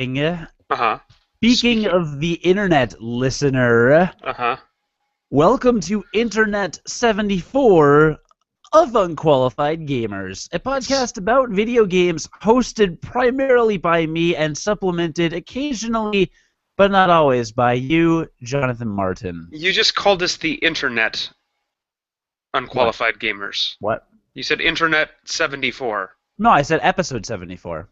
Uh-huh. Speaking of the internet, listener, Uh-huh. welcome to Internet 74 of Unqualified Gamers, a podcast about video games hosted primarily by me and supplemented occasionally, but not always, by you, Jonathan Martin. You just called us the Internet What? Unqualified Gamers. What? You said Internet 74. No, I said episode 74.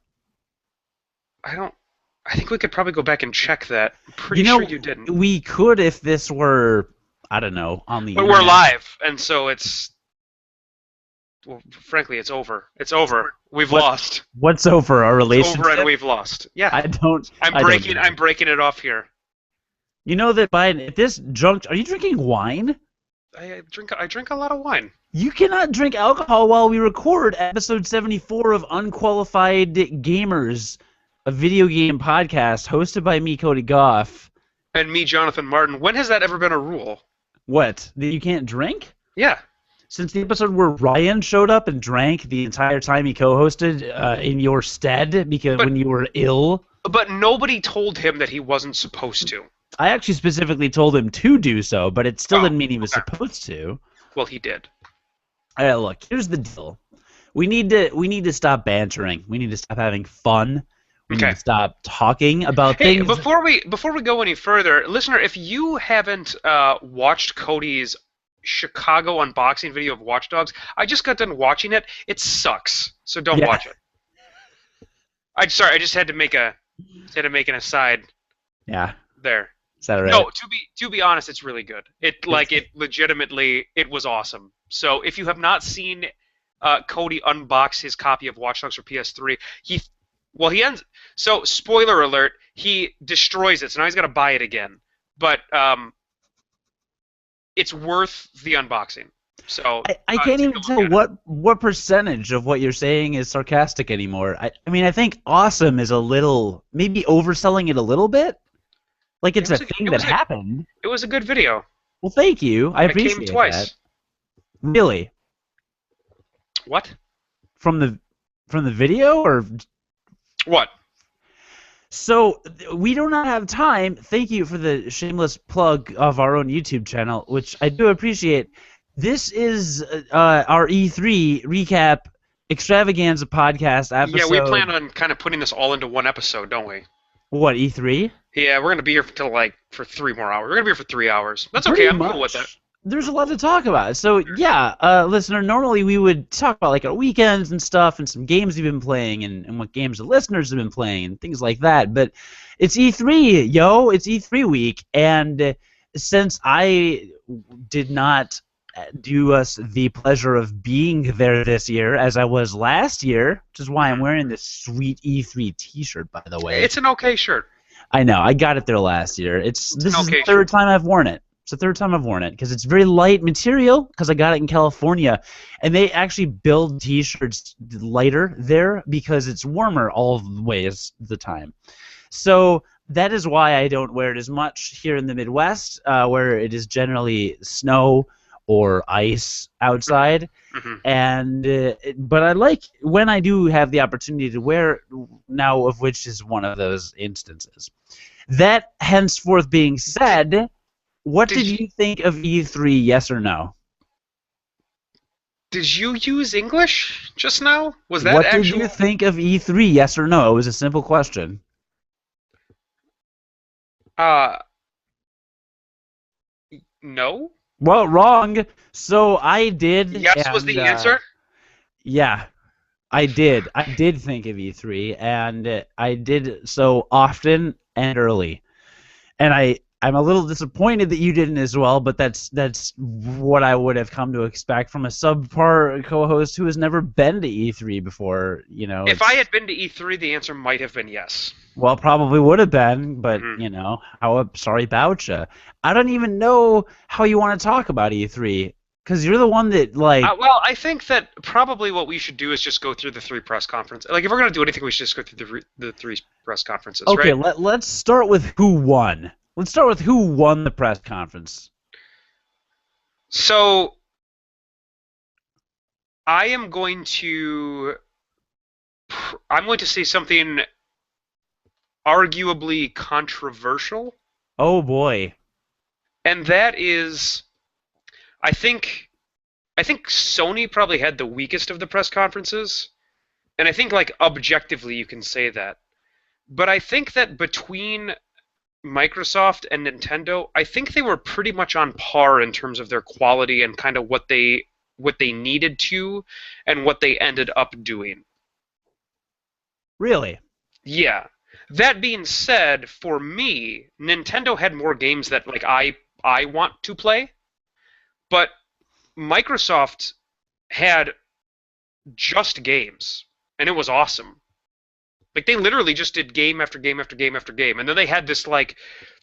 I think we could probably go back and check that. I'm pretty You know, sure you didn't. we could if this were, I don't know, on the But internet. we're live, and so well, frankly, it's over. It's over. We've lost. What's over, our It's relationship? over and we've lost. Yeah. I don't know. I'm breaking it off here. You know that at this juncture, are you drinking wine? I drink a lot of wine. You cannot drink alcohol while we record episode 74 of Unqualified Gamers, a video game podcast hosted by me, Cody Goff. And me, Jonathan Martin. When has that ever been a rule? What? That you can't drink? Yeah. Since the episode where Ryan showed up and drank the entire time he co-hosted in your stead when you were ill. But nobody told him that he wasn't supposed to. I actually specifically told him to do so, but it still didn't mean he was supposed to. Well, he did. Look, here's the deal. We need to stop bantering. We need to stop having fun. We need to stop talking about things. Before we go any further, listener, if you haven't watched Cody's Chicago unboxing video of Watch Dogs, I just got done watching it. It sucks, so don't watch it. I just had to make an aside. Yeah. There. Is that right? No, to be honest, it's really good. It legitimately was awesome. So if you have not seen Cody unbox his copy of Watch Dogs for PS3, so spoiler alert, he destroys it. So now he's got to buy it again. But it's worth the unboxing. So I can't even tell what percentage of what you're saying is sarcastic anymore. I mean, I think awesome is a little, maybe overselling it a little bit. Like it's a thing that happened. It was a good video. Well, thank you. I appreciate it came twice. that. Really? What? From the video or what? So we do not have time. Thank you for the shameless plug of our own YouTube channel, which I do appreciate. This is our E3 recap extravaganza podcast episode. Yeah, we plan on kind of putting this all into one episode, don't we? What, E3? Yeah, we're gonna be here for 3 more hours. We're gonna be here for 3 hours. That's okay. I'm cool with that. There's a lot to talk about. So yeah, listener, normally we would talk about like our weekends and stuff and some games we've been playing and what games the listeners have been playing and things like that. But it's E3, yo. It's E3 week, and since I did not do us the pleasure of being there this year as I was last year, which is why I'm wearing this sweet E3 t-shirt, by the way. It's an okay shirt. I know. I got it there last year. This is the third time I've worn it. It's the third time I've worn it because it's very light material because I got it in California. And they actually build t-shirts lighter there because it's warmer all the ways the time. So that is why I don't wear it as much here in the Midwest where it is generally snow or ice outside, but I like when I do have the opportunity to wear it now, of which is one of those instances. That henceforth being said, what did you think of E3, yes or no? Did you use English just now? Was that What did you think of E3, yes or no? It was a simple question. No. Well, wrong. So I did. Yes was the answer? Yeah, I did. I did think of E3, and I did so often and early. And I'm a little disappointed that you didn't as well, but that's what I would have come to expect from a subpar co-host who has never been to E3 before. You know, if I had been to E3, the answer might have been yes. Well, probably would have been, but you know, sorry about you. I don't even know how you want to talk about E3 because you're the one that like. Well, I think that probably what we should do is just go through the 3 press conferences. Like, if we're gonna do anything, we should just go through the 3 press conferences. Okay, right? let's start with who won. Let's start with who won the press conference. So, I'm going to say something arguably controversial, Oh boy. and that is, I think, I think Sony probably had the weakest of the press conferences, and I think like objectively you can say that. But I think that between Microsoft and Nintendo, I think they were pretty much on par in terms of their quality and kind of what they needed to and what they ended up doing. Really? Yeah. That being said, for me, Nintendo had more games that like I want to play, but Microsoft had just games, and it was awesome. Like they literally just did game after game after game after game, and then they had this like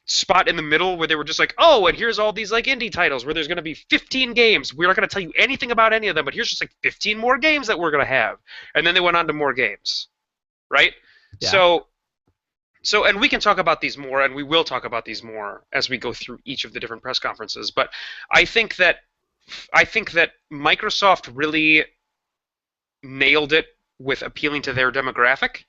spot in the middle where they were just like, oh, and here's all these like indie titles where there's going to be 15 games. We're not going to tell you anything about any of them, but here's just like 15 more games that we're going to have, and then they went on to more games, right? Yeah. And we can talk about these more, and we will talk about these more as we go through each of the different press conferences. But I think that Microsoft really nailed it with appealing to their demographic.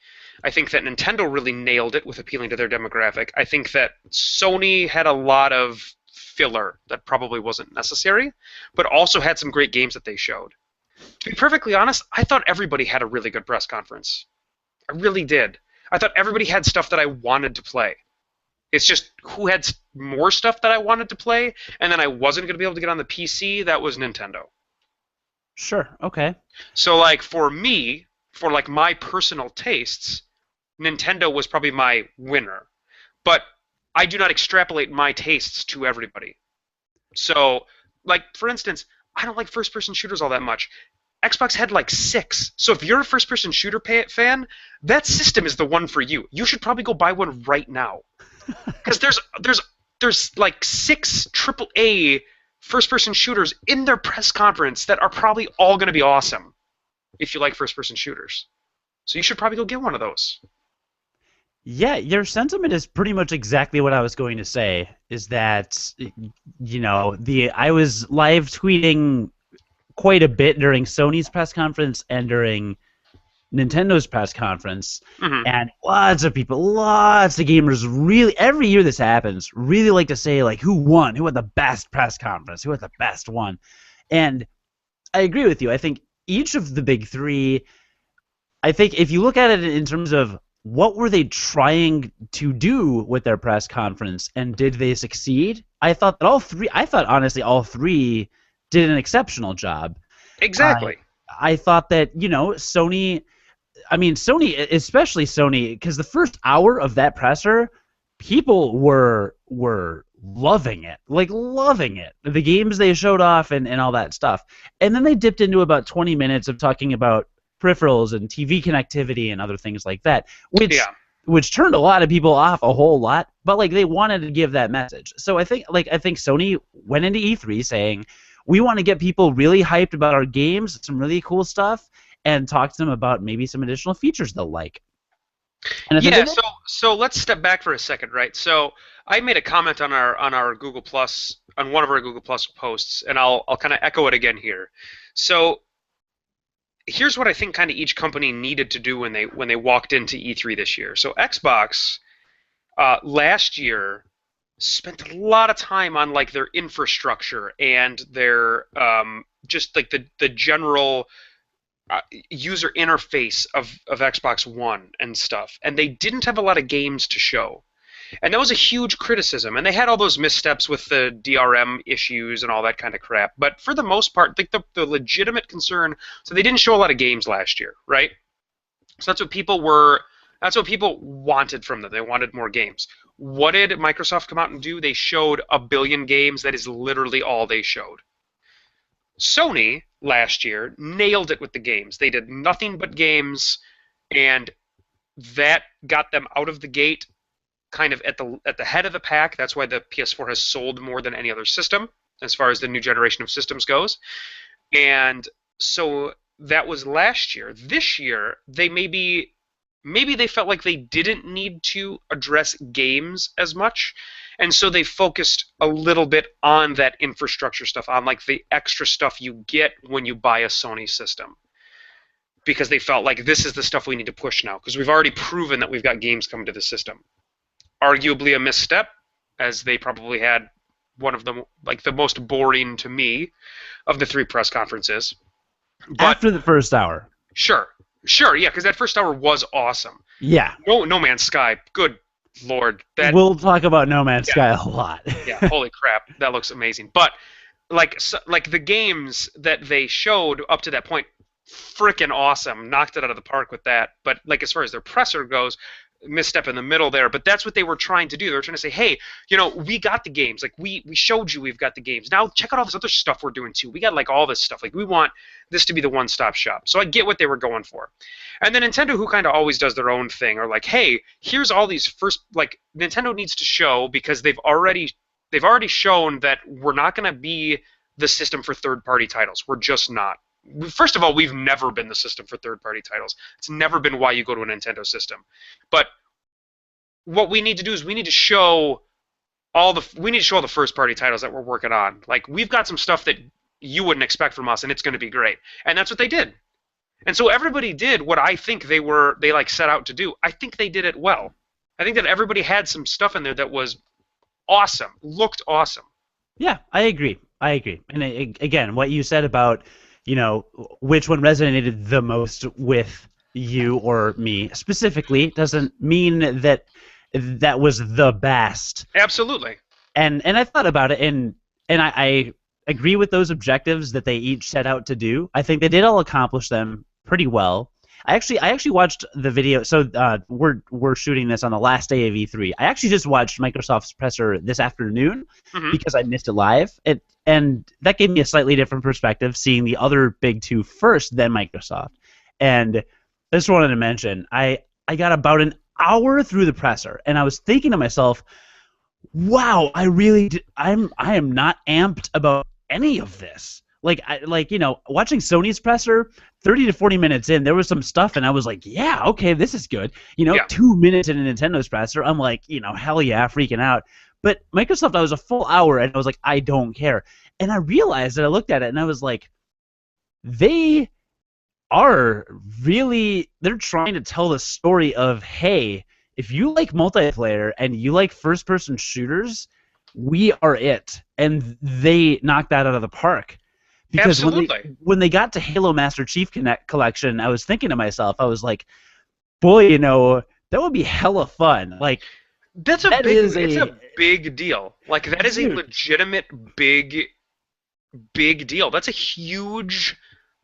I think that Nintendo really nailed it with appealing to their demographic. I think that Sony had a lot of filler that probably wasn't necessary, but also had some great games that they showed. To be perfectly honest, I thought everybody had a really good press conference. I really did. I thought everybody had stuff that I wanted to play. It's just who had more stuff that I wanted to play, and then I wasn't going to be able to get on the PC. That was Nintendo. Sure. Okay. So, like, for me, for like my personal tastes, Nintendo was probably my winner. But I do not extrapolate my tastes to everybody. So, like, for instance, I don't like first-person shooters all that much. Xbox had like 6. So if you're a first-person shooter fan, that system is the one for you. You should probably go buy one right now. Because there's like 6 AAA first-person shooters in their press conference that are probably all going to be awesome if you like first-person shooters. So you should probably go get one of those. Yeah, your sentiment is pretty much exactly what I was going to say. Is that I was live tweeting quite a bit during Sony's press conference and during Nintendo's press conference, and lots of people, lots of gamers, really every year this happens, really like to say like who won, who had the best press conference, who had the best one, and I agree with you. I think each of the big three. I think if you look at it in terms of what were they trying to do with their press conference and did they succeed, I thought honestly all three did an exceptional job. Exactly. I thought that, Sony, especially Sony, because the first hour of that presser, people were loving it, like loving it. The games they showed off and all that stuff. And then they dipped into about 20 minutes of talking about peripherals and TV connectivity and other things like that, which turned a lot of people off a whole lot, but like they wanted to give that message. So I think Sony went into E3 saying, we want to get people really hyped about our games, some really cool stuff, and talk to them about maybe some additional features they'll like. So let's step back for a second, right? So I made a comment on our Google Plus, on one of our Google Plus posts, and I'll kind of echo it again here. So here's what I think kind of each company needed to do when they walked into E3 this year. So Xbox last year spent a lot of time on like their infrastructure and their just like the general user interface of Xbox One and stuff, and they didn't have a lot of games to show. And that was a huge criticism. And they had all those missteps with the DRM issues and all that kind of crap. But for the most part, like the legitimate concern, so they didn't show a lot of games last year, right? So that's what people wanted from them. They wanted more games. What did Microsoft come out and do? They showed 1 billion games. That is literally all they showed. Sony last year nailed it with the games. They did nothing but games, and that got them out of the gate kind of at the head of the pack. That's why the PS4 has sold more than any other system as far as the new generation of systems goes. And so that was last year. This year, they maybe they felt like they didn't need to address games as much, and so they focused a little bit on that infrastructure stuff, on like the extra stuff you get when you buy a Sony system, because they felt like this is the stuff we need to push now, because we've already proven that we've got games coming to the system. arguably a misstep, as they probably had one of the most boring to me of the three press conferences. But After the first hour. sure, sure, yeah, because that first hour was awesome. Yeah. No Man's Sky, good lord, we'll talk about No Man's yeah, Sky a lot. yeah, holy crap, that looks amazing. But like the games that they showed up to that point, freaking awesome, knocked it out of the park with that. But like as far as their presser goes, misstep in the middle there. But that's what they were trying to do. They were trying to say, hey, we got the games. Like we showed you we've got the games. Now check out all this other stuff we're doing too. We got like all this stuff. Like we want this to be the one-stop shop. So I get what they were going for. And then Nintendo, who kind of always does their own thing, are like, hey, here's all these first, like Nintendo needs to show, because they've already shown that we're not going to be the system for third-party titles. We're just not. First of all, we've never been the system for third-party titles. It's never been why you go to a Nintendo system. But what we need to do is we need to show all the first-party titles that we're working on. Like we've got some stuff that you wouldn't expect from us, and it's going to be great. And that's what they did. And so everybody did what I think they set out to do. I think they did it well. I think that everybody had some stuff in there that was awesome, looked awesome. Yeah, I agree. And again, what you said about, which one resonated the most with you or me specifically doesn't mean that that was the best. Absolutely. And I thought about it, and I agree with those objectives that they each set out to do. I think they did all accomplish them pretty well. I actually watched the video. So we're shooting this on the last day of E3. I actually just watched Microsoft's presser this afternoon because I missed it live. And that gave me a slightly different perspective, seeing the other big two first, then Microsoft. And I just wanted to mention, I got about an hour through the presser, and I was thinking to myself, wow, I am not amped about any of this. Watching Sony's presser, 30 to 40 minutes in, there was some stuff, and I was like, yeah, okay, this is good. 2 minutes in a Nintendo's presser, I'm like, hell yeah, freaking out. But Microsoft, I was a full hour, and I was like, I don't care. And I realized that I looked at it, and I was like, they're trying to tell the story of, hey, if you like multiplayer and you like first-person shooters, we are it. And they knocked that out of the park. Because when they got to Halo Master Chief Collection, I was thinking to myself, I was like, boy, that would be hella fun. Like, it's a big deal. Like, that is a legitimate big deal. That's a huge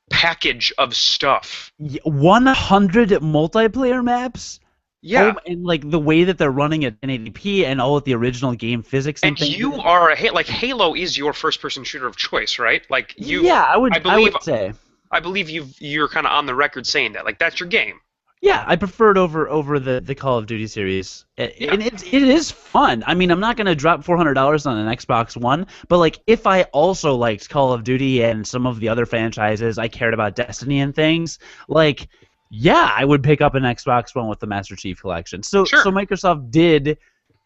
package of stuff. 100 multiplayer maps? Yeah. And like the way that they're running at 1080p and all of the original game physics and things. You are Halo is your first-person shooter of choice, right? Like you. Yeah, I would say. I believe you're kind of on the record saying that. Like that's your game. Yeah, I prefer it over the Call of Duty series. And it is fun. I mean, I'm not gonna drop $400 on an Xbox One, but like if I also liked Call of Duty and some of the other franchises, I cared about Destiny and things, like. Yeah, I would pick up an Xbox One with the Master Chief Collection. So Microsoft did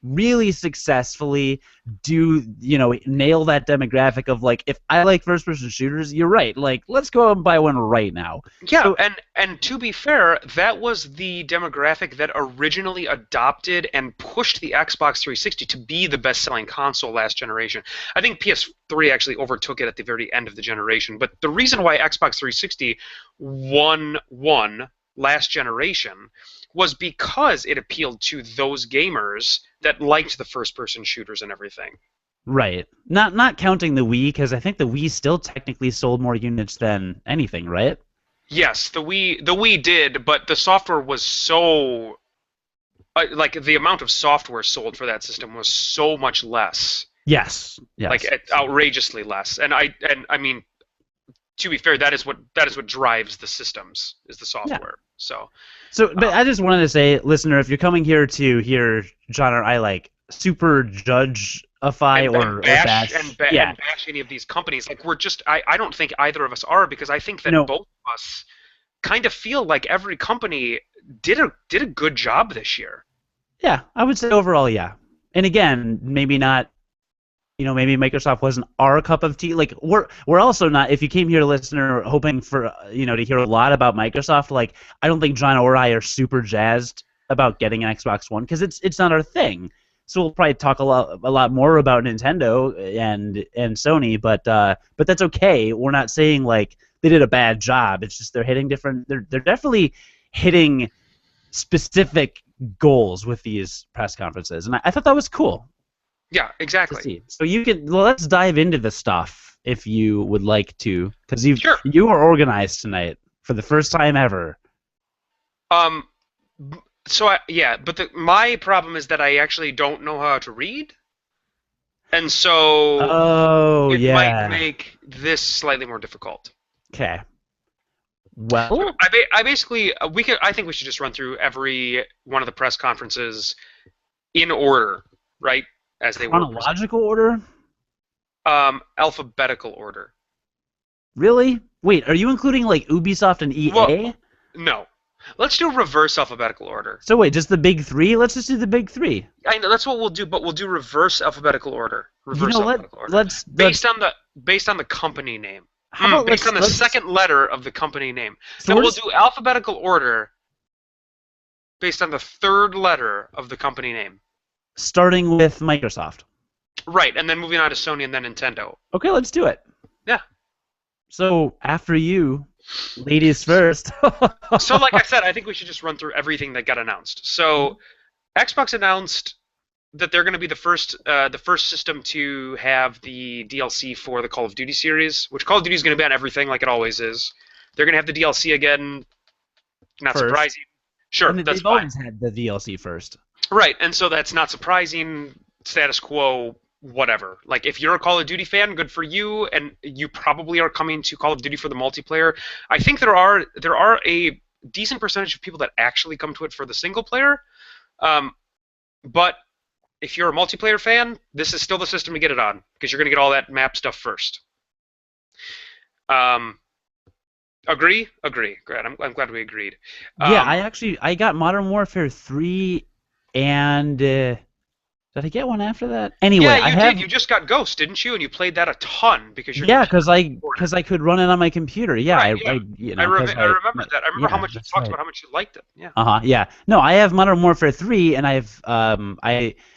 really successfully nail that demographic of like, if I like first-person shooters, you're right. Like, let's go out and buy one right now. Yeah, and to be fair, that was the demographic that originally adopted and pushed the Xbox 360 to be the best-selling console last generation. I think PS3 actually overtook it at the very end of the generation. But the reason why Xbox 360 won last generation was because it appealed to those gamers that liked the first-person shooters and everything. Right. Not counting the Wii, because I think the Wii still technically sold more units than anything, right? Yes, the Wii did, but the software was so the amount of software sold for that system was so much less. Yes. Like outrageously less. And I mean, to be fair, that is what drives the systems, is the software. Yeah. But I just wanted to say, listener, if you're coming here to hear John or I super judge-ify or bash any of these companies, like I don't think either of us are, because I think that both of us kind of feel like every company did a good job this year. Yeah, I would say overall, yeah. And again, maybe not. Maybe Microsoft wasn't our cup of tea. Like we're also not. If you came here, listener, hoping for to hear a lot about Microsoft, like I don't think John or I are super jazzed about getting an Xbox One because it's not our thing. So we'll probably talk a lot more about Nintendo and Sony, but that's okay. We're not saying like they did a bad job. It's just they're hitting different. They're definitely hitting specific goals with these press conferences, and I thought that was cool. Yeah, exactly. To see. So let's dive into the stuff if you would like to, because you are organized tonight for the first time ever. So but my problem is that I actually don't know how to read, and so it might make this slightly more difficult. Okay. Well, so I basically I think we should just run through every one of the press conferences in order, right? As they were. Chronological order? Alphabetical order. Really? Wait, are you including like Ubisoft and EA? Well, no. Let's do reverse alphabetical order. So wait, just the big three? Let's just do the big three. I know that's what we'll do, but we'll do reverse alphabetical order. Alphabetical order. Based on the company name. How about based on the second letter of the company name. So then we'll do alphabetical order based on the third letter of the company name. Starting with Microsoft. Right, and then moving on to Sony and then Nintendo. Okay, let's do it. Yeah. So after you, ladies first. So like I said, I think we should just run through everything that got announced. So Xbox announced that they're going to be the first system to have the DLC for the Call of Duty series, which Call of Duty is going to be on everything like it always is. They're going to have the DLC again. Not surprising. Sure, that's fine. They've always had the DLC first. Right, and so that's not surprising. Status quo, whatever. Like, if you're a Call of Duty fan, good for you, and you probably are coming to Call of Duty for the multiplayer. I think there are a decent percentage of people that actually come to it for the single player, but if you're a multiplayer fan, this is still the system to get it on, because you're going to get all that map stuff first. Agree? Agree. Great. I'm glad we agreed. Yeah, I got Modern Warfare 3 and did I get one after that? Anyway, yeah, you did. You just got Ghost, didn't you? And you played that a ton because you're because I could run it on my computer. Yeah, right, I remember that. I remember how much you talked about how much you liked it. Yeah. Yeah. No, I have Modern Warfare 3, and I've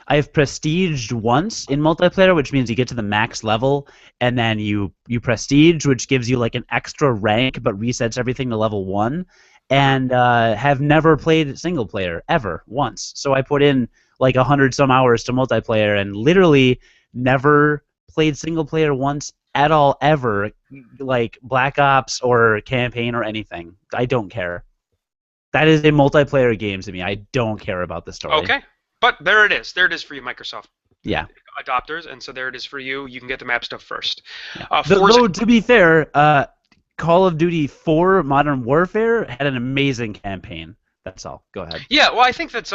prestiged once in multiplayer, which means you get to the max level, and then you prestige, which gives you like an extra rank, but resets everything to level 1. And have never played single player ever once. So I put in like 100 some hours to multiplayer and literally never played single player once at all ever, like Black Ops or campaign or anything. I don't care. That is a multiplayer game to me. I don't care about the story. Okay, but there it is. There it is for you, Microsoft. Yeah. Adopters, and so there it is for you. You can get the map stuff first. Yeah. Though, to be fair, Call of Duty 4 Modern Warfare had an amazing campaign. That's all. Go ahead. Yeah, well, I think that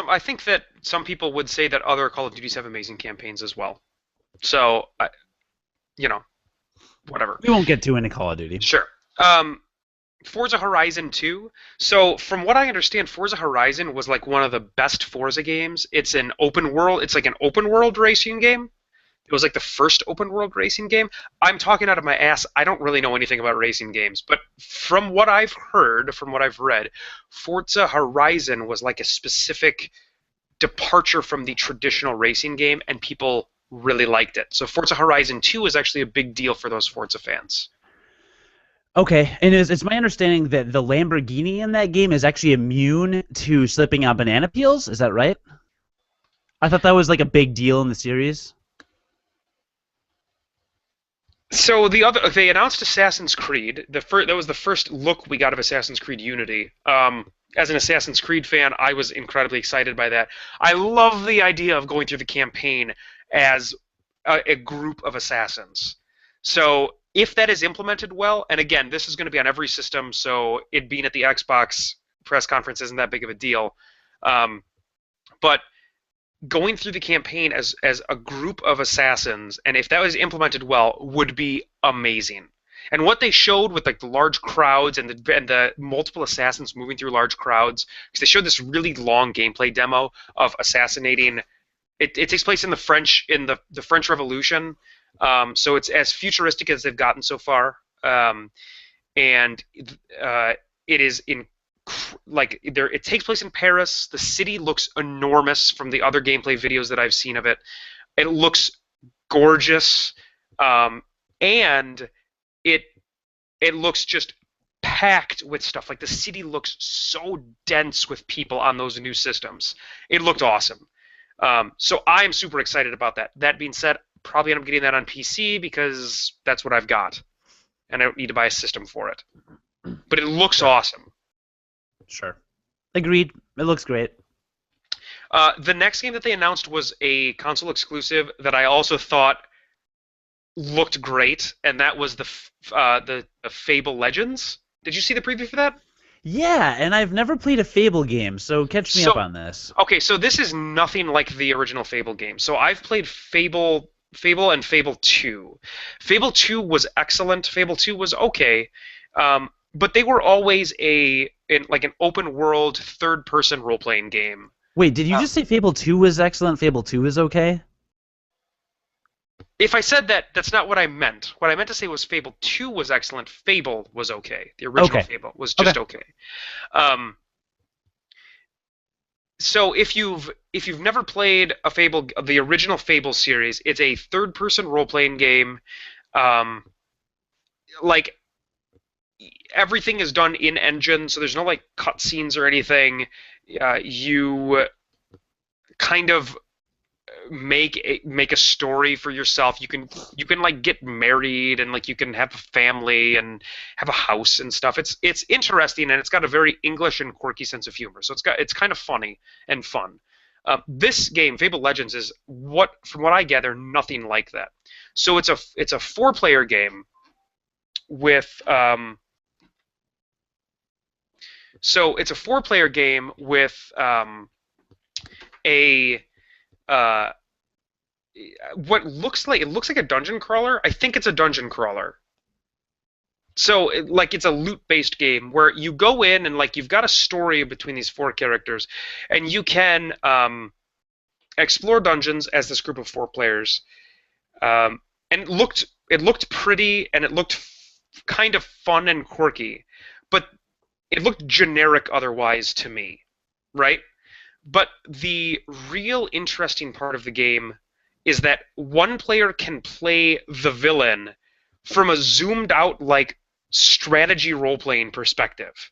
some people would say that other Call of Duties have amazing campaigns as well. So, whatever. We won't get too into Call of Duty. Sure. Forza Horizon 2. So, from what I understand, Forza Horizon was like one of the best Forza games. It's an open world. It's like an open world racing game. It was like the first open world racing game. I'm talking out of my ass. I don't really know anything about racing games, but from what I've heard, from what I've read, Forza Horizon was like a specific departure from the traditional racing game, and people really liked it. So Forza Horizon 2 is actually a big deal for those Forza fans. Okay, and it's my understanding that the Lamborghini in that game is actually immune to slipping on banana peels. Is that right? I thought that was like a big deal in the series. So they announced Assassin's Creed. That was the first look we got of Assassin's Creed Unity. As an Assassin's Creed fan, I was incredibly excited by that. I love the idea of going through the campaign as a group of assassins. So if that is implemented well, and again, this is going to be on every system, so it being at the Xbox press conference isn't that big of a deal. But going through the campaign as a group of assassins, and if that was implemented well, would be amazing. And what they showed with like the large crowds and the multiple assassins moving through large crowds, because they showed this really long gameplay demo of assassinating. It takes place in the French Revolution, so it's as futuristic as they've gotten so far, and it is like there. It takes place in Paris. The city looks enormous from the other gameplay videos that I've seen of it. It looks gorgeous, and it it looks just packed with stuff. Like the city looks so dense with people on those new systems. It looked awesome. So I'm super excited about that. That being said, probably end up getting that on PC because that's what I've got, and I don't need to buy a system for it. But it looks awesome. Sure. Agreed. It looks great. The next game that they announced was a console exclusive that I also thought looked great, and that was the Fable Legends. Did you see the preview for that? Yeah, and I've never played a Fable game, so catch me up on this. Okay, so this is nothing like the original Fable game. So I've played Fable and Fable 2. Fable 2 was excellent. Fable 2 was okay. But they were always like an open world third person role playing game. Wait, did you just say Fable 2 was excellent? Fable 2 is okay? If I said that, that's not what I meant. What I meant to say was Fable 2 was excellent. Fable was okay. The original Fable was just okay. So if you've never played a Fable, the original Fable series, it's a third person role playing game. Like everything is done in engine, so there's no like cutscenes or anything. You kind of make a story for yourself. You can like get married and like you can have a family and have a house and stuff. It's interesting, and it's got a very English and quirky sense of humor. So it's kind of funny and fun. This game, Fable Legends, is from what I gather, nothing like that. So it's a 4-player game with what looks like a dungeon crawler. I think it's a dungeon crawler. So it's a loot-based game where you go in and like you've got a story between these 4 characters, and you can explore dungeons as this group of 4 players. And it looked pretty, and it looked kind of fun and quirky, but it looked generic otherwise to me, right? But the real interesting part of the game is that one player can play the villain from a zoomed out like strategy role-playing perspective.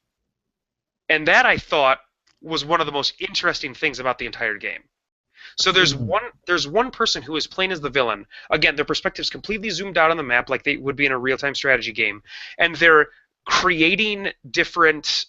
And that I thought was one of the most interesting things about the entire game. So there's one person who is playing as the villain. Again, their perspective is completely zoomed out on the map like they would be in a real-time strategy game. And they're creating different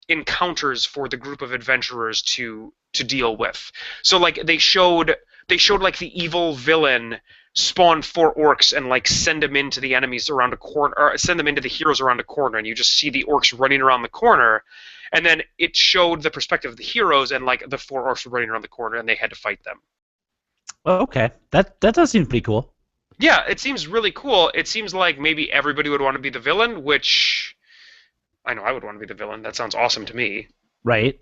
encounters for the group of adventurers to deal with. So like they showed like the evil villain spawn 4 orcs and like send them into the enemies around a corner, or send them into the heroes around a corner, and you just see the orcs running around the corner. And then it showed the perspective of the heroes, and like the 4 orcs were running around the corner, and they had to fight them. Oh, okay, that does seem pretty cool. Yeah, it seems really cool. It seems like maybe everybody would want to be the villain, which I know I would want to be the villain. That sounds awesome to me. Right.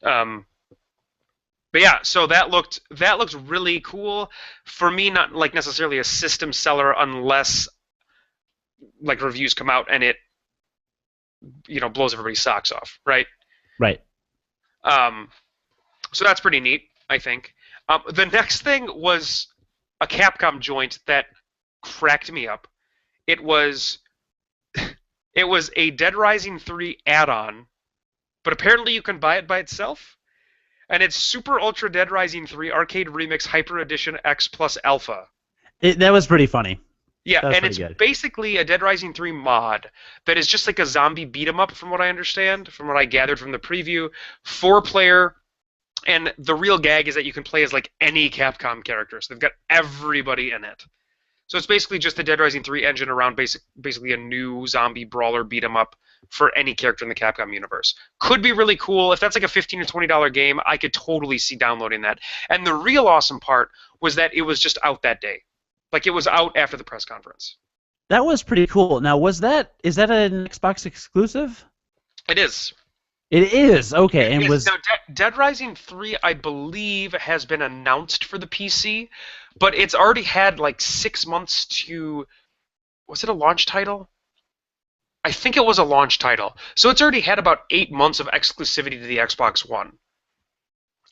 But yeah, so that looked really cool. For me, not like necessarily a system seller unless like reviews come out and it blows everybody's socks off, right? Right. So that's pretty neat, I think. The next thing was a Capcom joint that cracked me up. It was a Dead Rising 3 add-on, but apparently you can buy it by itself. And it's Super Ultra Dead Rising 3 Arcade Remix Hyper Edition X Plus Alpha. That was pretty funny. Yeah, and it's basically a Dead Rising 3 mod that is just like a zombie beat-em-up, from what I understand, from what I gathered from the preview. 4-player, and the real gag is that you can play as like any Capcom character. So they've got everybody in it. So it's basically just the Dead Rising 3 engine around basically a new zombie brawler beat-em-up for any character in the Capcom universe. Could be really cool. If that's like a $15 or $20 game, I could totally see downloading that. And the real awesome part was that it was just out that day. Like it was out after the press conference. That was pretty cool. Now, is that an Xbox exclusive? It is. It is? Okay. And was now, Dead Rising 3, I believe, has been announced for the PC, but it's already had like 6 months to... Was it a launch title? I think it was a launch title. So it's already had about 8 months of exclusivity to the Xbox One.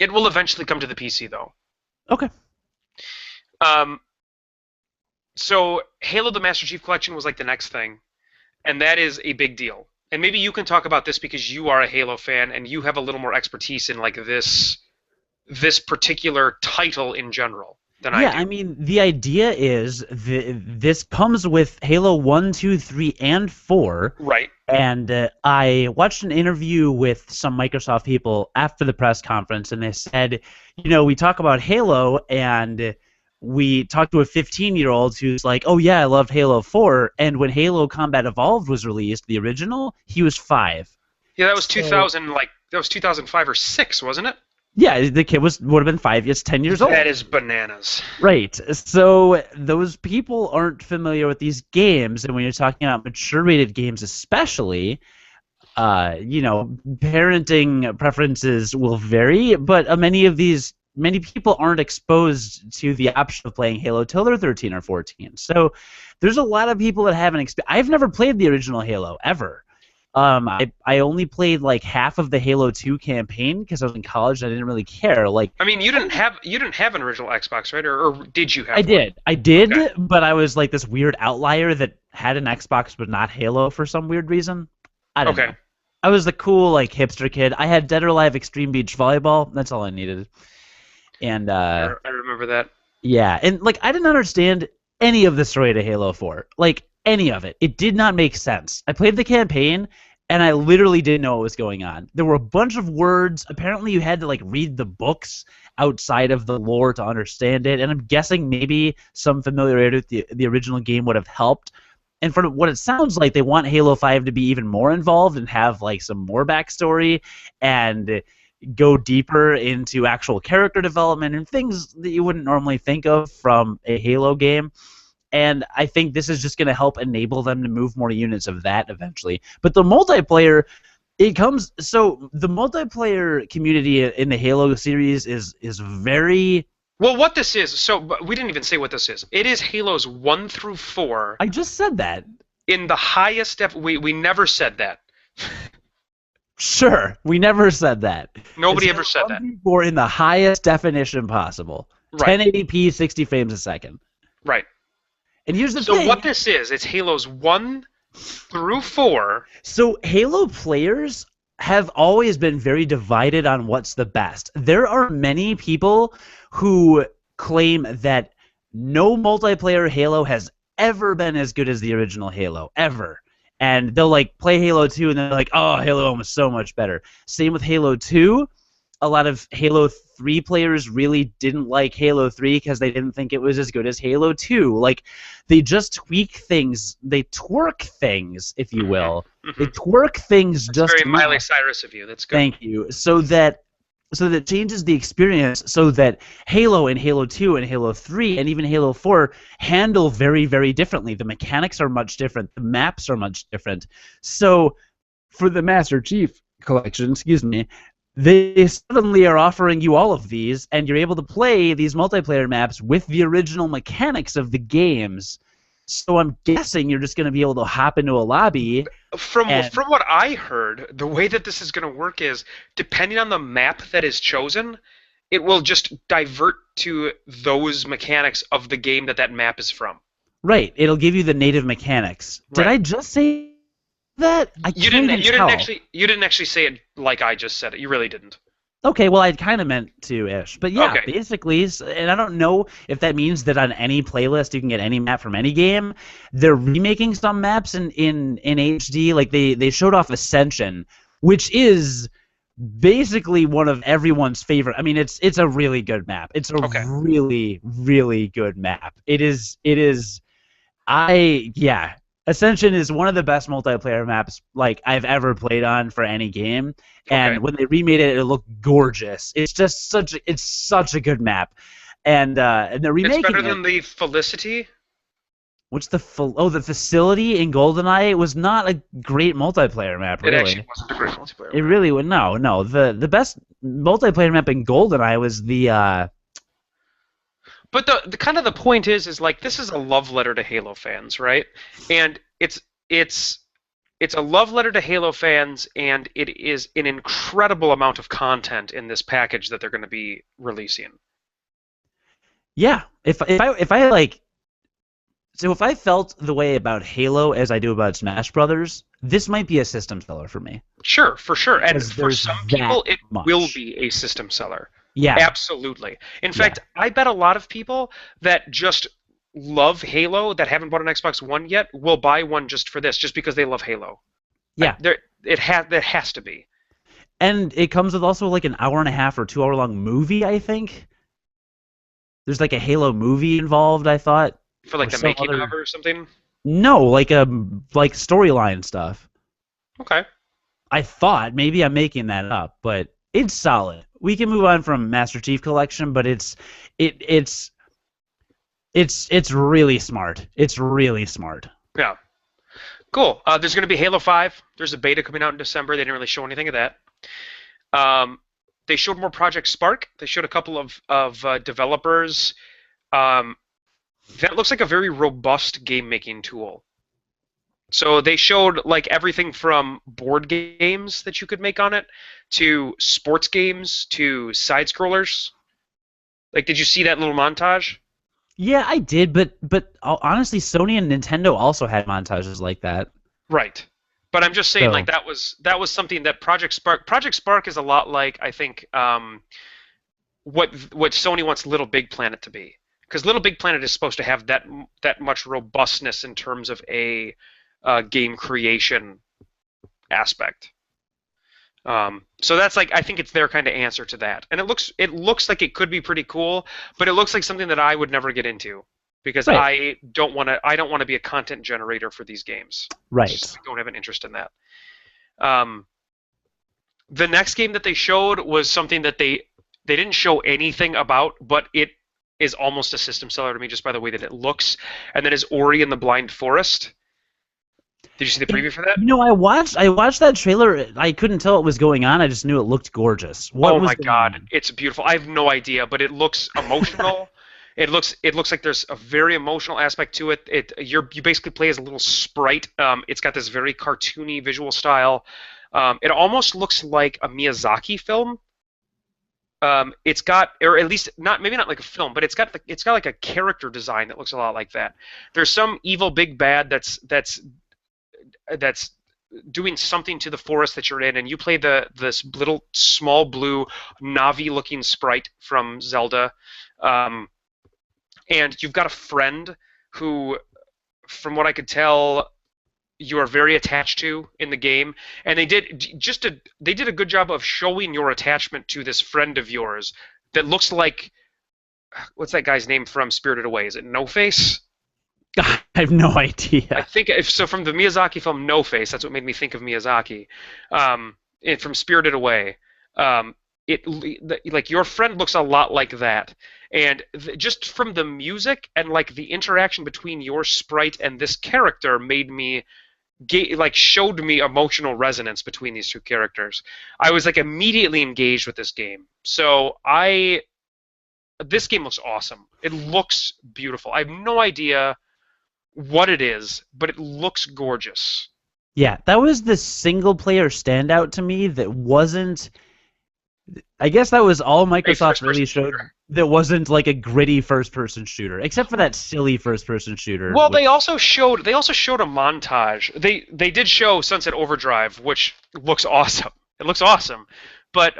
It will eventually come to the PC, though. Okay. So Halo the Master Chief Collection was like the next thing, and that is a big deal. And maybe you can talk about this because you are a Halo fan and you have a little more expertise in like this particular title in general than I Yeah, do. I mean, the idea is this comes with Halo 1, 2, 3, and 4. Right. And I watched an interview with some Microsoft people after the press conference, and they said, we talk about Halo, and we talked to a 15-year-old who's like, oh, yeah, I loved Halo 4. And when Halo Combat Evolved was released, the original, he was 5. Yeah, that was 2000, that was 2005 or 6, wasn't it? Yeah, the kid would have been 5. It's 10 years old. That is bananas. Right. So those people aren't familiar with these games, and when you're talking about mature-rated games especially, parenting preferences will vary, but many people aren't exposed to the option of playing Halo till they're 13 or 14. So there's a lot of people that haven't experienced. I've never played the original Halo, ever. I only played like half of the Halo 2 campaign because I was in college and I didn't really care. Like, I mean, you didn't have an original Xbox, right? Or did you have? I did, okay. But I was like this weird outlier that had an Xbox but not Halo for some weird reason. I don't know. I was the cool like hipster kid. I had Dead or Alive Extreme Beach Volleyball. That's all I needed. And I remember that. Yeah, and like I didn't understand any of the story to Halo 4. Like any of it. It did not make sense. I played the campaign and I literally didn't know what was going on. There were a bunch of words. Apparently you had to like read the books outside of the lore to understand it, and I'm guessing maybe some familiarity with the original game would have helped. And from what it sounds like, they want Halo 5 to be even more involved and have like some more backstory and go deeper into actual character development and things that you wouldn't normally think of from a Halo game. And I think this is just going to help enable them to move more units of that eventually. But the multiplayer, the multiplayer community in the Halo series is very... Well, what this is, so we didn't even say what this is. It is Halos 1 through 4. I just said that. In the highest we never said that. Sure, we never said that. Nobody ever said that. Or in the highest definition possible. Right. 1080p, 60 frames a second. Right. And here's the thing. So what this is, it's Halos 1 through 4. So Halo players have always been very divided on what's the best. There are many people who claim that no multiplayer Halo has ever been as good as the original Halo, ever. And they'll like play Halo 2 and they're like, oh, Halo 1 was so much better. Same with Halo 2. A lot of Halo 3 players really didn't like Halo 3 because they didn't think it was as good as Halo 2. Like, they just tweak things. They twerk things, if you will. Mm-hmm. They twerk things. That's just very Miley Cyrus of you. That's good. Thank you. So that changes the experience so that Halo and Halo 2 and Halo 3 and even Halo 4 handle very, very differently. The mechanics are much different. The maps are much different. So for the Master Chief Collection, they suddenly are offering you all of these, and you're able to play these multiplayer maps with the original mechanics of the games. So I'm guessing you're just going to be able to hop into a lobby. From what I heard, the way that this is going to work is, depending on the map that is chosen, it will just divert to those mechanics of the game that map is from. Right. It'll give you the native mechanics. Right. Did I just say that? You didn't actually say it like I just said it. You really didn't. Okay, well, I kind of meant to-ish. But yeah, okay. Basically, and I don't know if that means that on any playlist you can get any map from any game. They're remaking some maps in HD. Like, they showed off Ascension, which is basically one of everyone's favorite. I mean, it's a really good map. It's a really, really good map. Ascension is one of the best multiplayer maps like I've ever played on for any game, and when they remade it, it looked gorgeous. It's just such a good map, and they're remaking it. It's better than the Felicity. What's the Facility in GoldenEye was not a great multiplayer map. Really. It actually wasn't a great multiplayer map. It really was no. The best multiplayer map in GoldenEye was the. But the kind of the point is like this is a love letter to Halo fans, right? And it's it's a love letter to Halo fans, and it is an incredible amount of content in this package that they're going to be releasing. Yeah, if I like, so if I felt the way about Halo as I do about Smash Brothers, this might be a system seller for me Sure, for sure. And because for there's some that people, it will much. be a system seller. Yeah, Absolutely. In yeah, fact, I bet a lot of people that just love Halo that haven't bought an Xbox One yet will buy one just for this, just because they love Halo. yeah. There has to be And it comes with also like an hour and a half or 2 hour long movie, I think. There's like a Halo movie involved, I thought, for or like the some making of other. or something. No, like storyline stuff. Okay. I thought maybe I'm making that up, but it's solid. We can move on from Master Chief Collection, but it it's really smart. It's really smart. Yeah. Cool. There's going to be Halo 5. There's a beta coming out in December. They didn't really show anything of that. Um, they showed more Project Spark. They showed a couple of developers. Um, that looks like a very robust game making tool. So they showed like everything from board games that you could make on it to sports games to side scrollers. Like, did you see that little montage? Yeah, I did, but honestly, Sony and Nintendo also had montages like that. Right. But I'm just saying, like So that was something that Project Spark is a lot like I think what Sony wants Little Big Planet to be, because Little Big Planet is supposed to have that much robustness in terms of a game creation aspect. So that's like I think it's their kind of answer to that, and it looks like it could be pretty cool, but it looks like something that I would never get into because right, I don't want to be a content generator for these games. right. I don't have an interest in that. Um, the next game that they showed was something that they didn't show anything about, but it is almost a system seller to me just by the way that it looks, and that is Ori and the Blind Forest. Did you see the preview for that? I watched that trailer. I couldn't tell what was going on. I just knew it looked gorgeous. What Oh was my going God, on? it's beautiful. I have no idea, but it looks emotional. It looks like there's a very emotional aspect to it. You basically play as a little sprite. It's got this very cartoony visual style. It almost looks like a Miyazaki film. It's got, or at least not, maybe not like a film, but it's got like a character design that looks a lot like that. There's some evil big bad that's doing something to the forest that you're in, and you play this little small blue Navi looking sprite from Zelda, um, and you've got a friend who, from what I could tell, you are very attached to in the game, and they did a good job of showing your attachment to this friend of yours that looks like what's that guy's name from Spirited Away? Is it No Face? I have no I idea. think if so from the Miyazaki film No Face, that's what made me think of Miyazaki. From Spirited Away, it like your friend looks a lot like that, and just from the music and like the interaction between your sprite and this character made me like showed me emotional resonance between these two characters. I was like immediately engaged with this game. So this game looks awesome. It looks beautiful. I have no idea what it is, but it looks gorgeous. Yeah, that was the single player standout to me that wasn't. I guess that was all A Microsoft first-person really showed shooter. that wasn't like a gritty first person shooter, except for that silly first person shooter. Well, Which they also showed a montage. They did show Sunset Overdrive, which looks awesome. It looks awesome, but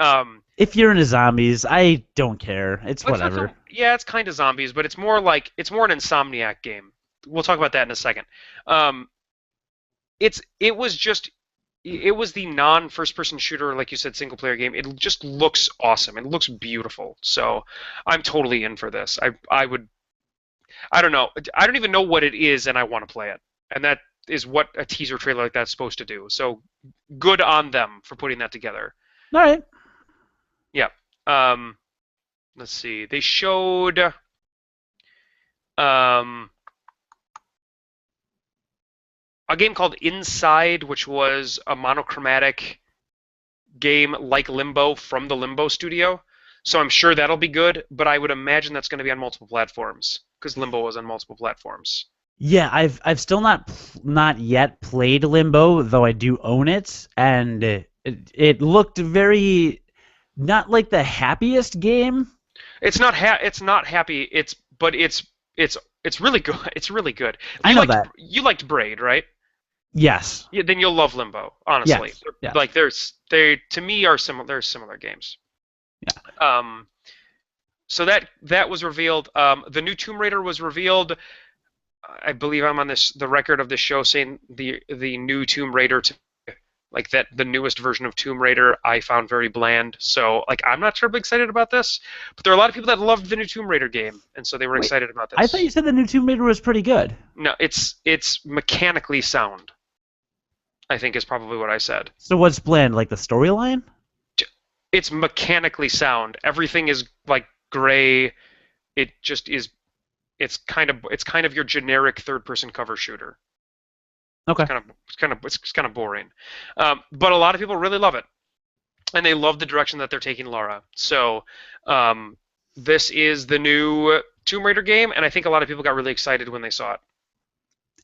if you're into zombies, I don't care. It's well, it's not whatever. yeah, it's kind of zombies, but it's more an Insomniac game. We'll talk about that in a second. Um, it was the non first person shooter, like you said, single player game. It just looks awesome. It looks beautiful. So I'm totally in for this. I don't know. I don't even know what it is, and I want to play it. And that is what a teaser trailer like that's supposed to do. So good on them for putting that together. All right. Yeah. Um, let's see. They showed um, a game called Inside, which was a monochromatic game like Limbo from the Limbo studio. So I'm sure that'll be good, but I would imagine that's going to be on multiple platforms because Limbo was on multiple platforms. Yeah, I've still not yet played Limbo, though I do own it, and it looked very not like the happiest game. It's not happy. It's it's really good. It's really good. I know that. You liked Braid, right? Yes. Yeah, then you'll love Limbo. Honestly, Yes. Yes. like they to me are similar. They're similar games. Yeah. Um, so that was revealed. The new Tomb Raider was revealed. I believe I'm on the record of this show saying the new Tomb Raider like that the newest version of Tomb Raider I found very bland. So like I'm not terribly excited about this, but there are a lot of people that loved the new Tomb Raider game, and so they were Wait, excited about I thought this. you said the new Tomb Raider was pretty good. No, it's mechanically sound. I think is probably what I said. So what's bland? Like the storyline? It's mechanically sound. Everything is like gray. It just is. It's kind of your generic third person cover shooter. Okay. It's kind of boring, but a lot of people really love it, and they love the direction that they're taking Lara. So this is the new Tomb Raider game, and I think a lot of people got really excited when they saw it.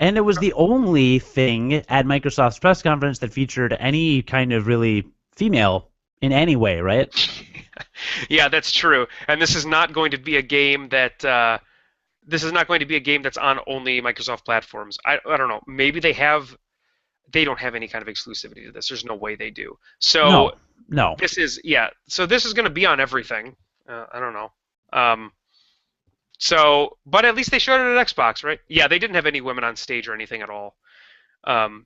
And it was the only thing at Microsoft's press conference that featured any kind of really female in any way, right? Yeah, that's true. And this is not going to be a game that this is not going to be a game that's on only Microsoft platforms. I don't know. Maybe they don't have any kind of exclusivity to this. There's no way they do. So No. No. this is yeah. So this is going to be on everything. I don't know. But at least they showed it at Xbox, right? Yeah, they didn't have any women on stage or anything at all, um,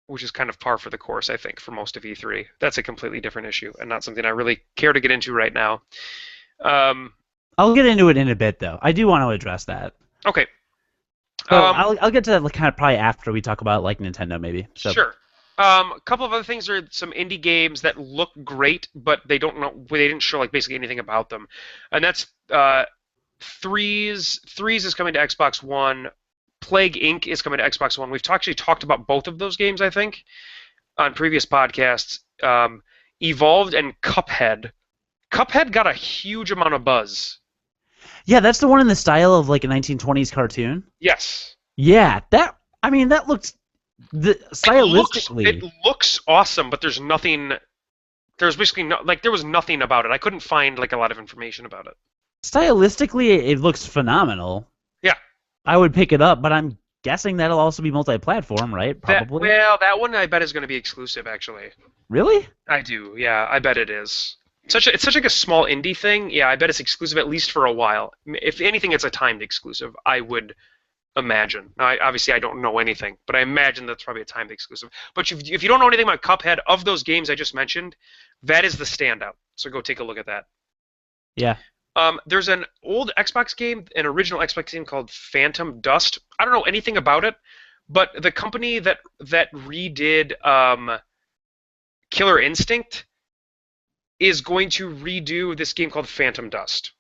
which is kind of par for the course, I think, for most of E3. That's a completely different issue and not something I really care to get into right now. Um, I'll get into it in a bit, though. I do want to address that. okay. So I'll get to that kind of probably after we talk about like Nintendo, maybe. So. Sure. A couple of other things are some indie games that look great, but they didn't show like basically anything about them, and that's Threes is coming to Xbox One. Plague Inc. is coming to Xbox One. We've actually talked about both of those games, I think, on previous podcasts. Evolved and Cuphead. Cuphead got a huge amount of buzz. Yeah, that's the one in the style of like a 1920s cartoon. Yes. Yeah, that looks stylistically. It looks awesome, but there's nothing. There's basically there was nothing about it. I couldn't find like a lot of information about it. Stylistically, it looks phenomenal. Yeah. I would pick it up, but I'm guessing that'll also be multi-platform, right? Probably. That one I bet is going to be exclusive, actually. Really? I do. Yeah, I bet it is. It's such like a small indie thing. Yeah, I bet it's exclusive at least for a while. If anything, it's a timed exclusive. I would imagine. Now, obviously, I don't know anything, but I imagine that's probably a timed exclusive. But if you don't know anything about Cuphead, of those games I just mentioned, that is the standout. So go take a look at that. Yeah. There's an old Xbox game, an original Xbox game called Phantom Dust. I don't know anything about it, but the company that redid Killer Instinct is going to redo this game called Phantom Dust.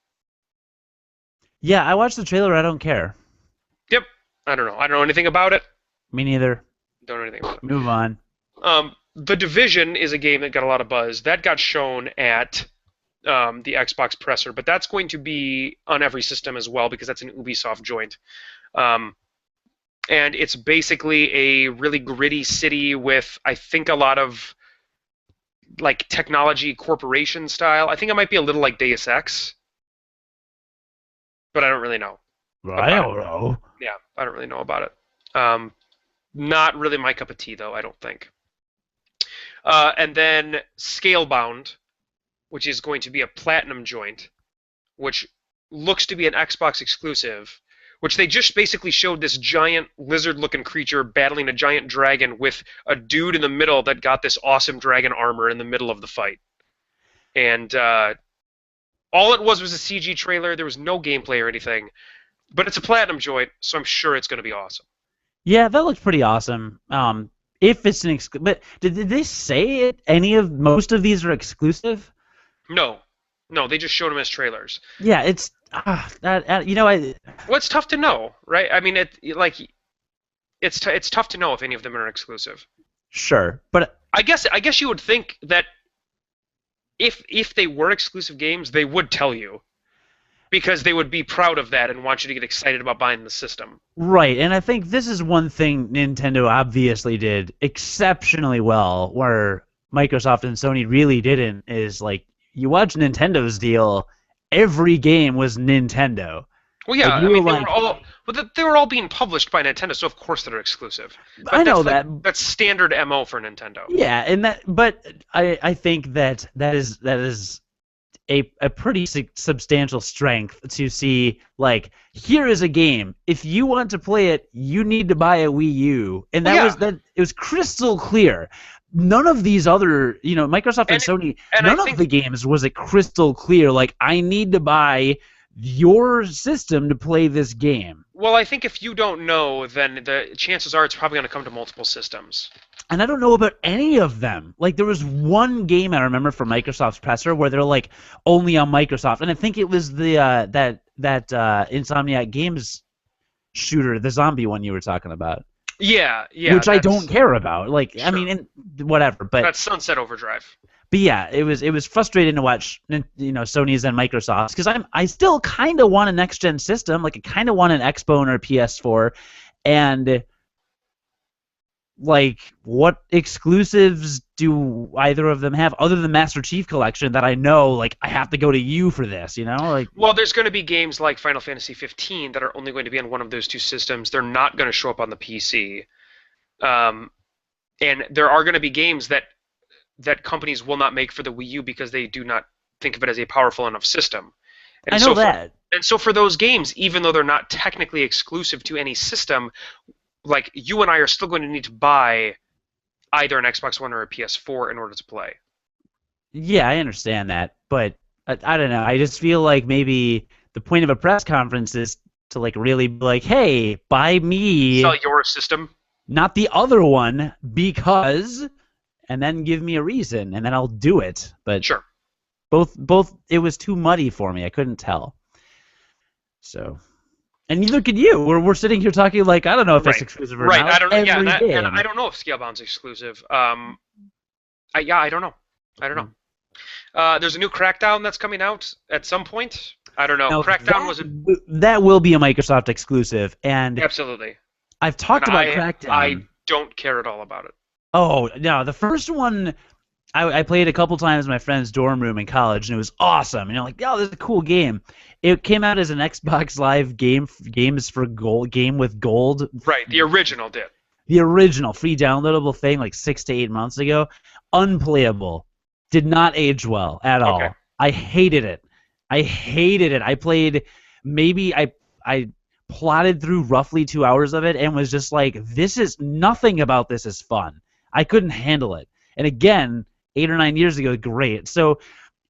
Yeah, I watched the trailer. I don't care. Yep. I don't know. I don't know anything about it. Me neither. Don't know anything about it. Move on. The Division is a game that got a lot of buzz. That got shown at the Xbox presser, but that's going to be on every system as well because that's an Ubisoft joint. And it's basically a really gritty city with, I think, a lot of like technology corporation style. I think it might be a little like Deus Ex, but I don't really know. I don't know. Yeah, I don't really know about it. Not really my cup of tea, though, I don't think. And then Scalebound, which is going to be a platinum joint, which looks to be an Xbox exclusive, which they just basically showed this giant lizard-looking creature battling a giant dragon with a dude in the middle that got this awesome dragon armor in the middle of the fight. And all it was a CG trailer. There was no gameplay or anything. But it's a platinum joint, so I'm sure it's going to be awesome. Yeah, that looks pretty awesome. If it's an but did they say it? Most of these are exclusive? No, they just showed them as trailers. Yeah, it's you know Well, it's tough to know, right? I mean, it's tough to know if any of them are exclusive. Sure, but I guess you would think that if they were exclusive games, they would tell you. Because they would be proud of that and want you to get excited about buying the system. Right, and I think this is one thing Nintendo obviously did exceptionally well, where Microsoft and Sony really didn't, is like, you watch Nintendo's deal, every game was Nintendo. Well, yeah, Like, I mean, they were all being published by Nintendo, so of course they're exclusive. But I know that's standard MO for Nintendo. Yeah, and but I think that is a pretty substantial strength to see, like, here is a game. If you want to play it, you need to buy a Wii U, and it was crystal clear. None of these other, Microsoft and Sony, none of the games was it crystal clear, like, I need to buy your system to play this game. Well, I think if you don't know, then the chances are it's probably going to come to multiple systems. And I don't know about any of them. Like, there was one game I remember from Microsoft's presser where they're like only on Microsoft, and I think it was the that Insomniac Games shooter, the zombie one you were talking about. Yeah. Which I don't care about. Like, sure. I mean, whatever. But that's Sunset Overdrive. But yeah, it was frustrating to watch, Sony's and Microsoft's, because I still kind of want a next gen system. Like, I kind of want an Xbone or a PS4, and like, what exclusives do either of them have other than Master Chief Collection that I know, like, I have to go to you for this, like? Well, there's going to be games like Final Fantasy 15 that are only going to be on one of those two systems. They're not going to show up on the PC, and there are going to be games that companies will not make for the Wii U because they do not think of it as a powerful enough system. And I know that. And so for those games, even though they're not technically exclusive to any system, like, you and I are still going to need to buy either an Xbox One or a PS4 in order to play. Yeah, I understand that, but I don't know. I just feel like maybe the point of a press conference is to, like, really be like, hey, buy me. Sell your system. Not the other one, because... and then give me a reason, and then I'll do it. But sure. Both it was too muddy for me. I couldn't tell. So, and neither could you. We're sitting here talking like, I don't know if it's exclusive or not. Right. I don't know. And I don't know if Scalebound's exclusive. I don't know. There's a new Crackdown that's coming out at some point. I don't know. Now, Crackdown that will be a Microsoft exclusive, and absolutely. I've talked about Crackdown. I don't care at all about it. Oh, no, the first one, I played a couple times in my friend's dorm room in college, and it was awesome. And you're like, oh, this is a cool game. It came out as an Xbox Live games for gold game with gold. Right, the original did. The original free downloadable thing, like 6 to 8 months ago. Unplayable. Did not age well at all. I hated it. I played, maybe I plotted through roughly 2 hours of it and was just like, nothing about this is fun. I couldn't handle it. And again, 8 or 9 years ago, great. So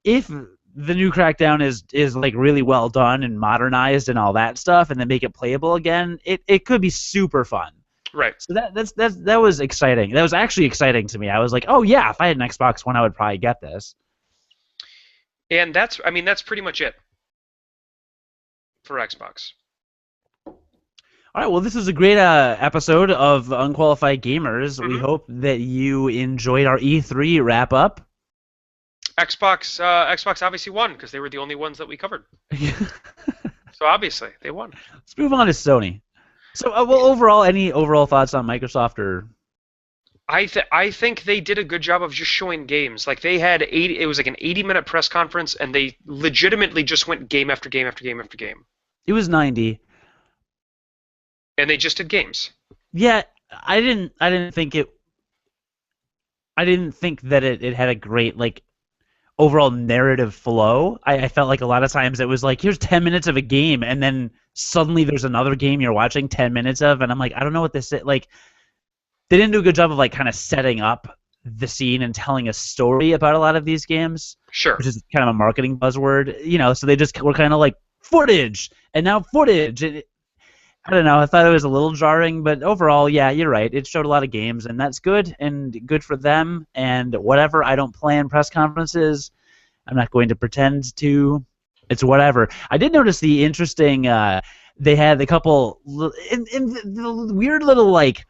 if the new Crackdown is like really well done and modernized and all that stuff, and then make it playable again, it could be super fun. Right. So that was exciting. That was actually exciting to me. I was like, oh yeah, if I had an Xbox One, I would probably get this. And that's pretty much it for Xbox. All right, well, this is a great episode of Unqualified Gamers. Mm-hmm. We hope that you enjoyed our E3 wrap-up. Xbox obviously won because they were the only ones that we covered. So obviously, they won. Let's move on to Sony. So, any overall thoughts on Microsoft? Or I think they did a good job of just showing games. Like, they had it was like an 80-minute press conference, and they legitimately just went game after game after game after game. It was 90. And they just did games. Yeah, I didn't think that it had a great, like, overall narrative flow. I felt like a lot of times it was like, here's 10 minutes of a game, and then suddenly there's another game you're watching 10 minutes of, and I'm like, I don't know what this is. Like, they didn't do a good job of, like, kind of setting up the scene and telling a story about a lot of these games. Sure. Which is kind of a marketing buzzword, so they just were kind of like, footage, and now footage. I don't know. I thought it was a little jarring, but overall, yeah, you're right. It showed a lot of games, and that's good, and good for them, and whatever. I don't plan press conferences. I'm not going to pretend to. It's whatever. I did notice the interesting, they had a couple, in the weird little, like,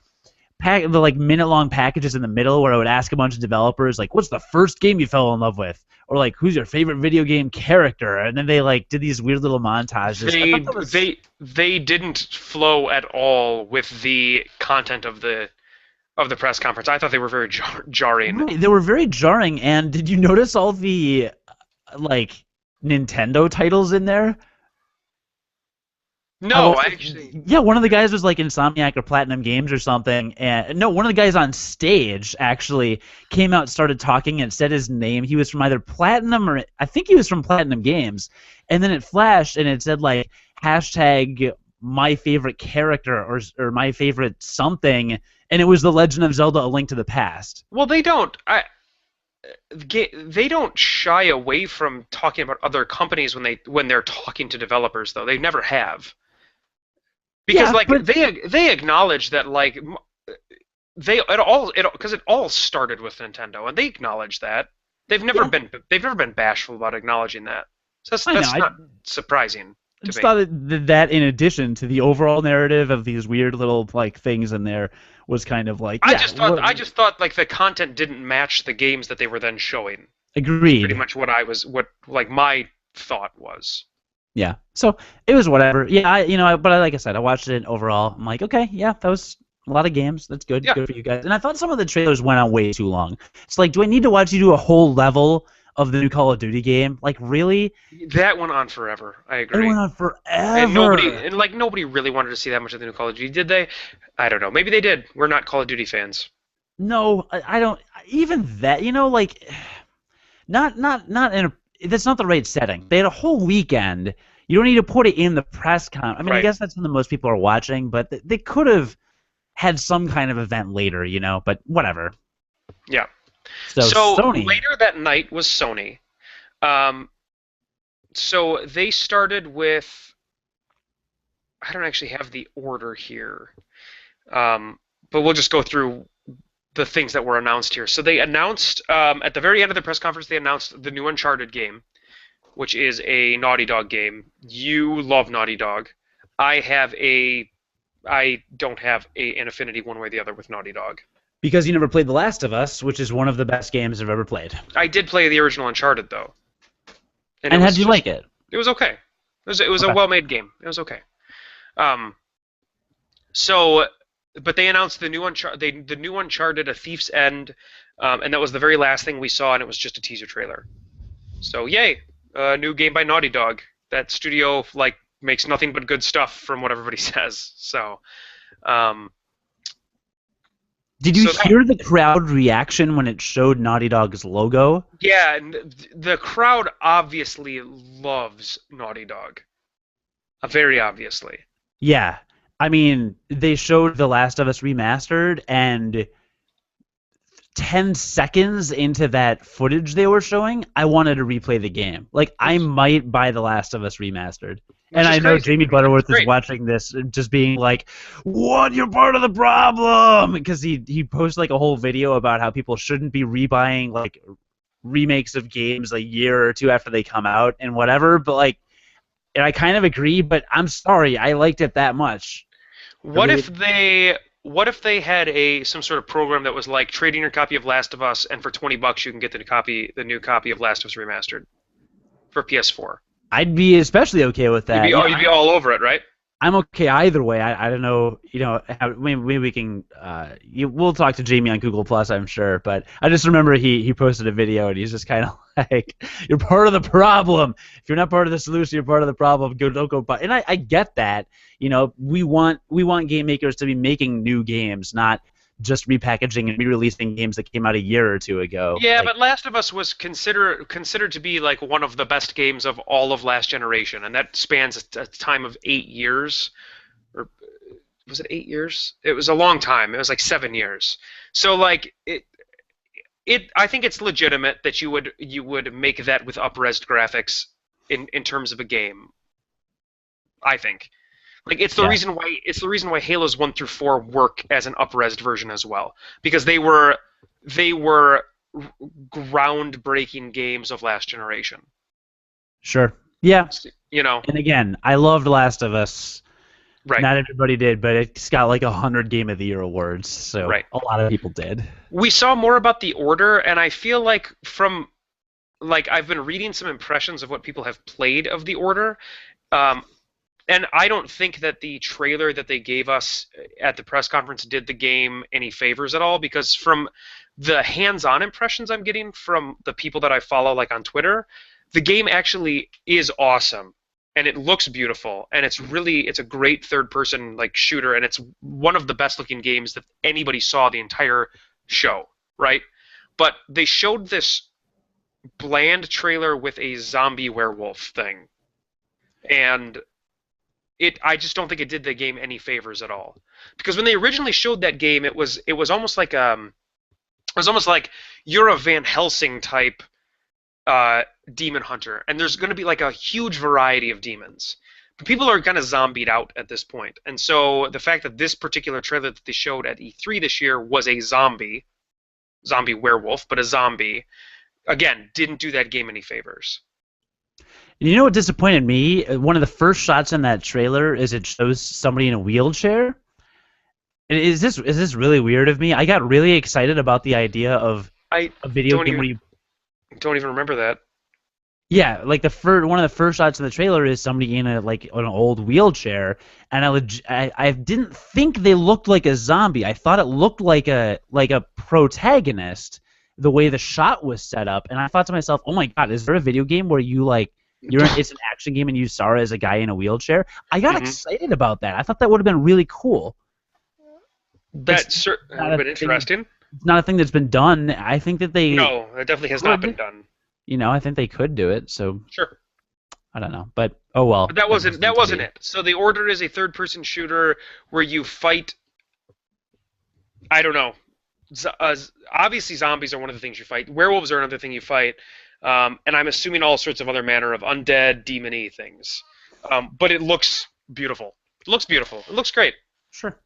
the like minute-long packages in the middle where I would ask a bunch of developers like, "What's the first game you fell in love with?" Or like, "Who's your favorite video game character?" And then they like did these weird little montages. I They thought that was they didn't flow at all with the content of the press conference. I thought they were very jarring. right. They were very jarring. And did you notice all the like Nintendo titles in there? No, actually. Yeah, one of the guys was like Insomniac or Platinum Games or something, and no, one of the guys on stage actually came out, started talking, and said his name. He was from either Platinum or I think he was from Platinum Games, and then it flashed and it said like hashtag my favorite character or my favorite something, and it was The Legend of Zelda: A Link to the Past. Well, they don't shy away from talking about other companies when they're talking to developers, though. They never have. Because Yeah, like but they acknowledge that like because it all started with Nintendo, and they acknowledge that. yeah, They've never been bashful about acknowledging that. So I know. that's not surprising I to just me. thought that in addition to the overall narrative of these weird little like things in there was kind of like I just thought like the content didn't match the games that they were then showing. It's pretty agreed. much what like my thought was. Yeah. So it was whatever. Yeah, but like I said, I watched it overall. I'm like, okay, yeah, that was a lot of games. That's good. Yeah, Good for you guys. And I thought some of the trailers went on way too long. It's like, do I need to watch you do a whole level of the new Call of Duty game? Like, really? that went on forever. I It agree. went on And forever. nobody really wanted to see that much of the new Call of Duty, did they? I don't know. Maybe they did. We're not Call of Duty fans. No, I don't. Even that, like, not in a. That's not the right setting. They had a whole weekend. You don't need to put it in the press con. I mean, I Right. guess that's when the most people are watching, but they could have had some kind of event later, but whatever. Yeah. So So Sony, later that night was Sony. Um, so they started with, I don't actually have the order here, but we'll just go through the things that were announced here. So they announced at the very end of the press conference, they announced the new Uncharted game, which is a Naughty Dog game. You love Naughty Dog. I don't have an affinity one way or the other with Naughty Dog. because you never played The Last of Us, which is one of the best games I've ever played. I did play the original Uncharted though, and And how did you like it? it was okay. It was a Okay. well-made game. It was okay. Um, so, but they announced the new Uncharted, A Thief's End, and that was the very last thing we saw, and it was just a teaser trailer. So, yay, a new game by Naughty Dog. That studio like makes nothing but good stuff, from what everybody says. So, um, Did you so that, hear the crowd reaction when it showed Naughty Dog's logo? yeah, and the crowd obviously loves Naughty Dog. Very obviously. Yeah. I mean, they showed The Last of Us Remastered, and 10 seconds into that footage they were showing, I wanted to replay the game. Like, I might buy The Last of Us Remastered. And Which is I know crazy. Jamie It's Butterworth is great. watching this just being like, "What? You're part of the problem!" Because he posted like a whole video about how people shouldn't be rebuying like remakes of games a year or two after they come out and whatever. But like, and I kind of agree, but I'm sorry, I liked it that much. I What really, if they had some sort of program that was like trading your copy of Last of Us, and for $20 you can get the new copy of Last of Us Remastered for PS4. I'd be especially okay with You'd that. be you'd be all over it, right? I'm okay either way. I don't know, maybe we can. We'll talk to Jamie on Google Plus, I'm sure. But I just remember he posted a video and he's just kind of like, "You're part of the problem. If you're not part of the solution, you're part of the problem. Don't go buy." And I get that. We want game makers to be making new games, not just repackaging and re-releasing games that came out a year or two ago. Yeah, Like, but Last of Us was considered to be like one of the best games of all of last generation, and that spans a time of 8 years, or was it 8 years? It was a long time. It was like 7 years. So like I think it's legitimate that you would make that with up-resed graphics in terms of a game. I think. Like yeah, it's the reason why Halos 1 through 4 work as an up-resed version as well, because they were groundbreaking games of last generation. sure, yeah. You know, And again, I loved Last of Us. Right. Not everybody did, but it's got like 100 Game of the Year awards, so Right. a lot of people did. We saw more about the Order, and I feel like from like I've been reading some impressions of what people have played of the Order, um, and I don't think that the trailer that they gave us at the press conference did the game any favors at all, because from the hands-on impressions I'm getting from the people that I follow, like on Twitter, the game actually is awesome and it looks beautiful and it's a great third-person like shooter, and it's one of the best-looking games that anybody saw the entire show, right? But they showed this bland trailer with a zombie werewolf thing, and I just don't think it did the game any favors at all. Because when they originally showed that game, it was almost like you're a Van Helsing type demon hunter, and there's going to be like a huge variety of demons. But people are kind of zombied out at this point, and so the fact that this particular trailer that they showed at E3 this year was a zombie werewolf, but a zombie, again, didn't do that game any favors. You know what disappointed me? One of the first shots in that trailer is it shows somebody in a wheelchair. And is this really weird of me? I got really excited about the idea of I a video don't game even, where you. don't even remember that. Yeah, like one of the first shots in the trailer is somebody in an old wheelchair, and I didn't think they looked like a zombie. I thought it looked like a protagonist, the way the shot was set up, and I thought to myself, oh my god, is there a video game where it's an action game and you star as a guy in a wheelchair? I got excited about that. I thought that would have been really cool. That would have been interesting. It's not a thing that's been done. I think that they. No, it definitely has not been done. I think they could do it. So sure. I don't know, but oh well. But that wasn't it. So the Order is a third-person shooter where you fight. I don't know. Obviously, zombies are one of the things you fight. Werewolves are another thing you fight, and I'm assuming all sorts of other manner of undead, demon-y things. But it looks beautiful. It looks beautiful. It looks great. Sure.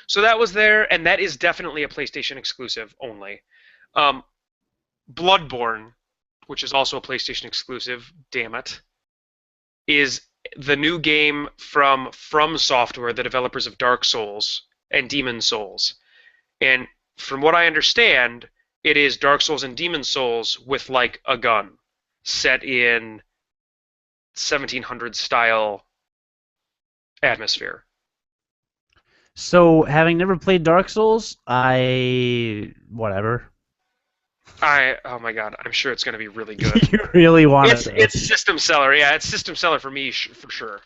So that was there, and that is definitely a PlayStation exclusive only. Bloodborne, which is also a PlayStation exclusive, damn it, is the new game from Software, the developers of Dark Souls and Demon Souls. And from what I understand, it is Dark Souls and Demon Souls with like a gun, set in 1700s style atmosphere. So, having never played Dark Souls, whatever. Oh my god, I'm sure it's going to be really good. You really want it? It's system seller. Yeah, it's system seller for me for sure.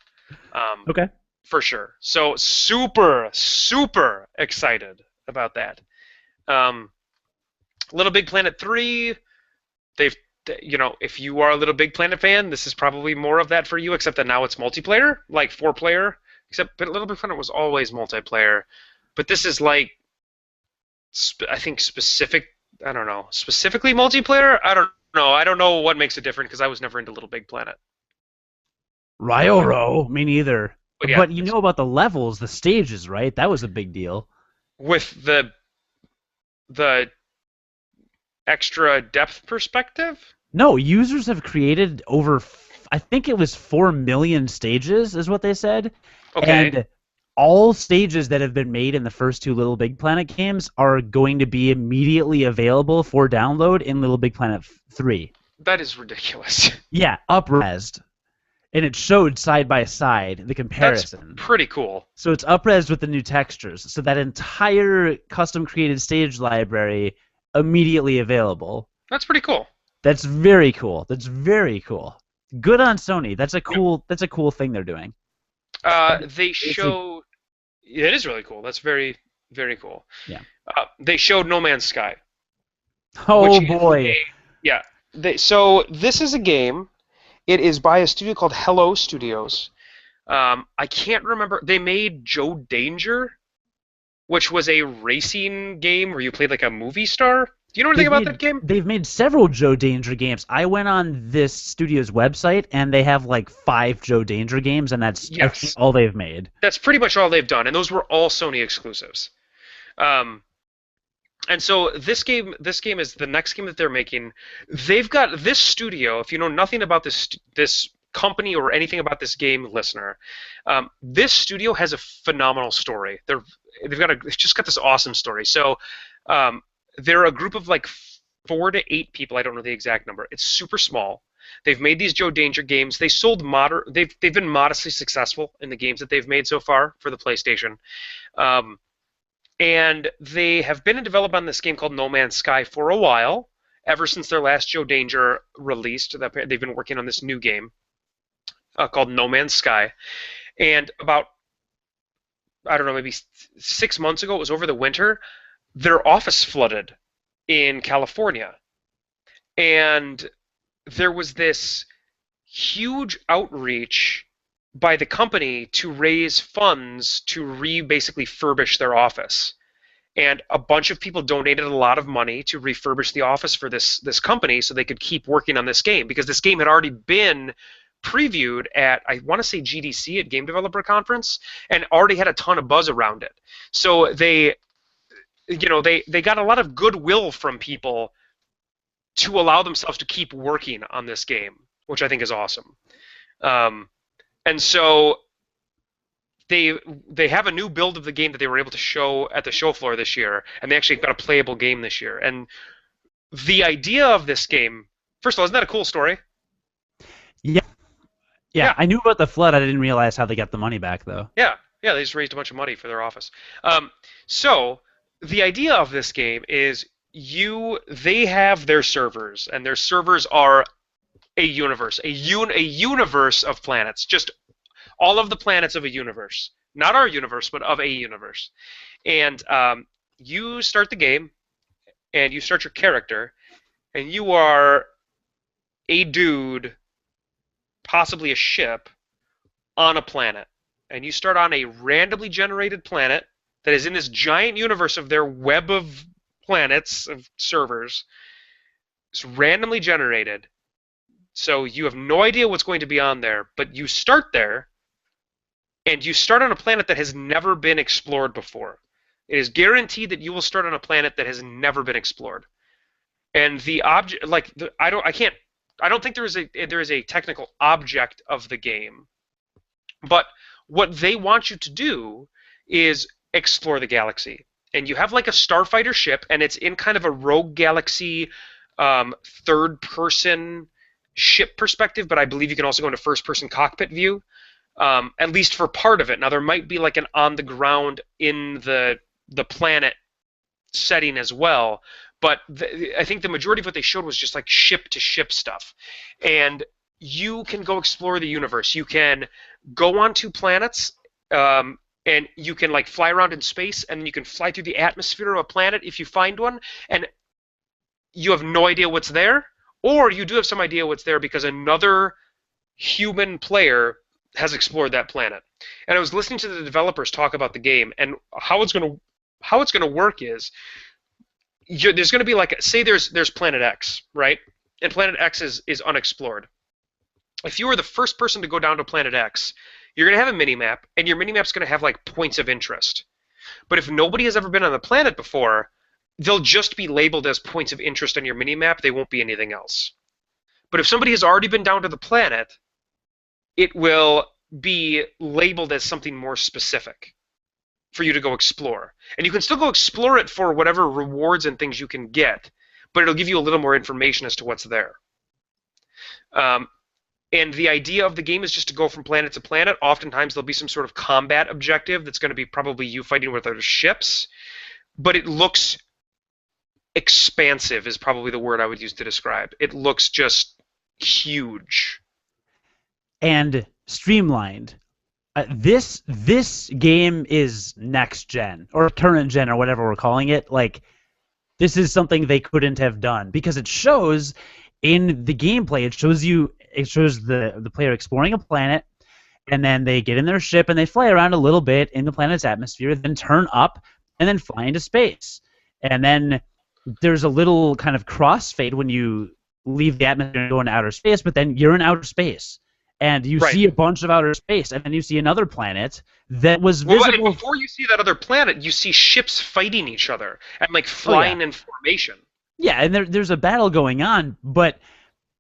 Okay. For sure. So super, super excited about that. Little Big Planet 3, if you are a Little Big Planet fan, this is probably more of that for you, except that now it's multiplayer, like 4-player. But Little Big Planet was always multiplayer. But this is like, I think I don't know, specifically multiplayer? I don't know. I don't know what makes it different because I was never into Little Big Planet. Ryoro, me neither. Yeah, but you know about the levels, the stages, right? That was a big deal. With the extra depth perspective? No, users have created over, I think it was 4 million stages, is what they said. Okay. And all stages that have been made in the first 2 Little Big Planet games are going to be immediately available for download in Little Big Planet 3. That is ridiculous. Yeah, up-resed. And it showed side by side the comparison. That's pretty cool. So it's up-resed with the new textures. So that entire custom-created stage library immediately available. That's pretty cool. That's very cool. That's very cool. Good on Sony. That's a cool thing they're doing. They show. It is really cool. That's very, very cool. Yeah. They showed No Man's Sky. Oh boy. Yeah. So this is a game. It is by a studio called Hello Studios. I can't remember. They made Joe Danger, which was a racing game where you played like a movie star. Do you know anything about that game? They've made several Joe Danger games. I went on this studio's website, and they have like 5 Joe Danger games, and that's all they've made. That's pretty much all they've done, and those were all Sony exclusives. And so this game is the next game that they're making. They've got this studio. If you know nothing about this company or anything about this game, listener, this studio has a phenomenal story. They've just got this awesome story. So they're a group of like 4 to 8 people. I don't know the exact number. It's super small. They've made these Joe Danger games. They've been modestly successful in the games that they've made so far for the PlayStation. And they have been in development on this game called No Man's Sky for a while, ever since their last Joe Danger released. They've been working on this new game called No Man's Sky. And about, I don't know, maybe 6 months ago, it was over the winter, their office flooded in California. And there was this huge outreach by the company to raise funds to basically furbish their office. And a bunch of people donated a lot of money to refurbish the office for this company so they could keep working on this game, because this game had already been previewed at, I want to say, GDC, at Game Developer Conference, and already had a ton of buzz around it. So they got a lot of goodwill from people to allow themselves to keep working on this game, which I think is awesome. And so they have a new build of the game that they were able to show at the show floor this year, and they actually got a playable game this year. And the idea of this game, first of all, isn't that a cool story? Yeah, I knew about the flood. I didn't realize how they got the money back, though. Yeah, they just raised a bunch of money for their office. So the idea of this game is they have their servers, and their servers are a universe, a universe of planets, just all of the planets of a universe, not our universe, but of a universe. And you start the game, and you start your character, and you are a dude, possibly a ship, on a planet. And you start on a randomly generated planet that is in this giant universe of their web of planets, of servers. It's randomly generated. So you have no idea what's going to be on there, but you start there, and you start on a planet that has never been explored before. It is guaranteed that you will start on a planet that has never been explored. And the object, I don't think there is a technical object of the game, but what they want you to do is explore the galaxy. And you have like a starfighter ship, and it's in kind of a rogue galaxy, third-person ship perspective, but I believe you can also go into first-person cockpit view, at least for part of it. Now, there might be like an on-the-ground in the planet setting as well, but I think the majority of what they showed was just like ship-to-ship stuff. And you can go explore the universe. You can go onto planets, and you can like fly around in space, and then you can fly through the atmosphere of a planet if you find one, and you have no idea what's there, or you do have some idea what's there because another human player has explored that planet. And I was listening to the developers talk about the game, and how it's going to work is there's going to be like, say there's Planet X, right? And Planet X is unexplored. If you were the first person to go down to Planet X, you're going to have a mini-map, and your mini-map's going to have like points of interest. But if nobody has ever been on the planet before, they'll just be labeled as points of interest on your mini-map. They won't be anything else. But if somebody has already been down to the planet, it will be labeled as something more specific for you to go explore. And you can still go explore it for whatever rewards and things you can get, but it'll give you a little more information as to what's there. And the idea of the game is just to go from planet to planet. Oftentimes there'll be some sort of combat objective that's going to be probably you fighting with other ships, but it looks expansive is probably the word I would use to describe. It looks just huge. And streamlined. This game is next gen or current gen or whatever we're calling it. Like, this is something they couldn't have done because it shows in the gameplay. It shows the player exploring a planet, and then they get in their ship and they fly around a little bit in the planet's atmosphere, then turn up and then fly into space. And then there's a little kind of crossfade when you leave the atmosphere and go into outer space, but then you're in outer space. And you see a bunch of outer space, and then you see another planet that was visible. Well, before you see that other planet, you see ships fighting each other and like flying in formation. Yeah, and there's a battle going on, but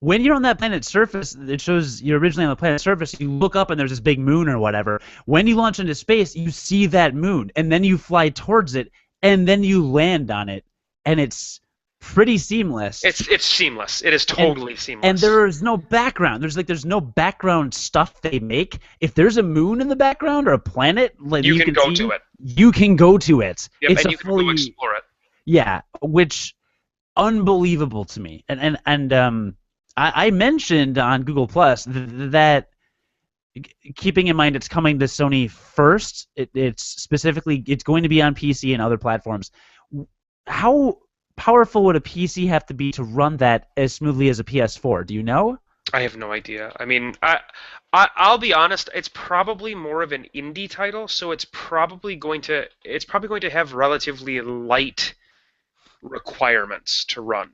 when you're on that planet's surface, it shows you're originally on the planet's surface. You look up and there's this big moon or whatever. When you launch into space, you see that moon, and then you fly towards it, and then you land on it, and it's pretty seamless. It's seamless. It is totally seamless. And there's no background. There's no background stuff they make. If there's a moon in the background or a planet, like you can go to it. You can go to it. Yep, and you can go explore it. Yeah, which unbelievable to me. And I mentioned on Google Plus that, keeping in mind it's coming to Sony first, it's going to be on PC and other platforms. How powerful would a PC have to be to run that as smoothly as a PS4? Do you know? I have no idea. I mean, I'll be honest. It's probably more of an indie title, so it's probably going to have relatively light requirements to run,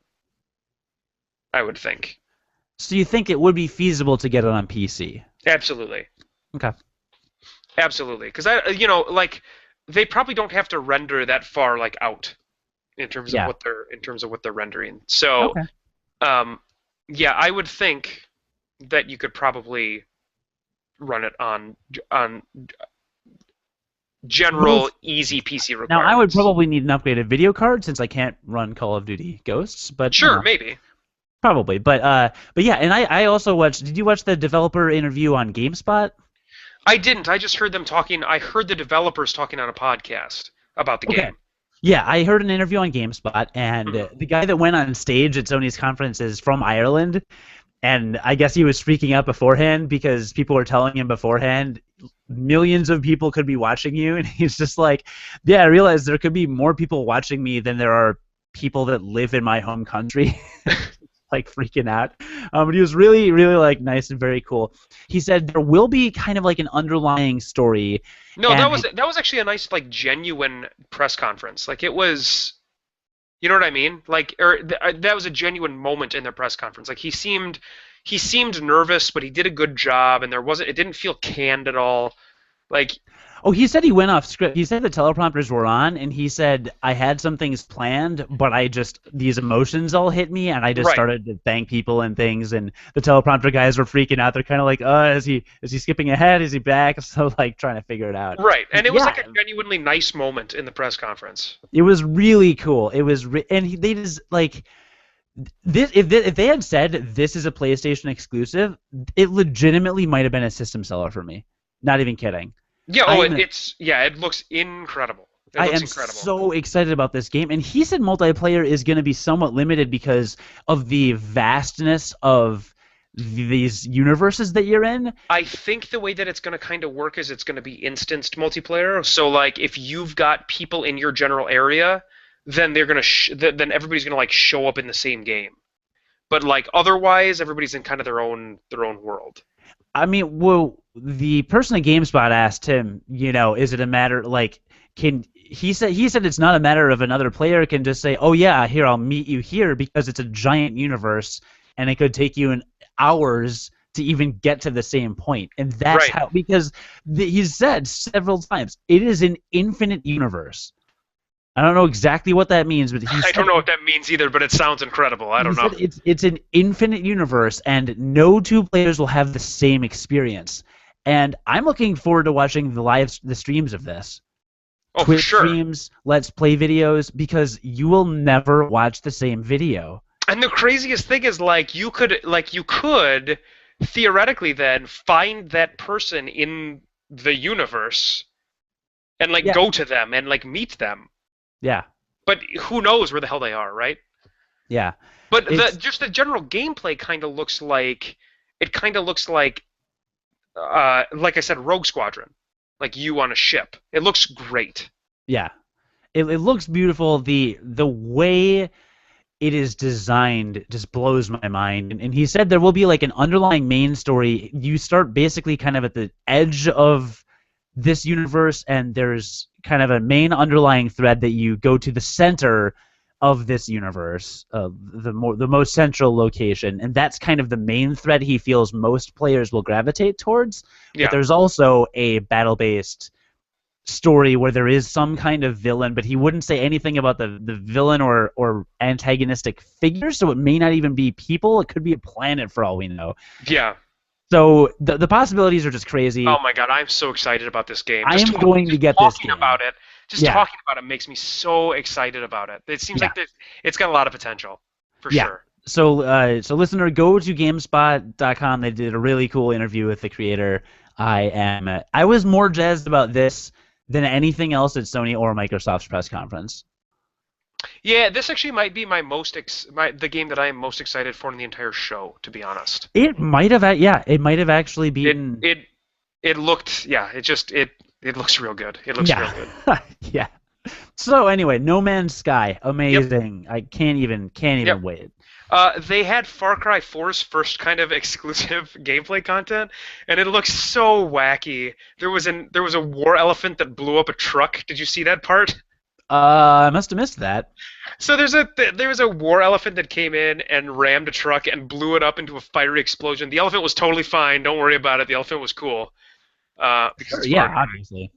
I would think. So you think it would be feasible to get it on PC? Absolutely. Okay. Absolutely, because they probably don't have to render that far out in terms of what they're rendering. So, okay. Yeah, I would think that you could probably run it on general easy PC requirements. Now, I would probably need an upgraded video card since I can't run Call of Duty Ghosts. But sure, maybe. Probably, but yeah, and I also watched. Did you watch the developer interview on GameSpot? I didn't. I just heard them talking. I heard the developers talking on a podcast about the game. Yeah, I heard an interview on GameSpot, and the guy that went on stage at Sony's conference is from Ireland, and I guess he was freaking out beforehand because people were telling him beforehand, millions of people could be watching you, and he's just like, yeah, I realize there could be more people watching me than there are people that live in my home country. Freaking out. But he was really, really nice and very cool. He said there will be kind of an underlying story. No, that was actually a nice genuine press conference. It was, you know what I mean? That was a genuine moment in their press conference. He seemed nervous, but he did a good job, and it didn't feel canned at all. Oh, he said he went off script. He said the teleprompters were on, and he said, I had some things planned, but these emotions all hit me, and I just started to thank people and things, and the teleprompter guys were freaking out. They're kind of is he skipping ahead? Is he back? So, trying to figure it out. Right, and it was a genuinely nice moment in the press conference. It was really cool. It was, they just, this, if they had said this is a PlayStation exclusive, it legitimately might have been a system seller for me. Not even kidding. Yeah, it looks incredible. I am so excited about this game, and he said multiplayer is going to be somewhat limited because of the vastness of these universes that you're in. I think the way that it's going to kind of work is it's going to be instanced multiplayer. So if you've got people in your general area, then they're going to then everybody's going to show up in the same game. But otherwise, everybody's in kind of their own world. I mean, well, the person at GameSpot asked him, is it a matter he said it's not a matter of another player can just say, oh yeah, here, I'll meet you here, because it's a giant universe and it could take you hours to even get to the same point. And that's how, because he's said several times, it is an infinite universe. I don't know exactly what that means, but I don't know what that means either, but it sounds incredible. I don't know. It's an infinite universe, and no two players will have the same experience. And I'm looking forward to watching the streams of this. Oh, Twitch for sure. Streams, Let's Play videos, because you will never watch the same video. And the craziest thing is, you could theoretically then find that person in the universe and go to them and meet them. Yeah. But who knows where the hell they are, right? Yeah. But just the general gameplay kind of looks like I said, Rogue Squadron. You on a ship. It looks great. Yeah. It looks beautiful. The way it is designed just blows my mind. And he said there will be an underlying main story. You start basically kind of at the edge of this universe, and there's kind of a main underlying thread that you go to the center of this universe, the most central location, and that's kind of the main thread he feels most players will gravitate towards. Yeah. But there's also a battle-based story where there is some kind of villain, but he wouldn't say anything about the villain or antagonistic figure, so it may not even be people. It could be a planet for all we know. Yeah. So the possibilities are just crazy. Oh my god, I'm so excited about this game. I am going to get this game. Talking about it makes me so excited about it. It seems like it's got a lot of potential, for sure. So listener, go to GameSpot.com. They did a really cool interview with the creator. I was more jazzed about this than anything else at Sony or Microsoft's press conference. Yeah, this actually might be the game that I am most excited for in the entire show, to be honest. It might have actually been. It looked, it looks real good. It looks real good. Yeah. So anyway, No Man's Sky, amazing. Yep. I can't even wait. They had Far Cry 4's first kind of exclusive gameplay content, and it looks so wacky. There was a war elephant that blew up a truck. Did you see that part? I must have missed that. So there was a war elephant that came in and rammed a truck and blew it up into a fiery explosion. The elephant was totally fine. Don't worry about it. The elephant was cool. Obviously.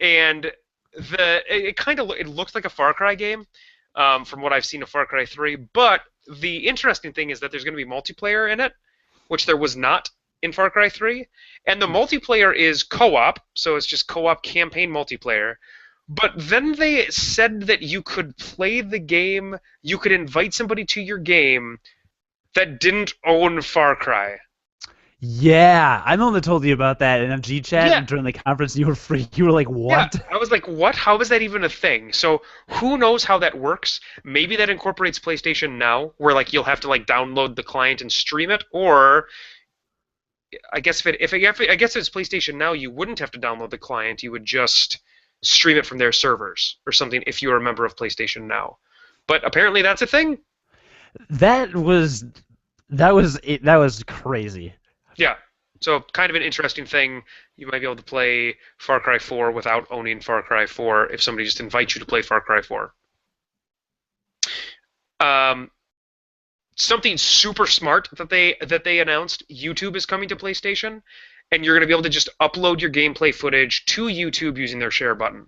And it looked like a Far Cry game, from what I've seen of Far Cry 3. But the interesting thing is that there's going to be multiplayer in it, which there was not in Far Cry 3. And the multiplayer is co-op, so it's just co-op campaign multiplayer. But then they said that you could play the game, you could invite somebody to your game that didn't own Far Cry. Yeah, I'm the one that told you about that in MG chat during the conference. You were freaked. You were like, "What?" Yeah, I was like, "What? How is that even a thing?" So who knows how that works? Maybe that incorporates PlayStation Now, where like you'll have to like download the client and stream it, or I guess if it's PlayStation Now, you wouldn't have to download the client. You would just stream it from their servers or something if you're a member of PlayStation Now. But apparently that's a thing. That was crazy. Yeah. So kind of an interesting thing. You might be able to play Far Cry 4 without owning Far Cry 4 if somebody just invites you to play Far Cry 4. Something super smart that they announced, YouTube is coming to PlayStation, and you're going to be able to just upload your gameplay footage to YouTube using their share button.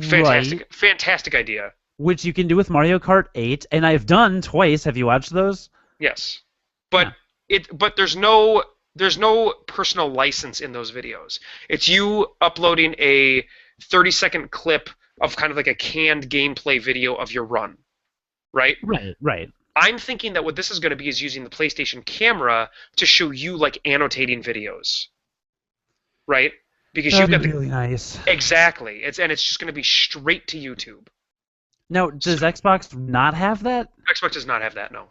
Fantastic idea. Which you can do with Mario Kart 8, and I've done twice. Have you watched those? Yes. But there's no personal license in those videos. It's you uploading a 30-second clip of kind of like a canned gameplay video of your run. Right? Right. I'm thinking that what this is going to be is using the PlayStation camera to show you like annotating videos. Right? Because that'd be really nice. Exactly. It's just going to be straight to YouTube. Now, does Xbox not have that? Xbox does not have that, no.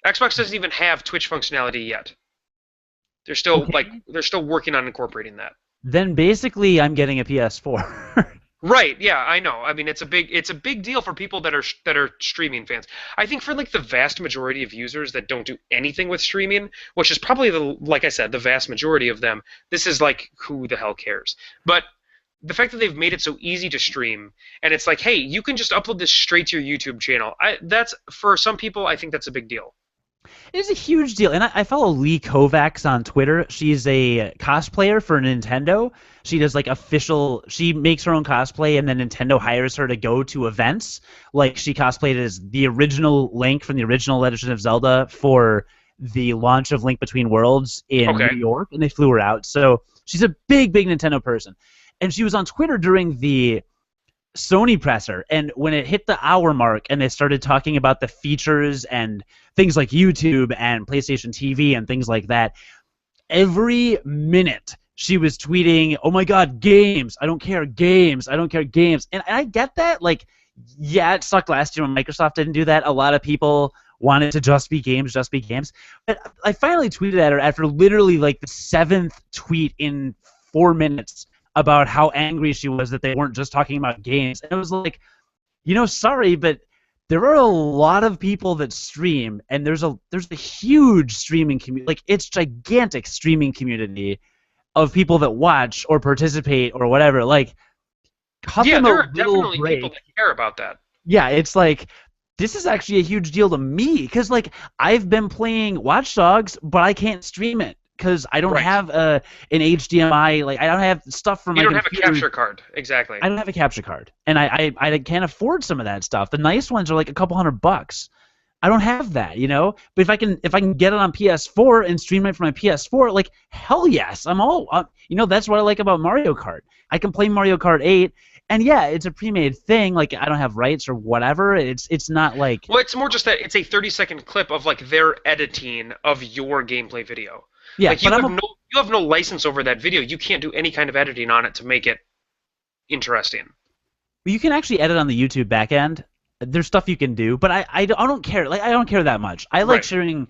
Xbox doesn't even have Twitch functionality yet. They're still working on incorporating that. Then basically I'm getting a PS4. Right, yeah, I know. I mean, it's a big deal for people that are streaming fans. I think for like the vast majority of users that don't do anything with streaming, which is probably like I said, the vast majority of them, this is like who the hell cares. But the fact that they've made it so easy to stream, and it's like, hey, you can just upload this straight to your YouTube channel. That's for some people, I think that's a big deal. It's a huge deal, and I follow Lee Kovacs on Twitter. She's a cosplayer for Nintendo. She does like she makes her own cosplay, and then Nintendo hires her to go to events. Like she cosplayed as the original Link from the original Legend of Zelda for the launch of Link Between Worlds in New York, and they flew her out. So she's a big Nintendo person. And she was on Twitter during the Sony presser, and when it hit the hour mark and they started talking about the features and things like YouTube and PlayStation TV and things like that, every minute she was tweeting, "Oh my God, games! I don't care, games! I don't care, games!" And I get that. Like, yeah, it sucked last year when Microsoft didn't do that. A lot of people wanted to just be games. But I finally tweeted at her after literally like the 7th tweet in 4 minutes about how angry she was that they weren't just talking about games. And it was like, sorry, but there are a lot of people that stream, and there's a huge streaming community. Like, it's gigantic streaming community of people that watch or participate or whatever. Like, there are definitely people that care about that. Yeah, it's like, this is actually a huge deal to me because, like, I've been playing Watch Dogs, but I can't stream it because I don't Right. have an HDMI. Like, I don't have stuff for You my don't have a computer. capture card. Exactly. I don't have a capture card, and I can't afford some of that stuff. The nice ones are like a couple $100. I don't have that, you know. But if I can get it on PS4 and stream it from my PS4, like hell yes, I'm all. You know, that's what I like about Mario Kart. I can play Mario Kart 8, and yeah, it's a pre-made thing. Like I don't have rights or whatever. It's not like. Well, it's more just that it's a 30-second clip of like their editing of your gameplay video. Yeah, Like but you have no license over that video. You can't do any kind of editing on it to make it interesting. you can actually edit on the YouTube backend. There's stuff you can do, but I don't care. Like I don't care that much. I like Right. sharing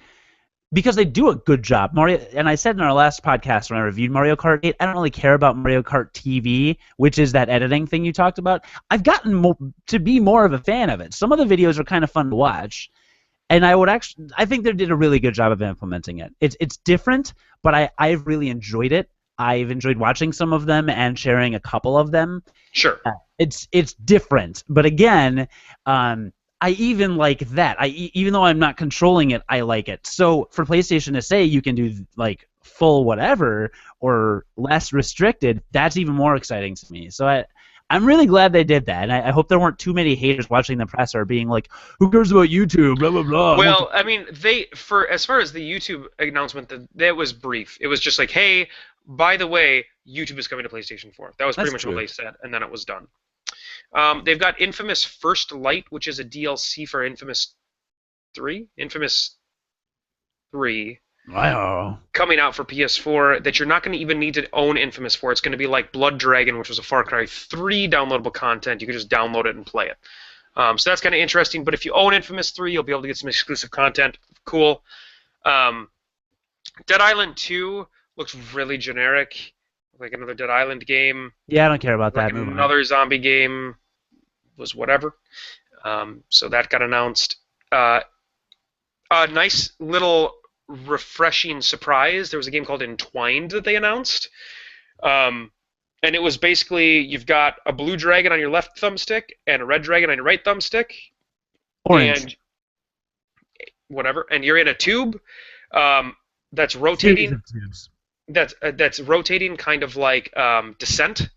because they do a good job. Mario, and I said in our last podcast when I reviewed Mario Kart 8, I don't really care about Mario Kart TV, which is that editing thing you talked about. I've gotten to be more of a fan of it. Some of the videos are kind of fun to watch, and I think they did a really good job of implementing it. It's different, but I've really enjoyed it. I've enjoyed watching some of them and sharing a couple of them. Sure. It's different, but again, I even like that. Even though I'm not controlling it, I like it. So for PlayStation to say you can do like full whatever or less restricted, that's even more exciting to me. So I'm really glad they did that, and I hope there weren't too many haters watching the presser being like, "Who cares about YouTube?" Blah blah blah. Well, I mean, as far as the YouTube announcement, that was brief. It was just like, hey, by the way, YouTube is coming to PlayStation 4. That was pretty much what they said, and then it was done. They've got Infamous First Light, which is a DLC for Infamous 3. Infamous 3. Wow. Coming out for PS4 that you're not going to even need to own Infamous for. It's going to be like Blood Dragon, which was a Far Cry 3 downloadable content. You can just download it and play it. So that's kind of interesting. But if you own Infamous 3, you'll be able to get some exclusive content. Cool. Dead Island 2 looks really generic. Like another Dead Island game. Yeah, I don't care about that. Another zombie game was whatever. So that got announced. A nice little refreshing surprise. There was a game called Entwined that they announced. And it was basically you've got a blue dragon on your left thumbstick and a red dragon on your right thumbstick. Orange. And whatever. And you're in a tube that's rotating. That's rotating, kind of like Descent,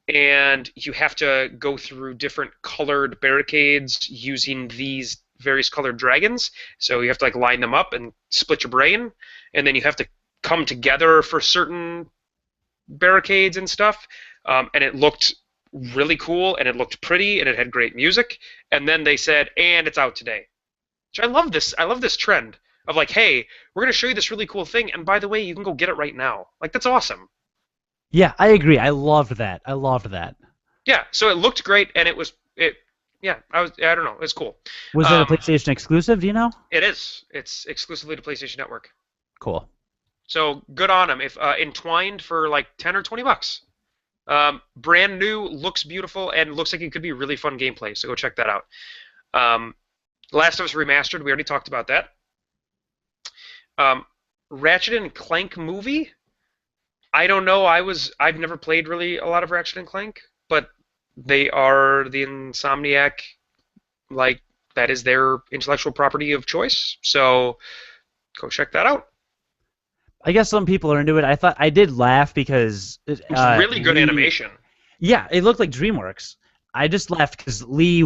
and you have to go through different colored barricades using these various colored dragons. So you have to like line them up and split your brain, and then you have to come together for certain barricades and stuff. And it looked really cool, and it looked pretty, and it had great music. And then they said, and it's out today. Which I love this. I love this trend of like, hey, we're going to show you this really cool thing, and by the way, you can go get it right now. Like, that's awesome. Yeah, I agree. I loved that. Yeah, so it looked great, and I don't know, it's cool. Was it a PlayStation exclusive, do you know? It is. It's exclusively to PlayStation Network. Cool. So good on them. If Entwined for like $10 or $20. Brand new, looks beautiful, and looks like it could be really fun gameplay, so go check that out. Last of Us Remastered, we already talked about that. Ratchet and Clank movie. I don't know. I've never played really a lot of Ratchet and Clank, but they are the Insomniac, like that is their intellectual property of choice. So go check that out. I guess some people are into it. I did laugh because it's really good animation. Yeah, it looked like DreamWorks. I just laughed because Lee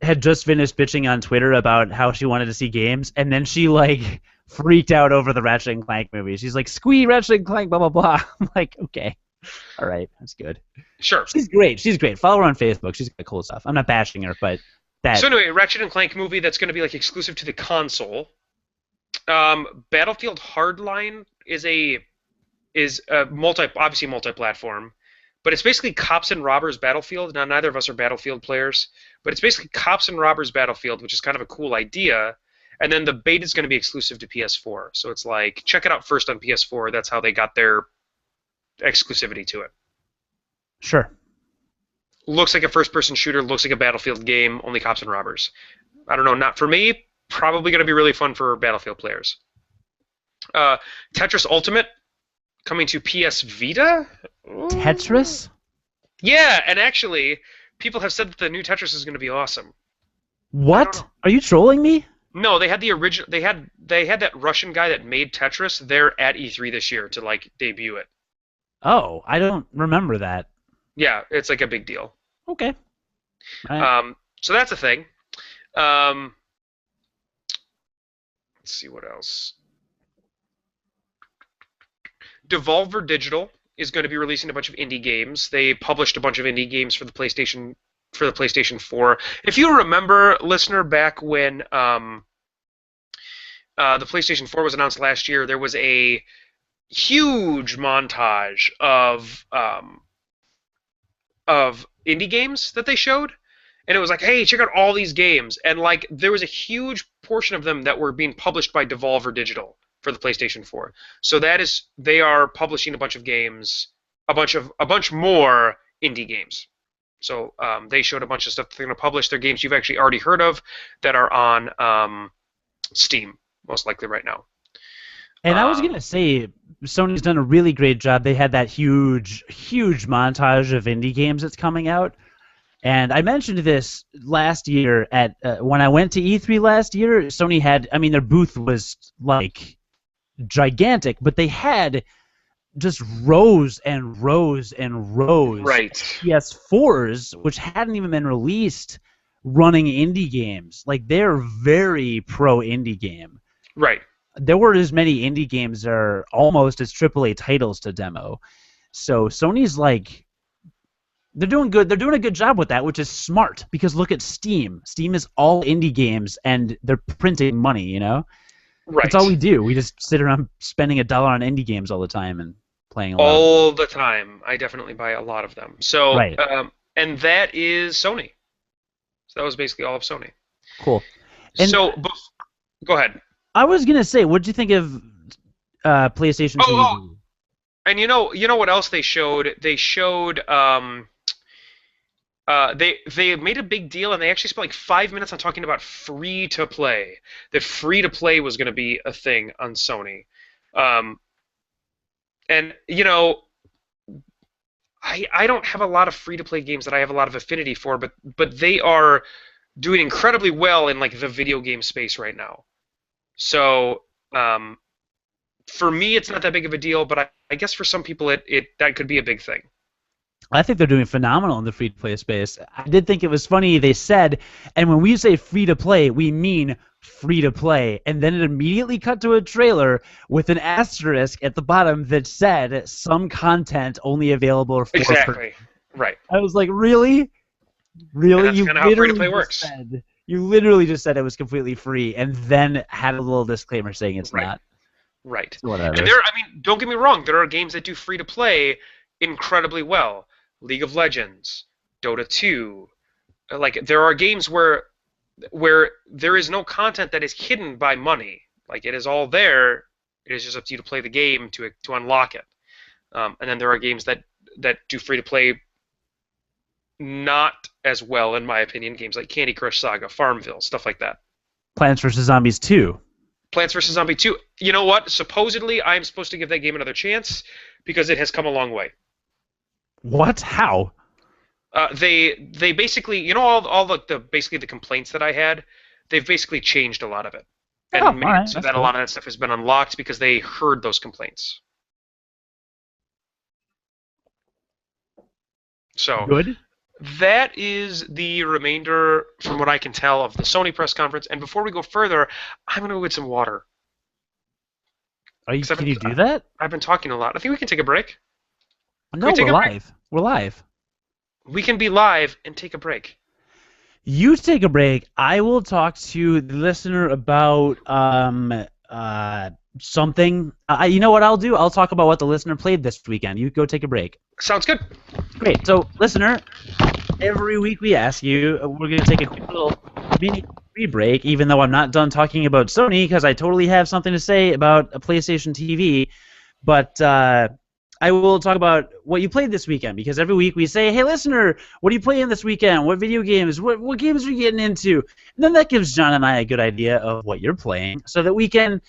had just finished bitching on Twitter about how she wanted to see games, and then she like freaked out over the Ratchet and Clank movie. She's like, "Squee, Ratchet and Clank, blah blah blah." I'm like, okay, all right, that's good. Sure. She's great. Follow her on Facebook. She's got cool stuff. I'm not bashing her, but that. So anyway, Ratchet and Clank movie that's going to be like exclusive to the console. Battlefield Hardline is obviously multi-platform, but it's basically Cops and Robbers Battlefield. Now, neither of us are Battlefield players, but it's basically Cops and Robbers Battlefield, which is kind of a cool idea. And then the beta is going to be exclusive to PS4. So it's like, check it out first on PS4. That's how they got their exclusivity to it. Sure. Looks like a first-person shooter. Looks like a Battlefield game, only Cops and Robbers. I don't know, not for me. Probably going to be really fun for Battlefield players. Tetris Ultimate coming to PS Vita. Tetris? Yeah, and actually, people have said that the new Tetris is going to be awesome. What? Are you trolling me? No, they had the original. They had that Russian guy that made Tetris there at E3 this year to like debut it. Oh, I don't remember that. Yeah, it's like a big deal. Okay. All right. So that's a thing. Um, let's see what else. Devolver Digital is going to be releasing a bunch of indie games. They published a bunch of indie games for the PlayStation 4. If you remember, listener, back when the PlayStation 4 was announced last year, there was a huge montage of indie games that they showed, and it was like, hey, check out all these games, and like there was a huge portion of them that were being published by Devolver Digital for the PlayStation 4. So they are publishing a bunch of games, a bunch more indie games. So they showed a bunch of stuff that they're going to publish. They're games you've actually already heard of that are on Steam, most likely right now. And I was going to say, Sony's done a really great job. They had that huge montage of indie games that's coming out. And I mentioned this last year at when I went to E3 last year. Sony had, I mean, their booth was like gigantic, but they had just rows and rows and rows of PS4s, which hadn't even been released, running indie games. Like, they're very pro indie game. Right. There were as many indie games that are almost as AAA titles to demo. So Sony's like, they're doing good. They're doing a good job with that, which is smart, because look at Steam. Steam is all indie games, and they're printing money, you know? Right. That's all we do. We just sit around spending $1 on indie games all the time and playing a lot. All the time. I definitely buy a lot of them. So, right. And that is Sony. So that was basically all of Sony. Cool. And so, go ahead. I was gonna say, what did you think of PlayStation TV? Oh. And you know what else they showed? They showed they made a big deal, and they actually spent like 5 minutes on talking about free to play. That free to play was going to be a thing on Sony, and you know, I don't have a lot of free to play games that I have a lot of affinity for, but they are doing incredibly well in like the video game space right now. So for me, it's not that big of a deal, but I guess for some people, that could be a big thing. I think they're doing phenomenal in the free-to-play space. I did think it was funny they said, and when we say free-to-play, we mean free-to-play, and then it immediately cut to a trailer with an asterisk at the bottom that said some content only available for exactly. Right. I was like, really? Really? And that's kind of how free-to-play works. You literally just said it was completely free, and then had a little disclaimer saying it's not. Right. So whatever. And don't get me wrong, there are games that do free-to-play incredibly well. League of Legends, Dota 2. Like, there are games where there is no content that is hidden by money. Like, it is all there. It is just up to you to play the game to unlock it. And then there are games that do free-to-play not as well, in my opinion. Games like Candy Crush Saga, Farmville, stuff like that. Plants vs. Zombies 2. Plants vs. Zombies 2. You know what? Supposedly, I'm supposed to give that game another chance because it has come a long way. What? How? They basically, you know, all the basically the complaints that I had, they've basically changed a lot of it, and made it so that a lot of that stuff has been unlocked because they heard those complaints. So good. That is the remainder, from what I can tell, of the Sony press conference. And before we go further, I'm going to go get some water. Can you do that? I've been talking a lot. I think we can take a break. No, we're live. We're live. We can be live and take a break. You take a break. I will talk to the listener about something. You know what I'll do? I'll talk about what the listener played this weekend. You go take a break. Sounds good. Great. So, listener, every week we ask you, we're going to take a quick little mini break, even though I'm not done talking about Sony, because I totally have something to say about a PlayStation TV. But I will talk about what you played this weekend, because every week we say, hey, listener, what are you playing this weekend? What video games? What games are you getting into? And then that gives John and I a good idea of what you're playing, so that we can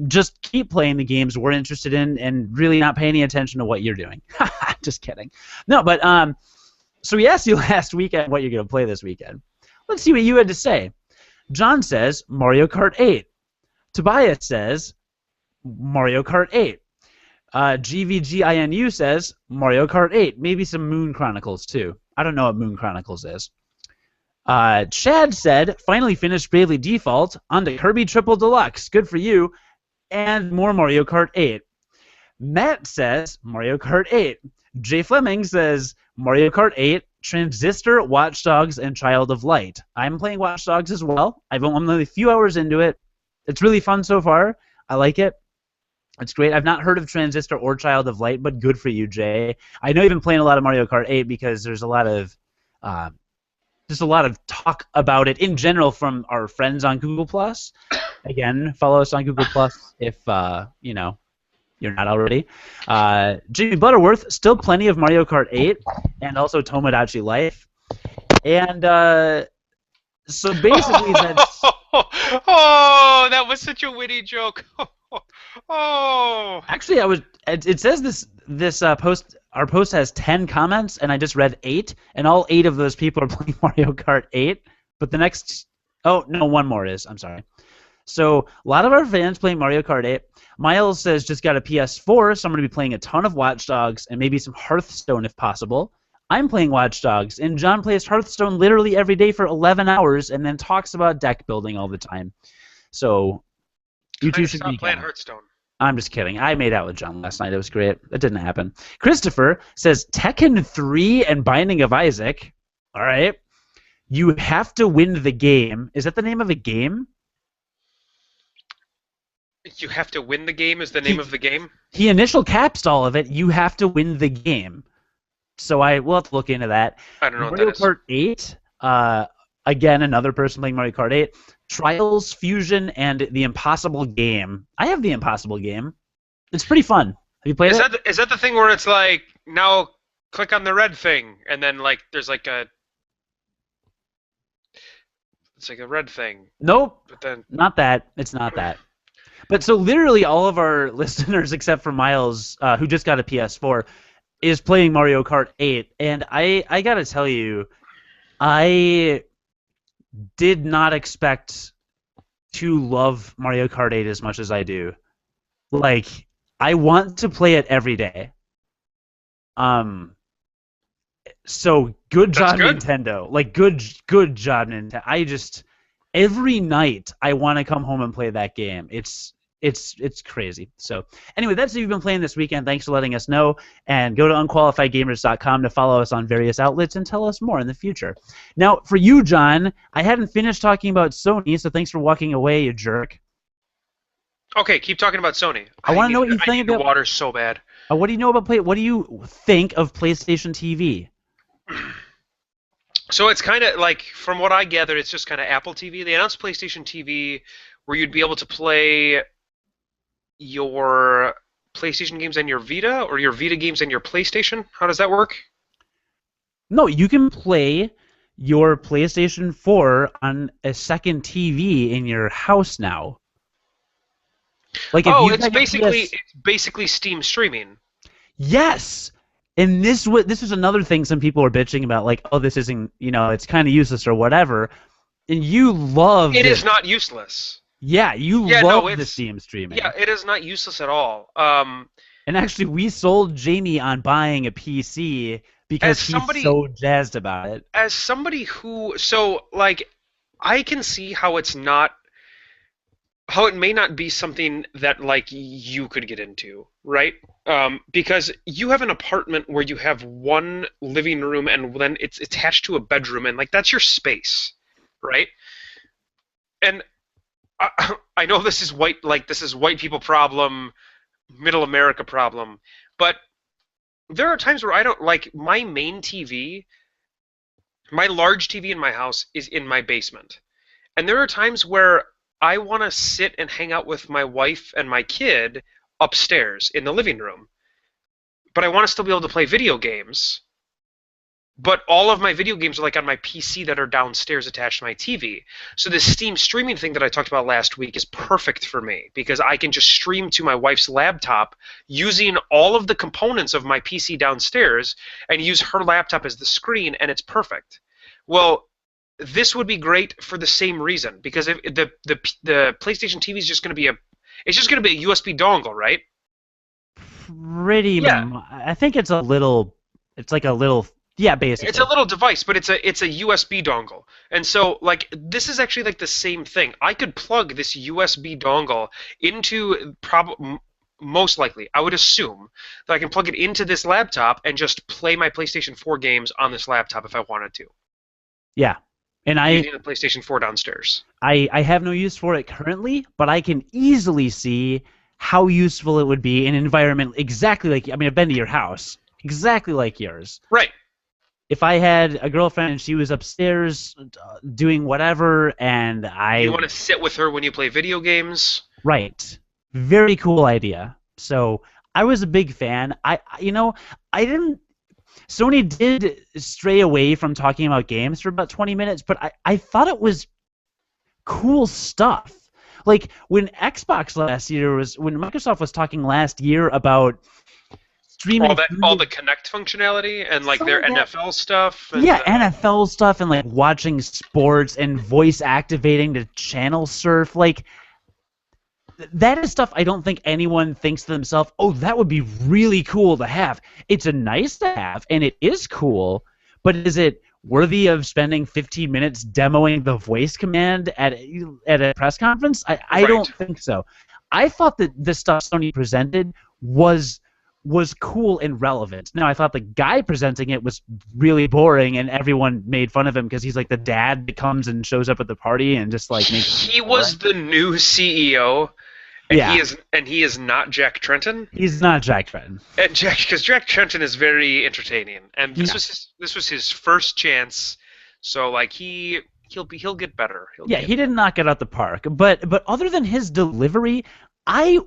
just keep playing the games we're interested in and really not pay any attention to what you're doing. Just kidding. No, but so we asked you last weekend what you're going to play this weekend. Let's see what you had to say. John says Mario Kart 8. Tobias says Mario Kart 8. GVGINU says Mario Kart 8. Maybe some Moon Chronicles too. I don't know what Moon Chronicles is. Chad said, finally finished Bravely Default on the Kirby Triple Deluxe. Good for you. And more Mario Kart 8. Matt says Mario Kart 8. Jay Fleming says Mario Kart 8, Transistor, Watch Dogs, and Child of Light. I'm playing Watch Dogs as well. I'm only a few hours into it. It's really fun so far. I like it. It's great. I've not heard of Transistor or Child of Light, but good for you, Jay. I know you've been playing a lot of Mario Kart 8 because there's a lot of just a lot of talk about it in general from our friends on Google+. Again, follow us on Google+, if, you know, you're not already. Jimmy Butterworth, still plenty of Mario Kart 8, and also Tomodachi Life. And so basically that's... Oh, that was such a witty joke. Oh. Actually, it says this post... Our post has 10 comments, and I just read 8, and all 8 of those people are playing Mario Kart 8. But the next... Oh, no, one more is. I'm sorry. So a lot of our fans playing Mario Kart 8. Miles says just got a PS4, so I'm going to be playing a ton of Watch Dogs and maybe some Hearthstone if possible. I'm playing Watch Dogs, and John plays Hearthstone literally every day for 11 hours and then talks about deck building all the time. So you two should be playing Hearthstone. I'm just kidding. I made out with John last night. It was great. That didn't happen. Christopher says Tekken 3 and Binding of Isaac. All right. You have to win the game. Is that the name of a game? You have to win the game is the name of the game? He initial caps all of it. You have to win the game. So we'll have to look into that. I don't know Mario what that Kart 8. Again, another person playing Mario Kart 8. Trials, Fusion, and The Impossible Game. I have The Impossible Game. It's pretty fun. Have you played it? Is that the thing where it's like, now click on the red thing, and then like there's like a... It's like a red thing. Nope. But then... Not that. It's not that. But so literally all of our listeners, except for Miles, who just got a PS4, is playing Mario Kart 8. And I got to tell you, I did not expect to love Mario Kart 8 as much as I do. Like, I want to play it every day. So good job, Nintendo. Like, good job, Nintendo. Every night I want to come home and play that game. It's crazy. So anyway, that's what you've been playing this weekend. Thanks for letting us know. And go to unqualifiedgamers.com to follow us on various outlets and tell us more in the future. Now, for you, John, I hadn't finished talking about Sony, so thanks for walking away, you jerk. Okay, keep talking about Sony. I want to know what you think about water so bad. What do you know about What do you think of PlayStation TV? So it's kind of like, from what I gathered, it's just kind of Apple TV. They announced PlayStation TV where you'd be able to play your PlayStation games and your Vita, or your Vita games and your PlayStation. How does that work? No, you can play your PlayStation 4 on a second TV in your house now. Like it's basically Steam streaming. Yes. And this was another thing some people were bitching about, like, oh, this isn't, it's kind of useless or whatever. And you love it. It is not useless. Yeah, love the Steam streaming. Yeah, it is not useless at all. And actually, we sold Jamie on buying a PC because he's so jazzed about it. As somebody who, I can see how it may not be something that, like, you could get into, right? Because you have an apartment where you have one living room and then it's attached to a bedroom, and, like, that's your space, right? And I know this is white people problem, middle America problem, but there are times where I don't, like, my main TV, my large TV in my house is in my basement. And there are times where I want to sit and hang out with my wife and my kid upstairs in the living room. But I want to still be able to play video games. But all of my video games are, like, on my PC that are downstairs attached to my TV. So this Steam streaming thing that I talked about last week is perfect for me because I can just stream to my wife's laptop using all of the components of my PC downstairs and use her laptop as the screen, and it's perfect. Well, this would be great for the same reason, because if the PlayStation TV is just going to be it's just going to be a USB dongle, right? Yeah, I think it's a little. It's like a little. Yeah, it's basically. a little device, but it's a USB dongle, and so like this is actually like the same thing. I could plug this USB dongle into most likely, I would assume that I can plug it into this laptop and just play my PlayStation 4 games on this laptop if I wanted to, Yeah, and using the PlayStation 4 downstairs. I have no use for it currently, but I can easily see how useful it would be in an environment exactly like. I mean, I've been to your house, exactly like yours. Right. If I had a girlfriend and she was upstairs doing whatever, and You want to sit with her when you play video games. Right. Very cool idea. So I was a big fan. I didn't. Sony did stray away from talking about games for about 20 minutes, but I thought it was cool stuff. Like when Microsoft was talking last year about streaming all the Connect functionality and like their NFL stuff. And, yeah, NFL stuff and like watching sports and voice activating to channel surf. Like that is stuff I don't think anyone thinks to themselves, oh, that would be really cool to have. It's a nice to have, and it is cool, but is it worthy of spending 15 minutes demoing the voice command at a press conference? I don't think so. I thought that the stuff Sony presented was cool and relevant. Now, I thought the guy presenting it was really boring, and everyone made fun of him because he's like the dad that comes and shows up at the party and just like makes. He was the new CEO. And yeah. He is not Jack Tretton. He's not Jack Tretton. Because Jack Tretton is very entertaining, and this was his first chance. So like he'll get better. He didn't knock it out the park. But other than his delivery, I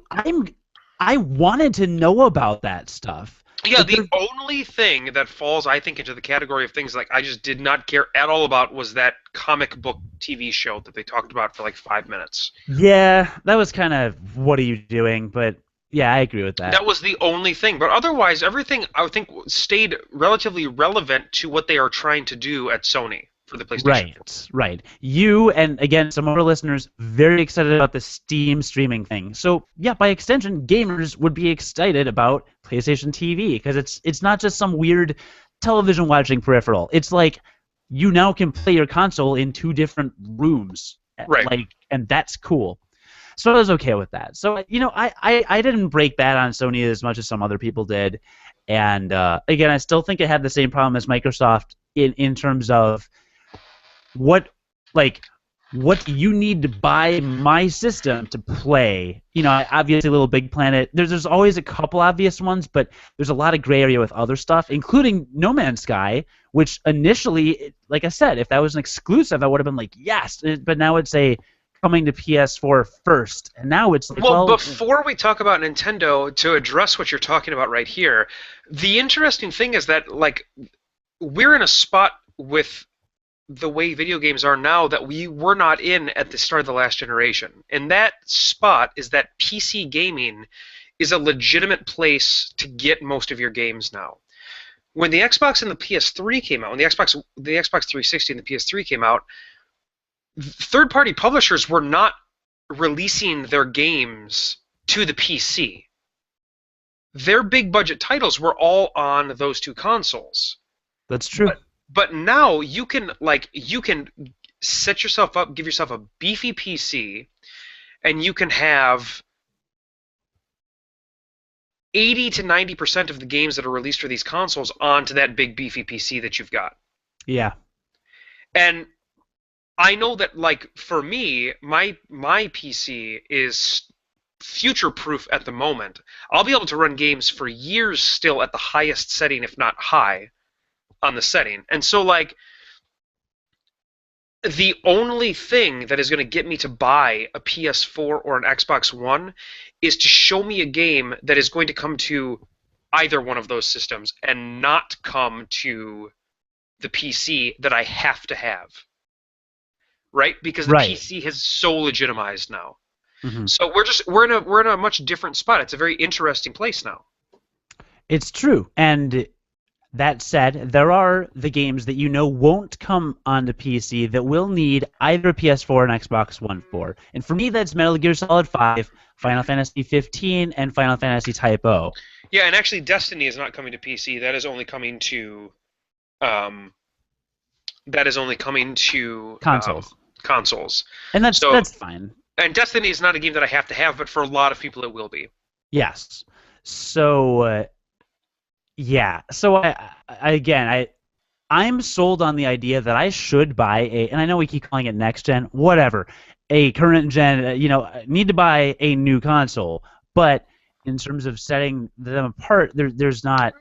wanted to know about that stuff. Yeah, the only thing that falls, I think, into the category of things like I just did not care at all about was that comic book TV show that they talked about for like 5 minutes. Yeah, that was kind of what are you doing? But yeah, I agree with that. That was the only thing. But otherwise, everything, I would think, stayed relatively relevant to what they are trying to do at Sony for the PlayStation. Right. You, and again, some of our listeners, very excited about the Steam streaming thing. So, yeah, by extension, gamers would be excited about PlayStation TV because it's not just some weird television watching peripheral. It's like you now can play your console in 2 different rooms. Right. And that's cool. So I was okay with that. So, I didn't break bad on Sony as much as some other people did. And, again, I still think it had the same problem as Microsoft in terms of what do you need to buy my system to play? Obviously Little Big Planet. There's always a couple obvious ones, but there's a lot of gray area with other stuff, including No Man's Sky, which initially, like I said, if that was an exclusive, I would have been like, yes. But now it's coming to PS4 first, and now it's like, well, before we talk about Nintendo, to address what you're talking about right here, the interesting thing is that like we're in a spot with the way video games are now that we were not in at the start of the last generation. And that spot is that PC gaming is a legitimate place to get most of your games now. When the Xbox and the PS3 came out, when the Xbox 360 and the PS3 came out, third-party publishers were not releasing their games to the PC. Their big budget titles were all on those 2 consoles. That's true. But now you can set yourself up, give yourself a beefy PC, and you can have 80 to 90% of the games that are released for these consoles onto that big beefy PC that you've got. Yeah. And I know that like for me, my PC is future-proof at the moment. I'll be able to run games for years still at the highest setting, if not high, on the setting. And so like the only thing that is going to get me to buy a PS4 or an Xbox One is to show me a game that is going to come to either one of those systems and not come to the PC that I have to have. Right? Because the PC has so legitimized now. Mm-hmm. So we're in a much different spot. It's a very interesting place now. It's true. And That said, there are the games that you know won't come onto PC that will need either a PS4 and Xbox One for. And for me, that's Metal Gear Solid 5, Final Fantasy 15, and Final Fantasy Type O. Yeah, and actually Destiny is not coming to PC. That is only coming to consoles. And that's fine. And Destiny is not a game that I have to have, but for a lot of people it will be. Yes. So yeah. So I'm sold on the idea that I should buy and I know we keep calling it next gen, whatever, a current gen, need to buy a new console, but in terms of setting them apart, there's not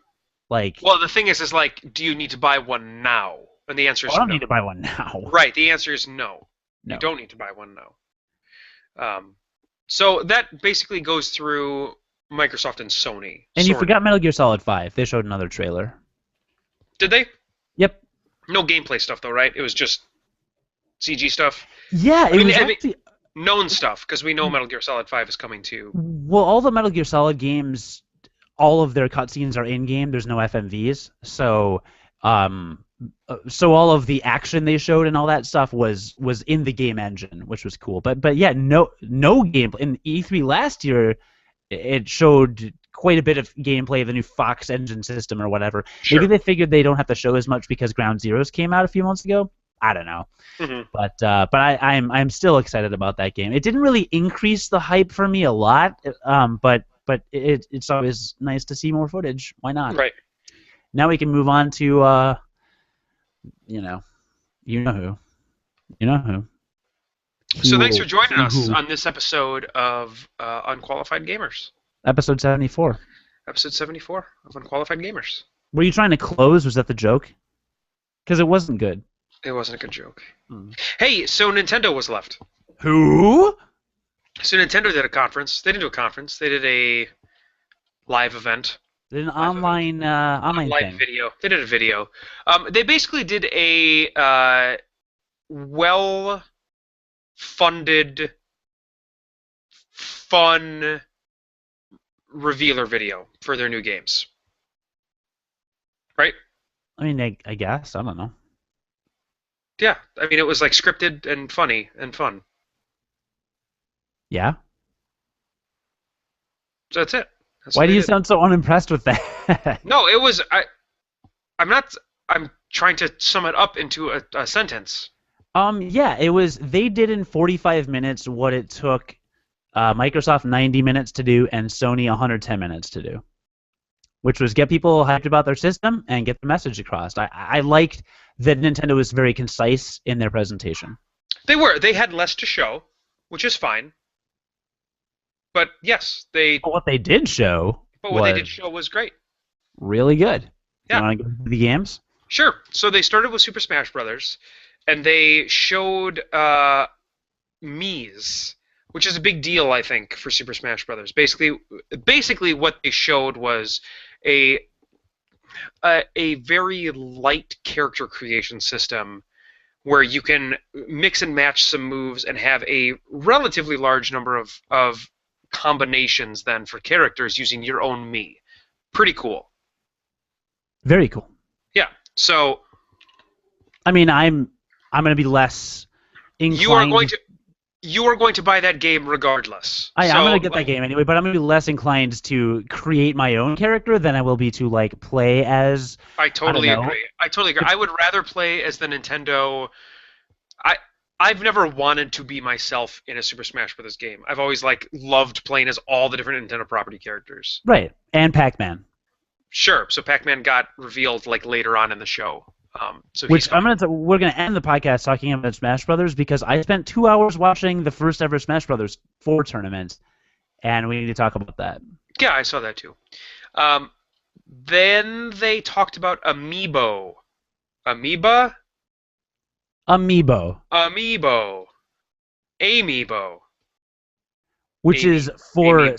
like. Well, the thing is like, do you need to buy one now? And the answer is no. I don't need to buy one now. Right. The answer is no. You don't need to buy one now. So that basically goes through Microsoft and Sony. And you forgot Metal Gear Solid 5. They showed another trailer. Did they? Yep. No gameplay stuff, though, right? It was just CG stuff? Yeah, it was actually known stuff, because we know Metal Gear Solid 5 is coming too. Well, all the Metal Gear Solid games, all of their cutscenes are in-game. There's no FMVs. So all of the action they showed and all that stuff was in the game engine, which was cool. But yeah, no gameplay. In E3 last year, it showed quite a bit of gameplay of the new Fox engine system or whatever. Sure. Maybe they figured they don't have to show as much because Ground Zeroes came out a few months ago. I don't know. Mm-hmm. But I'm still excited about that game. It didn't really increase the hype for me a lot, but it's always nice to see more footage. Why not? Right. Now we can move on to you know who. So thanks for joining us on this episode of Unqualified Gamers. Episode 74. Episode 74 of Unqualified Gamers. Were you trying to close? Was that the joke? Because it wasn't good. It wasn't a good joke. Hey, so Nintendo was left. Who? So Nintendo did a conference. They didn't do a conference. They did a live event. They did an online thing. Video. They did a video. They basically did a well-funded, fun revealer video for their new games. Right? I mean, I guess. I don't know. Yeah. I mean, it was like scripted and funny and fun. Yeah? So that's it. Why do you sound so unimpressed with that? No, it was... I'm trying to sum it up into a sentence. Yeah, it was... They did in 45 minutes what it took Microsoft 90 minutes to do and Sony 110 minutes to do, which was get people hyped about their system and get the message across. I liked that Nintendo was very concise in their presentation. They were. They had less to show, which is fine. But yes, what they did show was great. Really good. Yeah. You want to go through the games? Sure. So they started with Super Smash Brothers, and they showed Mii's, which is a big deal, I think, for Super Smash Brothers. Basically, what they showed was a very light character creation system where you can mix and match some moves and have a relatively large number of combinations then for characters using your own Mii. Pretty cool. Very cool. Yeah. So I mean, I'm going to be less inclined. You are going to buy that game regardless. I'm going to get that game anyway, but I'm going to be less inclined to create my own character than I will be to like play as. I totally agree. I would rather play as the Nintendo. I've never wanted to be myself in a Super Smash Bros. Game. I've always loved playing as all the different Nintendo property characters. Right, and Pac-Man. Sure. So Pac-Man got revealed later on in the show. We're gonna end the podcast talking about Smash Brothers because I spent 2 hours watching the first ever Smash Brothers 4 tournament, and we need to talk about that. Yeah, I saw that too. Then they talked about Amiibo. Amiibo. Which is for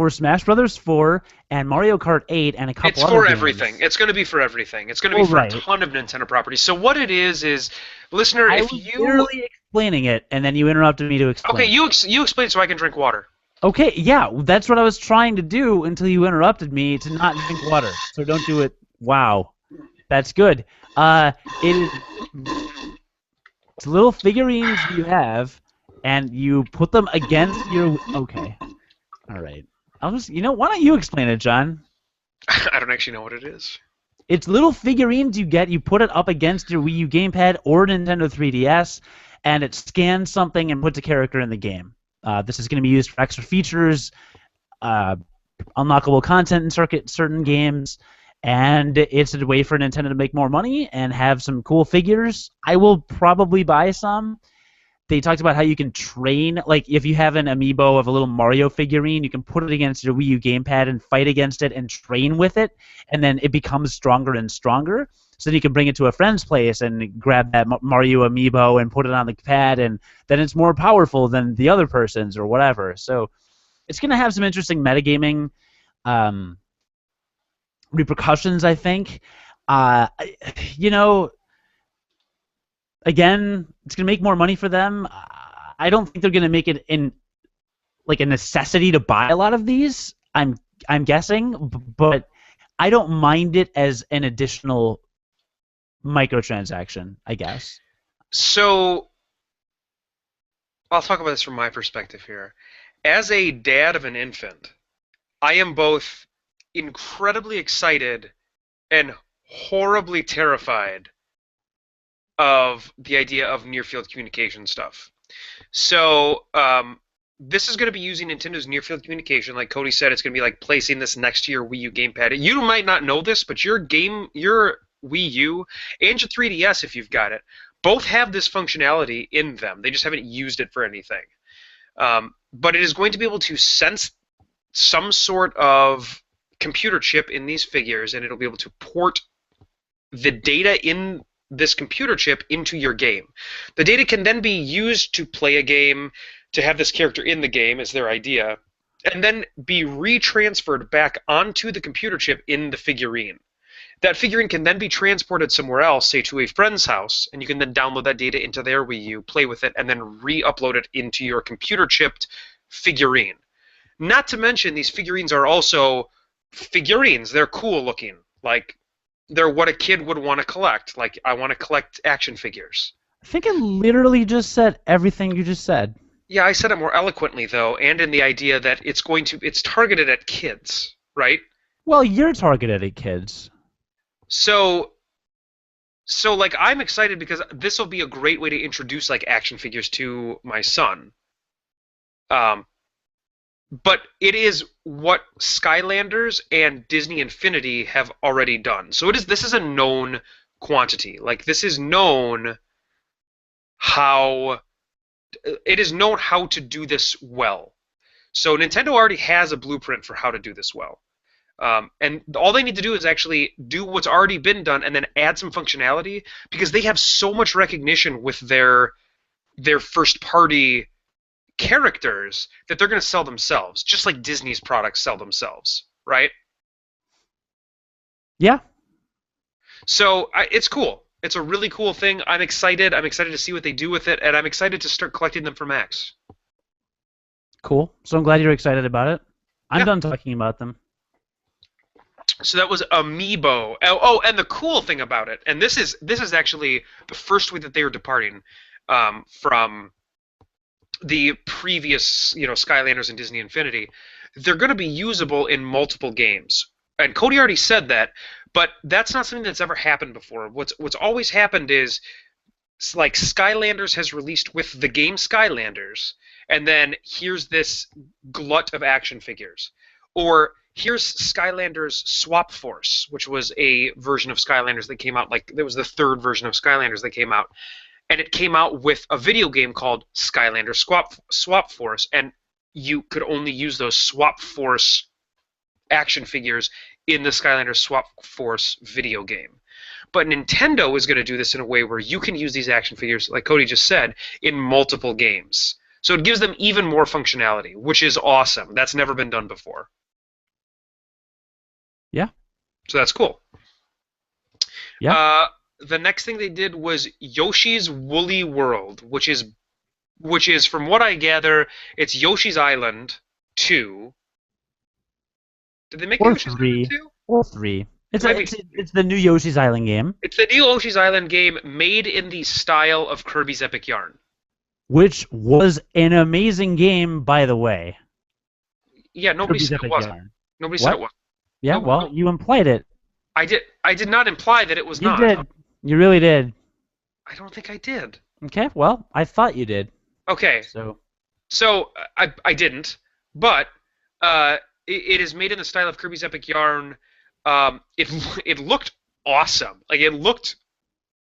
Smash Brothers 4 and Mario Kart 8 and a couple other games. It's for everything. It's going to be for everything. It's going to be for right. a ton of Nintendo properties. So what it is, listener, I was literally explaining it, and then you interrupted me to explain. Okay, you explain it so I can drink water. Okay, yeah, that's what I was trying to do until you interrupted me to not drink water. So don't do it Wow, that's good. Uh, it it's little figurines you have, and you put them against your. Okay, all right. I'll just, why don't you explain it, John? I don't actually know what it is. It's little figurines you get. You put it up against your Wii U gamepad or Nintendo 3DS, and it scans something and puts a character in the game. This is going to be used for extra features, uh, unlockable content in certain games, and it's a way for Nintendo to make more money and have some cool figures. I will probably buy some. They talked about how you can train, like if you have an amiibo of a little Mario figurine, you can put it against your Wii U gamepad and fight against it and train with it, and then it becomes stronger and stronger. So then you can bring it to a friend's place and grab that Mario amiibo and put it on the pad, and then it's more powerful than the other person's or whatever. So it's going to have some interesting metagaming um, repercussions, I think. Uh, you know, Again, it's going to make more money for them. I don't think they're going to make it in like a necessity to buy a lot of these. I'm guessing, but I don't mind it as an additional microtransaction, I guess. So I'll talk about this from my perspective here. As a dad of an infant, I am both incredibly excited and horribly terrified of the idea of near field communication stuff. So this is going to be using Nintendo's near field communication. Like Cody said, it's going to be like placing this next to your Wii U gamepad. You might not know this, but your Wii U and your 3DS, if you've got it, both have this functionality in them. They just haven't used it for anything. But it is going to be able to sense some sort of computer chip in these figures, and it'll be able to port the data in this computer chip into your game. The data can then be used to play a game, to have this character in the game is their idea, and then be retransferred back onto the computer chip in the figurine. That figurine can then be transported somewhere else, say to a friend's house, and you can then download that data into their Wii U, play with it, and then re-upload it into your computer-chipped figurine. Not to mention, these figurines are also figurines. They're cool looking. Like, they're what a kid would want to collect. Like, I want to collect action figures. I think I literally just said everything you just said. Yeah, I said it more eloquently, though, and in the idea that it's targeted at kids, right? Well, you're targeted at kids. So like I'm excited because this will be a great way to introduce like action figures to my son. But it is what Skylanders and Disney Infinity have already done. So this is a known quantity. Like this is known how to do this well. So Nintendo already has a blueprint for how to do this well. And all they need to do is actually do what's already been done and then add some functionality because they have so much recognition with their first-party characters that they're going to sell themselves, just like Disney's products sell themselves, right? Yeah. So it's cool. It's a really cool thing. I'm excited. I'm excited to see what they do with it, and I'm excited to start collecting them for Max. Cool. So I'm glad you're excited about it. I'm done talking about them. So that was Amiibo. Oh, and the cool thing about it, and this is actually the first way that they are departing from the previous, Skylanders and Disney Infinity. They're going to be usable in multiple games. And Cody already said that, but that's not something that's ever happened before. What's always happened is like Skylanders has released with the game Skylanders, and then here's this glut of action figures. Or here's Skylanders Swap Force, which was a version of Skylanders that came out, like, it was the third version of Skylanders that came out. And it came out with a video game called Skylanders Swap Force, and you could only use those Swap Force action figures in the Skylanders Swap Force video game. But Nintendo is going to do this in a way where you can use these action figures, like Cody just said, in multiple games. So it gives them even more functionality, which is awesome. That's never been done before. Yeah. So that's cool. Yeah. The next thing they did was Yoshi's Woolly World, which is from what I gather, it's Yoshi's Island 2. Did they make or Yoshi's 3. Island 2? Or 3. It's It might a, be. it's the new Yoshi's Island game, It's the new Yoshi's Island game made in the style of Kirby's Epic Yarn. which was an amazing game, by the way. Yeah, nobody Kirby's said it Epic wasn't. Yarn. Nobody said it What? wasn't. Yeah, No, well, no, you implied it. I did. I did not imply that it was You not. did. You really did. I don't think I did. Okay, well, I thought you did. Okay, So, so I didn't, but uh, it is made in the style of Kirby's Epic Yarn. It it looked awesome. Like it looked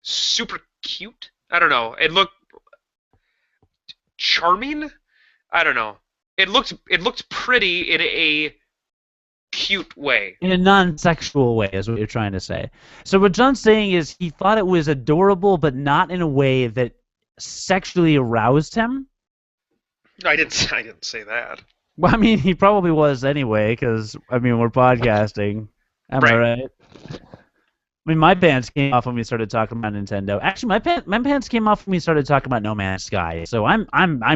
super cute. I don't know. It looked charming. I don't know. It looked pretty in a cute way. in a non-sexual way is what you're trying to say. So what John's saying is he thought it was adorable, but not in a way that sexually aroused him. I didn't. I didn't say that. Well, I mean, he probably was anyway, because, I mean, we're podcasting. Am I Right. right? I mean, my pants came off when we started talking about Nintendo. Actually, my pants came off when we started talking about No Man's Sky. So I'm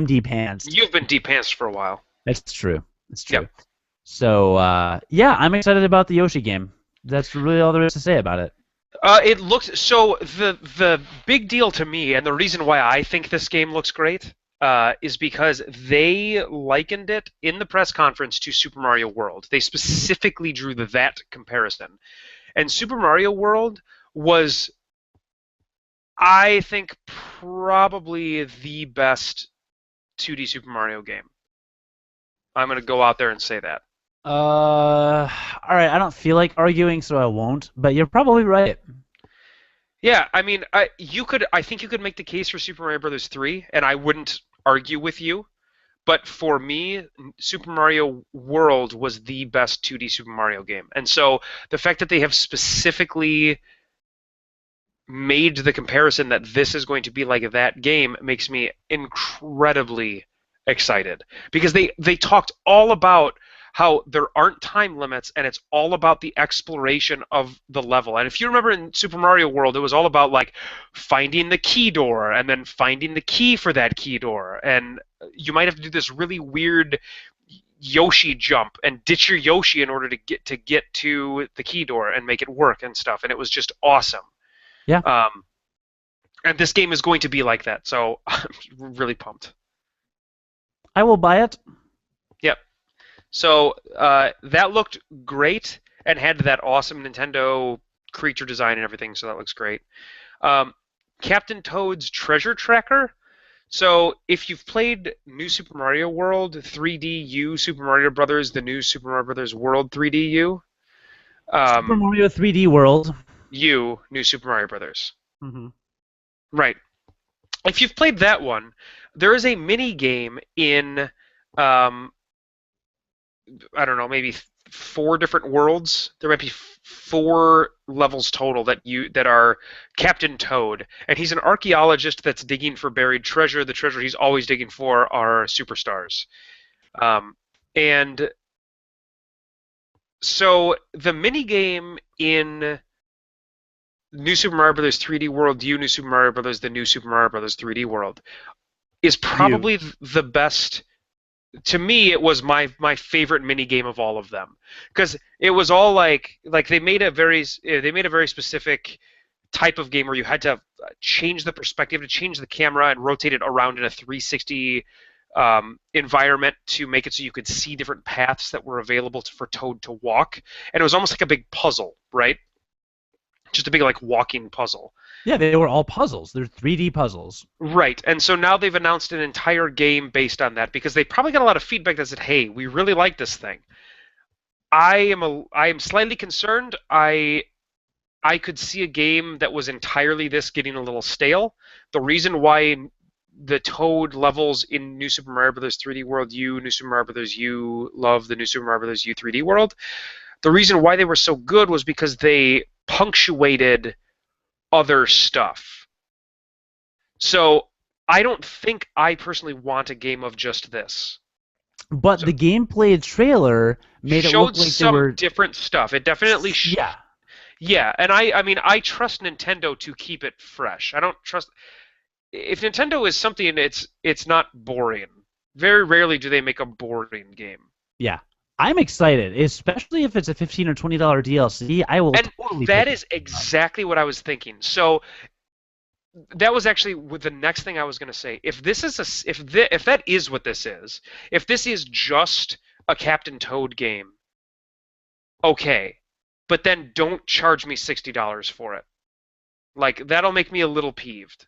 de-pantsed. You've been depantsed for a while. That's true. That's true. Yep. So yeah, I'm excited about the Yoshi game. That's really all there is to say about it. It looks so. The big deal to me, and the reason why I think this game looks great, is because they likened it in the press conference to Super Mario World. They specifically drew that comparison, and Super Mario World was, I think, probably the best 2D Super Mario game. I'm gonna go out there and say that. All right. I don't feel like arguing, so I won't. But you're probably right. Yeah, I mean, I think you could make the case for Super Mario Brothers 3, and I wouldn't argue with you. But for me, Super Mario World was the best 2D Super Mario game. And so the fact that they have specifically made the comparison that this is going to be like that game makes me incredibly excited because they talked all about how there aren't time limits and it's all about the exploration of the level. And if you remember in Super Mario World, it was all about like finding the key door and then finding the key for that key door. And you might have to do this really weird Yoshi jump and ditch your Yoshi in order to get to the key door and make it work and stuff. And it was just awesome. Yeah. And this game is going to be like that, so I'm really pumped. I will buy it. Yep. So that looked great and had that awesome Nintendo creature design and everything, so that looks great. Captain Toad's Treasure Tracker. So if you've played New Super Mario World 3D U, Super Mario Brothers, the new Super Mario Brothers World 3D U, Super Mario 3D World. U, New Super Mario Brothers. Mm-hmm. Right. If you've played that one, there is a mini game in I don't know, maybe 4 different worlds. There might be 4 levels total that are Captain Toad, and he's an archaeologist that's digging for buried treasure. The treasure he's always digging for are superstars, and so the mini game in New Super Mario Bros. 3D World, New Super Mario Bros. The New Super Mario Bros. 3D World is probably the best. To me, it was my favorite mini game of all of them because it was all like they made a very specific type of game where you had to change the perspective, to change the camera and rotate it around in a 360 environment to make it so you could see different paths that were available for Toad to walk, and it was almost like a big puzzle, right? Just a big like walking puzzle. Yeah, they were all puzzles. They're 3D puzzles. Right, and so now they've announced an entire game based on that because they probably got a lot of feedback that said, "Hey, we really like this thing." I am slightly concerned. I could see a game that was entirely this getting a little stale. The reason why the Toad levels in New Super Mario Bros. 3D World U, New Super Mario Bros. U, love the New Super Mario Bros. U 3D World. The reason why they were so good was because they punctuated other stuff. So I don't think I personally want a game of just this. But the gameplay trailer made it look like some they were different stuff. It definitely yeah, and I mean I trust Nintendo to keep it fresh. I don't trust if Nintendo is something it's not boring. Very rarely do they make a boring game. Yeah. I'm excited, especially if it's a $15 or $20 DLC. I will And totally that pick it is up. exactly what I was thinking. So that was actually the next thing I was going to say. If this is if that is what this is, if this is just a Captain Toad game, okay, but then don't charge me $60 for it. Like that'll make me a little peeved.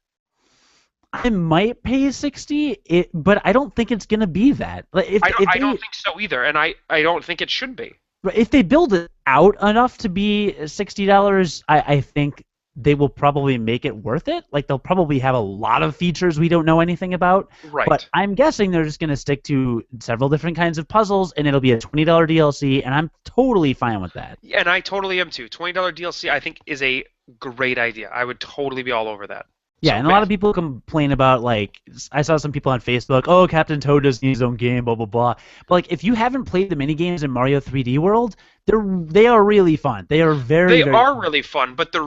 I might pay 60, but I don't think it's gonna be that. Like I don't think so either, and I don't think it should be. if they build it out enough to be $60, I think they will probably make it worth it. Like they'll probably have a lot of features we don't know anything about. But Right. I'm guessing they're just gonna stick to several different kinds of puzzles, and it'll be a $20 DLC, and I'm totally fine with that. And I totally am too. $20 DLC I think is a great idea. I would totally be all over that. Yeah, So and a lot of people complain about like I saw some people on Facebook, oh, Captain Toad doesn't need his own game, blah blah blah. But like if you haven't played the mini games in Mario 3D World, they are really fun. They are very they very are fun. really fun, but the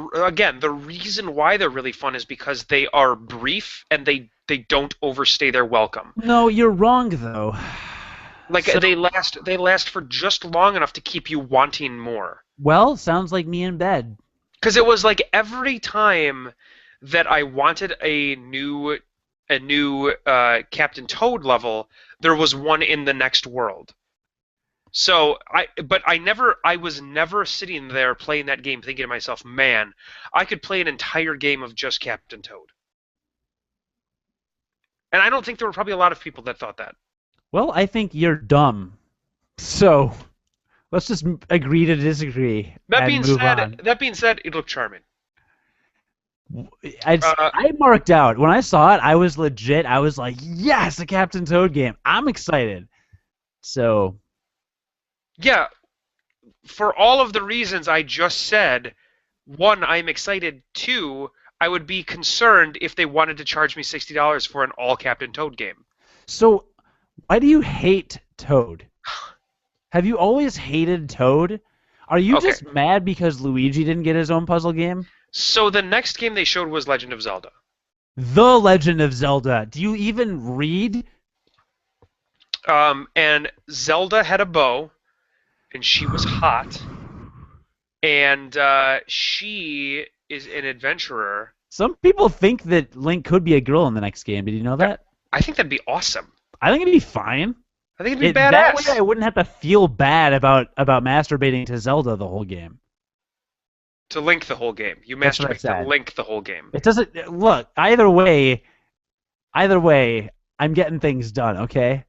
reason why they're really fun is because they are brief and they don't overstay their welcome. No, you're wrong though. Like So they last for just long enough to keep you wanting more. well, sounds like me in bed. Because it was like every time that I wanted a new Captain Toad level, there was one in the next world. So I was never sitting there playing that game thinking to myself, man, I could play an entire game of just Captain Toad. And I don't think there were probably a lot of people that thought that. Well, I think you're dumb. So let's just agree to disagree That and being move said, on. it looked charming. Uh, I marked out when I saw it. I was legit. I was like, yes, a Captain Toad game. I'm excited. So yeah, for all of the reasons I just said, one, I'm excited. Two, I would be concerned if they wanted to charge me $60 for an all Captain Toad game. So, why do you hate Toad? Have you always hated Toad? Are you Okay, just mad because Luigi didn't get his own puzzle game? so the next game they showed was Legend of Zelda. The Legend of Zelda. Do you even read? And Zelda had a bow, and she was hot, and she is an adventurer. Some people think that Link could be a girl in the next game. Did you know that? I think that'd be awesome. I think it'd be fine. I think it'd be That way, badass. I wouldn't have to feel bad about masturbating to Zelda the whole game. To Link the whole game. You That's what I masturbate to said. Link the whole game. It doesn't look either way. I'm getting things done. Okay,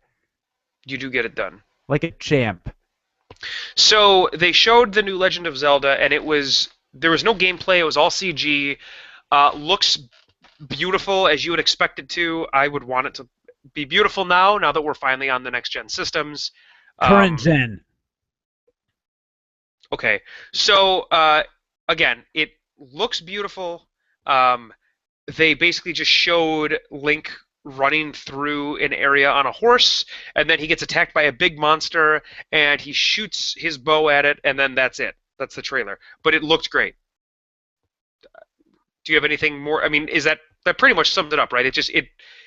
You do get it done. like a champ. So they showed the new Legend of Zelda, and there was no gameplay. It was all CG. Looks beautiful as you would expect it to. I would want it to be beautiful now that we're finally on the next gen systems. Current Um, gen. okay, so again, it looks beautiful. Um, they basically just showed Link running through an area on a horse, and then he gets attacked by a big monster, and he shoots his bow at it, and then that's it. That's the trailer. But it looked great. Do you have anything more? I mean, is that pretty much summed it up, right?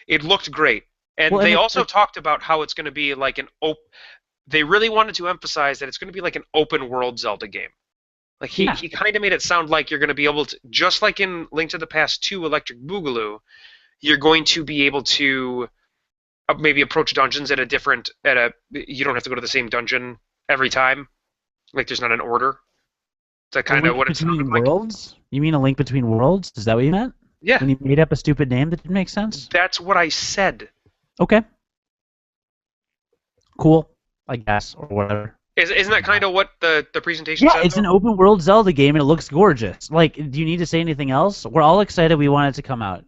It looked great. And Well, and they also talked about how it's going to be like they really wanted to emphasize that it's going to be like an open world Zelda game. Like yeah. he kind of made it sound like you're going to be able to, just like in Link to the Past 2 Electric Boogaloo, you're going to be able to maybe approach dungeons you don't have to go to the same dungeon every time. Like there's not an order. That's A kind of link what it sounded between like. worlds? You mean a link between worlds? Is that what you meant? Yeah, When you made up a stupid name that didn't make sense? that's what I said. Okay. Cool. I guess or whatever. Isn't that kind of what the presentation Yeah, said, it's though? an open world Zelda game and it looks gorgeous. Like, do you need to say anything else? We're all excited. We want it to come out.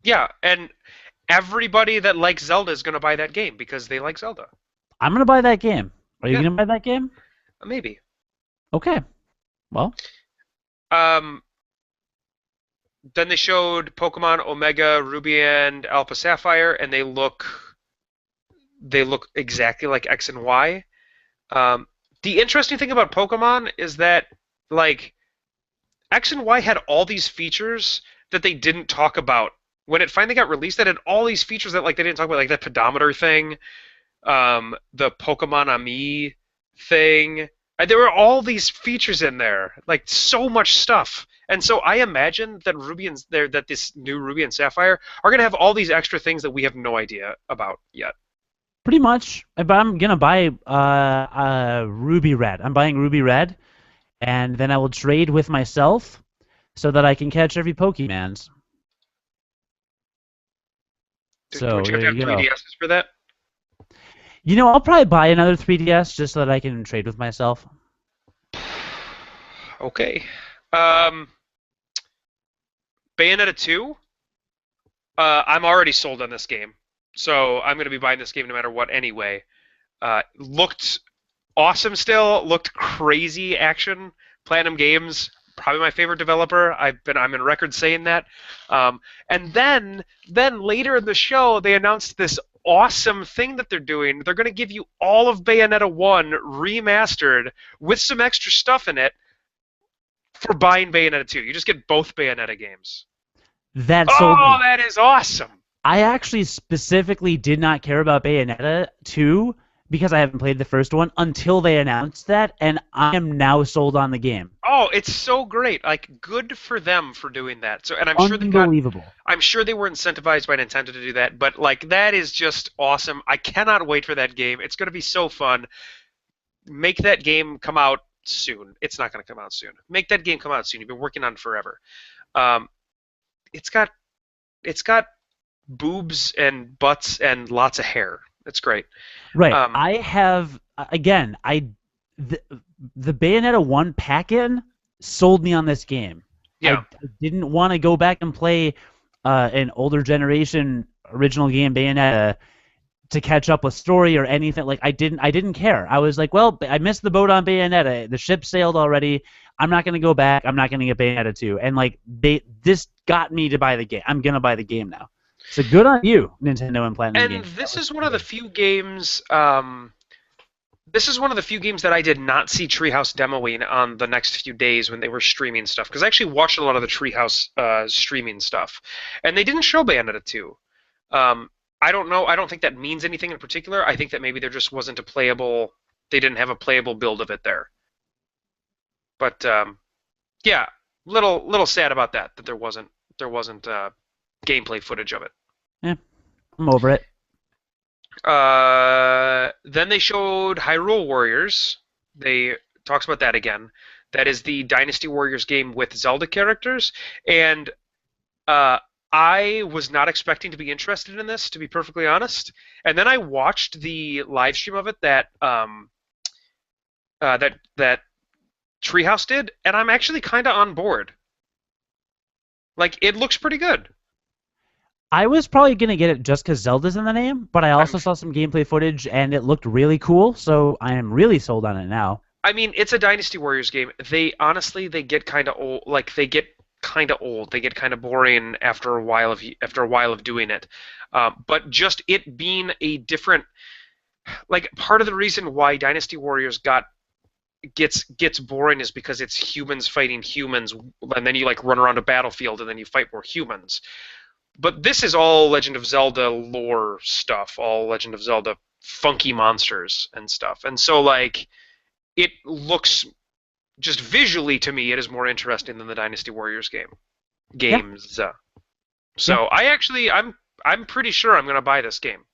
Yeah, and everybody that likes Zelda is going to buy that game because they like Zelda. I'm gonna buy that game. Are you Yeah, gonna buy that game? maybe. Okay. Well, Um, then they showed Pokemon Omega Ruby and Alpha Sapphire, and they look exactly like X and Y. The interesting thing about Pokemon is that like X and Y had all these features that they didn't talk about when it finally got released. That had all these features that like they didn't talk about, like that pedometer thing. the Pokemon Ami thing. There were all these features in there, like so much stuff. And so I imagine that that this new Ruby and Sapphire are gonna have all these extra things that we have no idea about yet. Pretty much, but I'm gonna buy Ruby Red. I'm buying Ruby Red, and then I will trade with myself so that I can catch every Pokemans. So Would you have there to have you go. 3DSs for that? I'll probably buy another 3DS just so that I can trade with myself. Okay. Um, Bayonetta 2. I'm already sold on this game, so I'm gonna be buying this game no matter what anyway. Looked awesome still. Looked crazy action. Platinum Games, probably my favorite developer. I'm in record saying that. And then later in the show, they announced this awesome thing that they're doing. They're going to give you all of Bayonetta 1 remastered with some extra stuff in it for buying Bayonetta 2. You just get both Bayonetta games. That sold Oh, me. that is awesome. I actually specifically did not care about Bayonetta 2 because I haven't played the first one until they announced that, and I am now sold on the game. Oh, it's so great. Like, good for them for doing that. So, and Unbelievable. I'm sure they were incentivized by Nintendo to do that, but like that is just awesome. I cannot wait for that game. It's going to be so fun. Make that game come out soon. It's not going to come out soon. Make that game come out soon. You've been working on it forever. Um, it's got it's got boobs and butts and lots of hair. It's great. Right. Um, I have again. The, the Bayonetta 1 pack-in sold me on this game. yeah. I didn't want to go back and play an older generation original game Bayonetta to catch up with story or anything. Like I didn't care. I was like, well, I missed the boat on Bayonetta. The ship sailed already. I'm not gonna go back. I'm not gonna get Bayonetta 2. And like this got me to buy the game. I'm gonna buy the game now. So good on you, Nintendo and Platinum And Games. this is one of the few games. This is one of the few games that I did not see Treehouse demoing on the next few days when they were streaming stuff. Because I actually watched a lot of the Treehouse streaming stuff, and they didn't show Bayonetta 2. I don't know. I don't think that means anything in particular. I think that maybe there just wasn't a playable. They didn't have a playable build of it there. But yeah, little sad about that. That there wasn't gameplay footage of it. Yeah, I'm over it. Then they showed Hyrule Warriors. They talks about that again. That is the Dynasty Warriors game with Zelda characters, and I was not expecting to be interested in this, to be perfectly honest. And then I watched the live stream of it that Treehouse did, and I'm actually kind of on board. Like it looks pretty good. I was probably gonna get it just because Zelda's in the name, but I I'm also saw some gameplay footage and it looked really cool, so I am really sold on it now. I mean, it's a Dynasty Warriors game. They get kind of old. Like they get kind of old. They get kind of boring after a while of doing it. But just it being a different, like part of the reason why Dynasty Warriors gets boring is because it's humans fighting humans, and then you like run around a battlefield and then you fight more humans. But this is all Legend of Zelda lore stuff, all Legend of Zelda funky monsters and stuff. And so like it looks just visually to me it is more interesting than the Dynasty Warriors Yeah, games. yeah, So I'm pretty sure I'm going to buy this game.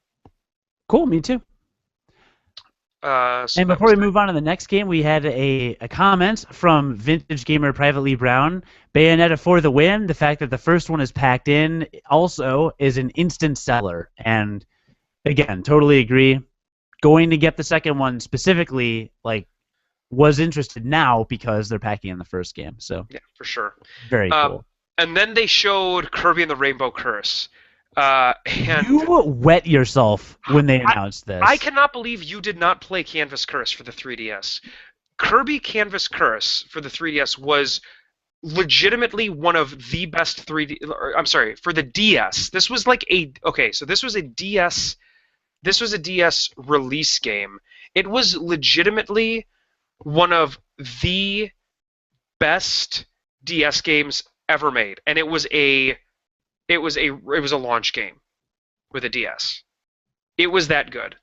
cool, me too. So And that before was we that. move on to the next game, we had a comment from Vintage Gamer Privately Brown. Bayonetta for the win. The fact that the first one is packed in also is an instant seller. And again, totally agree. Going to get the second one specifically, like, was interested now because they're packing in the first game. So Yeah, for sure. very Um, cool. and then they showed Kirby and the Rainbow Curse. And You wet yourself when they I, announced I this. cannot believe you did not play Canvas Curse for the 3DS. Kirby Canvas Curse for the 3DS was legitimately one of the best 3D. I'm sorry, for the DS. This was like so this was a DS. This was a DS release game. It was legitimately one of the best DS games ever made, and it was a launch game with a DS. It was that good.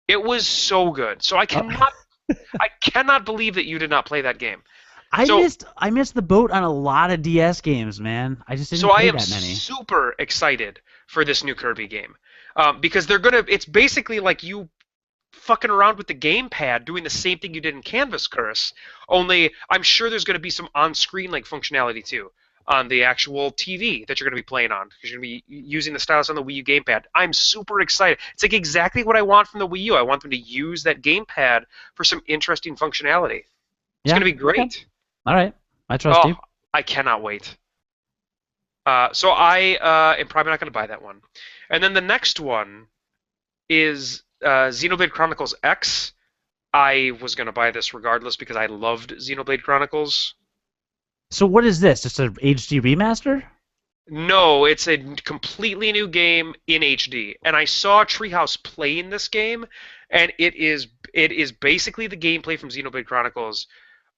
It was so good. So I cannot believe that you did not play that game. I So missed I missed the boat on a lot of DS games, man. I just so didn't I play am that many. super excited for this new Kirby game. Because it's basically like you fucking around with the gamepad doing the same thing you did in Canvas Curse, only I'm sure there's going to be some on-screen like functionality too on the actual TV that you're going to be playing on because you're going to be using the stylus on the Wii U gamepad. I'm super excited. It's like exactly what I want from the Wii U. I want them to use that gamepad for some interesting functionality. It's going Yeah. to be Okay. great. All right. I trust Oh, you. I cannot wait. So I am probably not going to buy that one. And then the next one is Xenoblade Chronicles X. I was going to buy this regardless because I loved Xenoblade Chronicles. So what is this? Just a HD remaster? No, it's a completely new game in HD. And I saw Treehouse playing this game, and it is basically the gameplay from Xenoblade Chronicles,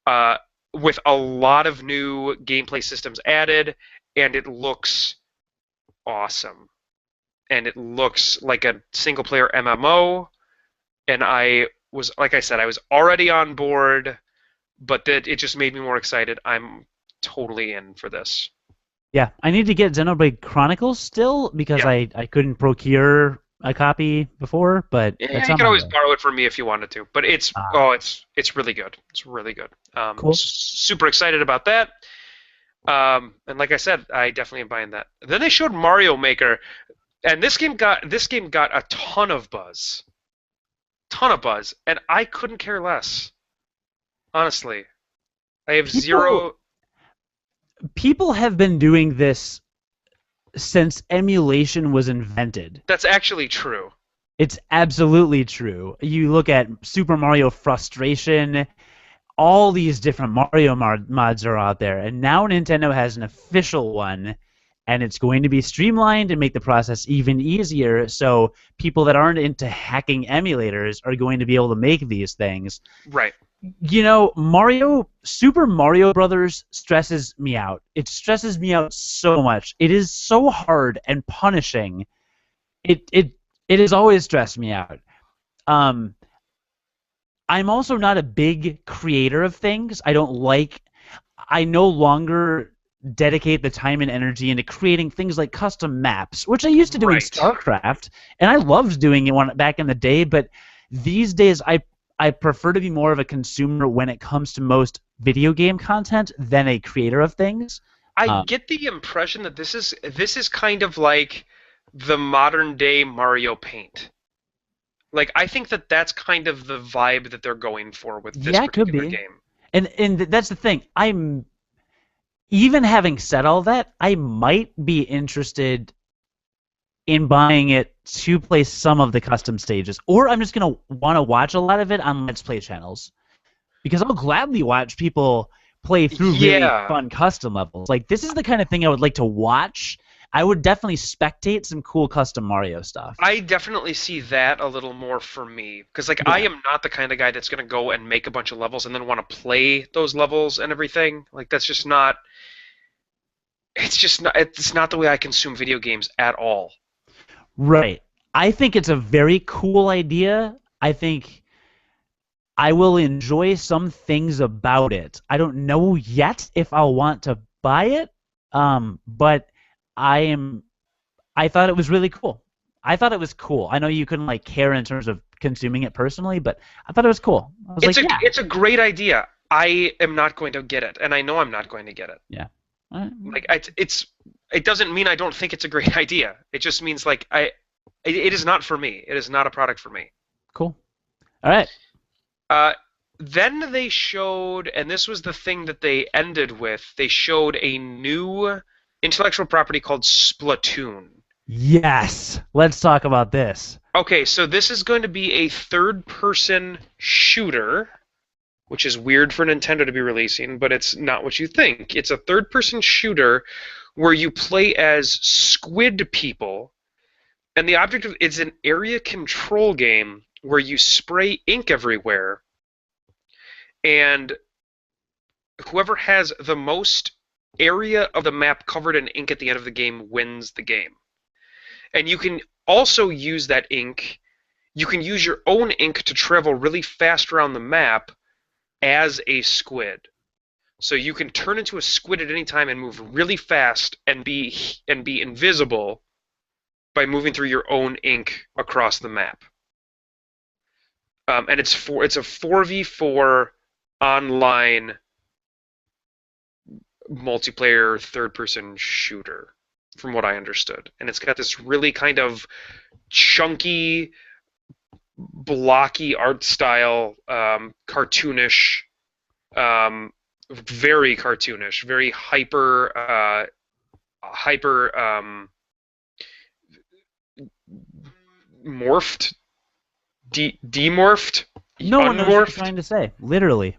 uh, with a lot of new gameplay systems added, and it looks awesome. And it looks like a single player MMO, and I was like I said, I was already on board, but that it just made me more excited. I'm totally in for this. Yeah, I need to get Xenoblade Chronicles still because Yeah. I couldn't procure a copy before, but Yeah, it's you on could my always list. borrow it from me if you wanted to. But Ah, it's really good. It's really good. cool. Super excited about that. And like I said, I definitely am buying that. Then they showed Mario Maker, and this game got a ton of buzz, and I couldn't care less. Honestly, I have People zero. people have been doing this since emulation was invented. That's actually true. It's absolutely true. You look at Super Mario Frustration, all these different Mario mods are out there, and now Nintendo has an official one, and it's going to be streamlined and make the process even easier. So people that aren't into hacking emulators are going to be able to make these things. Right. Super Mario Brothers stresses me out. It stresses me out so much. It is so hard and punishing. It has always stressed me out. Um, I'm also not a big creator of things. I no longer dedicate the time and energy into creating things like custom maps, which I used to do in Right. StarCraft, and I loved doing it back in the day, but these days I prefer to be more of a consumer when it comes to most video game content than a creator of things. I Um, get the impression that this is kind of like the modern day Mario Paint. Like I think that that's kind of the vibe that they're going for with this yeah, it could particular be. game. And that's the thing. I'm even having said all that, I might be interested in buying it to play some of the custom stages, or I'm just gonna want to watch a lot of it on Let's Play channels because I'll gladly watch people play through really Yeah, fun custom levels. Like this is the kind of thing I would like to watch. I would definitely spectate some cool custom Mario stuff. I definitely see that a little more for me because like I Yeah. am not the kind of guy that's going to go and make a bunch of levels and then want to play those levels and everything. Like that's just not it's not the way I consume video games at all. Right. I think it's a very cool idea. I think I will enjoy some things about it. I don't know yet if I'll want to buy it, but I am. I thought it was really cool. I thought it was cool. I know you couldn't like care in terms of consuming it personally, but I thought it was cool. I was It's like, a yeah, it's a great idea. I am not going to get it, and I know I'm not going to get it. yeah, Like it doesn't mean I don't think it's a great idea. It just means like it is not for me. It is not a product for me. cool. All right. Uh, then they showed, and this was the thing that they ended with. They showed a new intellectual property called Splatoon. Yes, let's talk about this. Okay, so this is going to be a third-person shooter, which is weird for Nintendo to be releasing, but it's not what you think. It's a third-person shooter where you play as squid people, and the object of it's an area control game where you spray ink everywhere, and whoever has the most area of the map covered in ink at the end of the game wins the game. And you can also use that ink. you can use your own ink to travel really fast around the map as a squid. So you can turn into a squid at any time and move really fast and be invisible by moving through your own ink across the map. And it's a 4v4 online multiplayer third-person shooter, from what I understood. And it's got this really kind of chunky, blocky art style, cartoonish, very cartoonish, very hyper morphed, demorphed, No one knows what you're trying to say. Literally.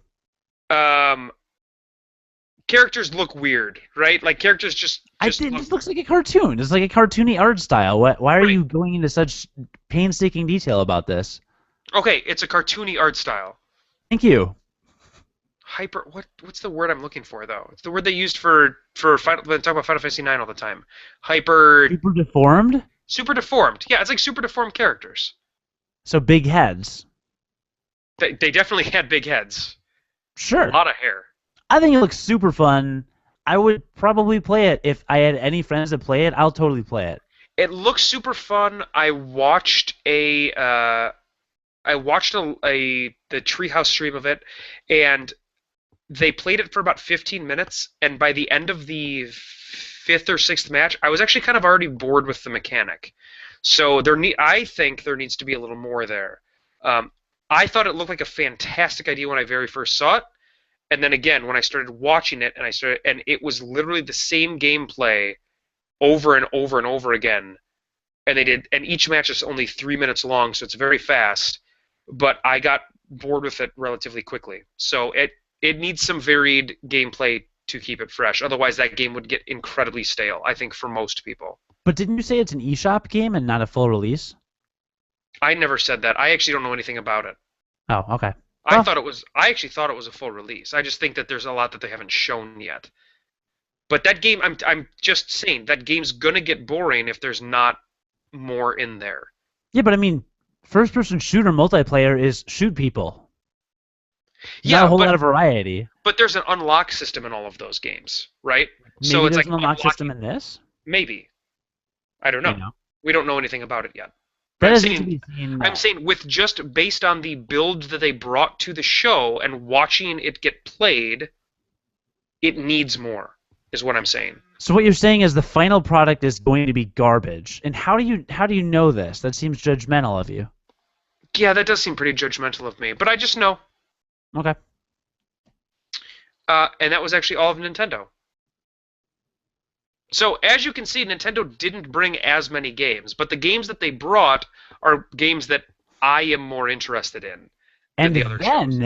Characters look weird, right? Like characters just this looks like a cartoon. It's like a cartoony art style. Why are you going into such painstaking detail about this? Okay, it's a cartoony art style. Thank you. What's the word I'm looking for though? It's the word they used for Final, when they talk about Final Fantasy 9 all the time. Super deformed? Super deformed. Yeah, it's like super deformed characters. So big heads. They definitely had big heads. Sure. A lot of hair. I think it looks super fun. I would probably play it if I had any friends that play it. I'll totally play it. It looks super fun. I watched the Treehouse stream of it, and they played it for about 15 minutes. And by the end of the fifth or sixth match, I was actually kind of already bored with the mechanic. So I think there needs to be a little more there. I thought it looked like a fantastic idea when I very first saw it. And then again, when I started watching it, and it was literally the same gameplay over and over and over again. And each match is only 3 minutes long, so it's very fast. But I got bored with it relatively quickly. So it needs some varied gameplay to keep it fresh. Otherwise, that game would get incredibly stale, I think, for most people. But didn't you say it's an eShop game and not a full release? I never said that. I actually don't know anything about it. Oh, okay. I actually thought it was a full release. I just think that there's a lot that they haven't shown yet. But that game, I'm just saying, that game's gonna get boring if there's not more in there. Yeah, but I mean, first-person shooter multiplayer is shoot people. Yeah, not a whole lot of variety. But there's an unlock system in all of those games, right? Maybe so it's there's like an unlock system in this? Maybe. I don't know. We don't know anything about it yet. That is to be seen. I'm saying with just based on the build that they brought to the show and watching it get played, it needs more, is what I'm saying. So what you're saying is the final product is going to be garbage. And how do you know this? That seems judgmental of you. Yeah, that does seem pretty judgmental of me, but I just know. Okay. And that was actually all of Nintendo. So, as you can see, Nintendo didn't bring as many games, but the games that they brought are games that I am more interested in than the other shows.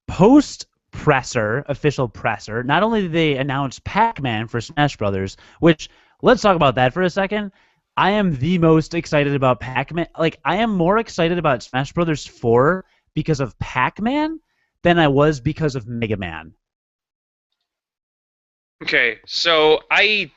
Post-presser, official presser, not only did they announce Pac-Man for Smash Brothers, which, let's talk about that for a second. I am the most excited about Pac-Man. Like, I am more excited about Smash Brothers 4 because of Pac-Man than I was because of Mega Man. Okay, so I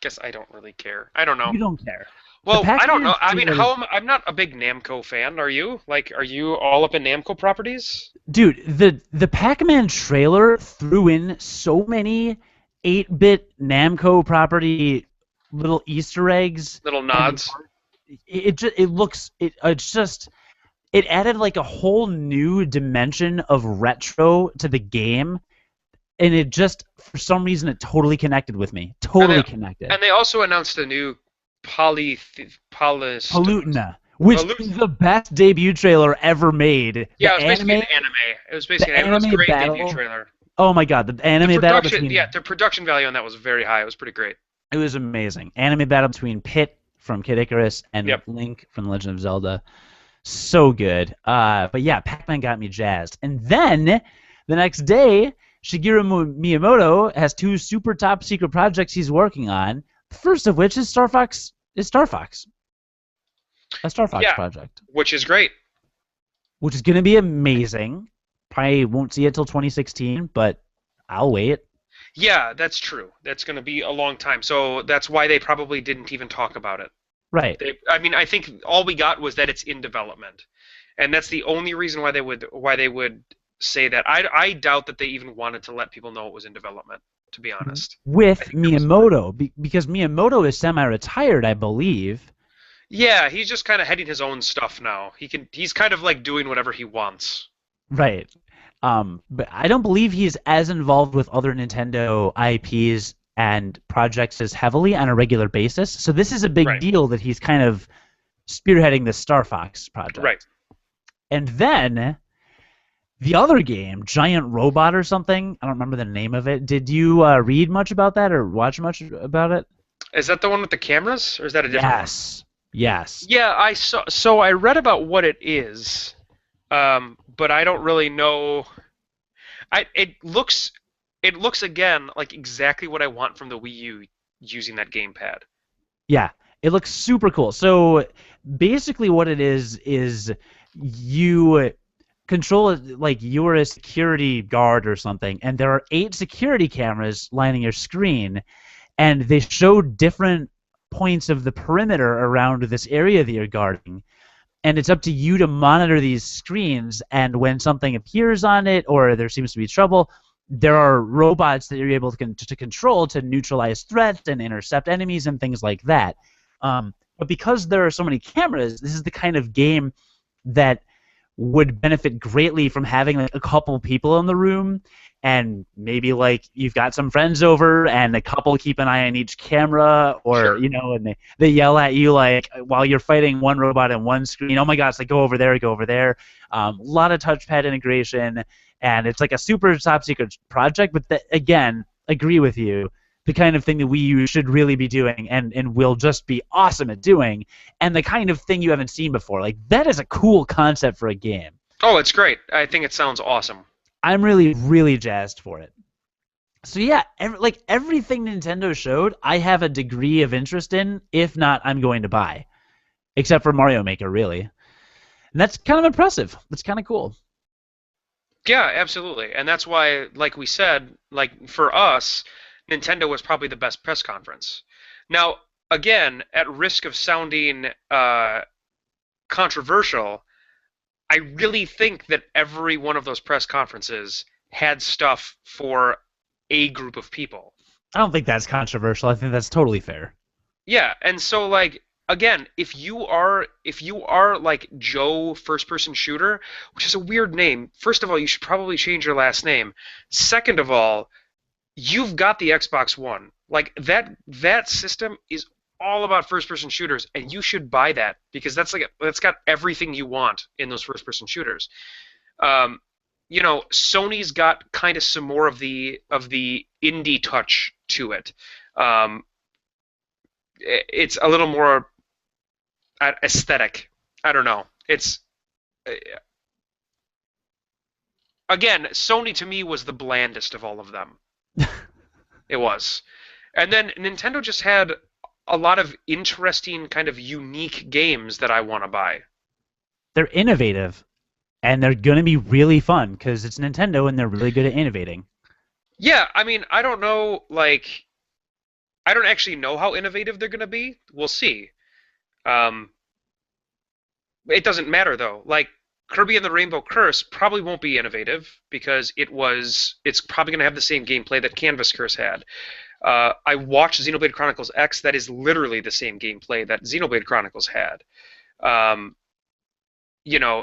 guess I don't really care. I don't know. You don't care. Well, I don't know. I mean, I'm not a big Namco fan. Are you? Like, are you all up in Namco properties? Dude, the Pac-Man trailer threw in so many 8-bit Namco property little Easter eggs, little nods. It added like a whole new dimension of retro to the game. And it just, for some reason, it totally connected with me. Totally connected. And they also announced a new Palutena, which is the best debut trailer ever made. Yeah, it was basically an anime. It was basically it was a great debut trailer. Oh my god, the anime battle between... Yeah, the production value on that was very high. It was pretty great. It was amazing. Anime battle between Pit from Kid Icarus and Link from The Legend of Zelda. So good. But yeah, Pac-Man got me jazzed. And then, the next day... Shigeru Miyamoto has 2 super top secret projects he's working on. The first of which is Star Fox. A Star Fox project. Which is great. Which is going to be amazing. Probably won't see it till 2016, but I'll wait. Yeah, that's true. That's going to be a long time. So that's why they probably didn't even talk about it. Right. I mean, I think all we got was that it's in development, and that's the only reason why they would say that. I doubt that they even wanted to let people know it was in development. To be honest, I With think that was Miyamoto, because Miyamoto is semi-retired, I believe. yeah. He's just kind of heading his own stuff now. He's kind of like doing whatever he wants. Right. But I don't believe he's as involved with other Nintendo IPs and projects as heavily on a regular basis. So this is a big Right. deal that he's kind of spearheading the Star Fox Right. project. And then the other game, Giant Robot or something, I don't remember the name of it. Did you read much about that or watch much about it? Is that the one with the cameras, or is that a different one? Yes. Yes. Yeah, I saw. So I read about what it is, but I don't really know. It looks again like exactly what I want from the Wii U using that gamepad. Yeah, it looks super cool. So basically, what it is you control it like you're a security guard or something, and there are 8 security cameras lining your screen, and they show different points of the perimeter around this area that you're guarding. And it's up to you to monitor these screens, and when something appears on it or there seems to be trouble, there are robots that you're able to control to neutralize threats and intercept enemies and things like that. But because there are so many cameras, this is the kind of game that would benefit greatly from having like a couple people in the room, and maybe like you've got some friends over and a couple keep an eye on each camera, or Sure. and they yell at you like while you're fighting one robot in one screen, oh my gosh, like go over there, go over there. A lot of touchpad integration, and it's like a super top secret project, but again, agree with you, the kind of thing that Wii U should really be doing and will just be awesome at doing, and the kind of thing you haven't seen before. Like, that is a cool concept for a game. Oh, it's great. I think it sounds awesome. I'm really, really jazzed for it. So yeah, everything Nintendo showed, I have a degree of interest in. If not, I'm going to buy. Except for Mario Maker, really. And that's kind of impressive. That's kind of cool. Yeah, absolutely. And that's why, like we said, like for us, Nintendo was probably the best press conference. Now, again, at risk of sounding controversial, I really think that every one of those press conferences had stuff for a group of people. I don't think that's controversial. I think that's totally fair. Yeah, and so like again, if you are like Joe first person shooter, which is a weird name. First of all, you should probably change your last name. Second of all, you've got the Xbox One. Like that system is all about first person shooters, and you should buy that because that's got everything you want in those first person shooters. Um, Sony's got kind of some more of the indie touch to it. Um, it's a little more aesthetic. I don't know. It's again, Sony to me was the blandest of all of them. It was. And then Nintendo just had a lot of interesting, kind of unique games that I want to buy. They're innovative, and they're going to be really fun because it's Nintendo and they're really good at innovating. Yeah, I mean, I don't know, like, I don't actually know how innovative they're going to be. We'll see. Um, it doesn't matter, though. Like, Kirby and the Rainbow Curse probably won't be innovative because it's probably going to have the same gameplay that Canvas Curse had. I watched Xenoblade Chronicles X. That is literally the same gameplay that Xenoblade Chronicles had. Um,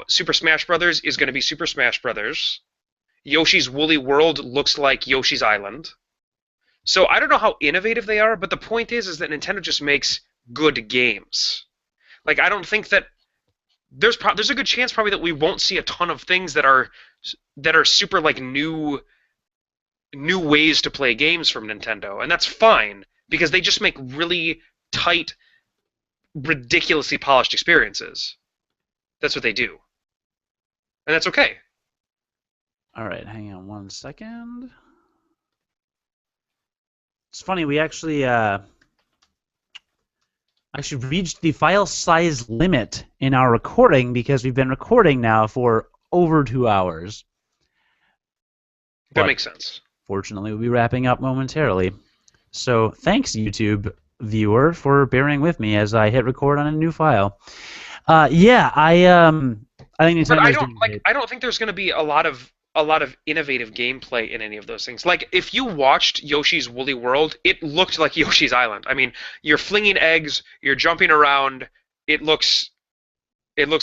Super Smash Brothers is going to be Super Smash Brothers. Yoshi's Woolly World looks like Yoshi's Island. So I don't know how innovative they are, but the point is that Nintendo just makes good games. Like I don't think that there's a good chance probably that we won't see a ton of things that are super like new ways to play games from Nintendo, and that's fine because they just make really tight, ridiculously polished experiences. That's what they do, and that's okay. All right, hang on one second. It's funny, we actually reached the file size limit in our recording because we've been recording now for over 2 hours. That But makes sense. fortunately, we'll be wrapping up momentarily. So thanks, YouTube, viewer, for bearing with me as I hit record on a new file. Yeah, I think But Nintendo's doing great. I don't think there's going to be a lot of innovative gameplay in any of those things. Like if you watched Yoshi's Woolly World, it looked like Yoshi's Island. I mean, you're flinging eggs, you're jumping around. It looks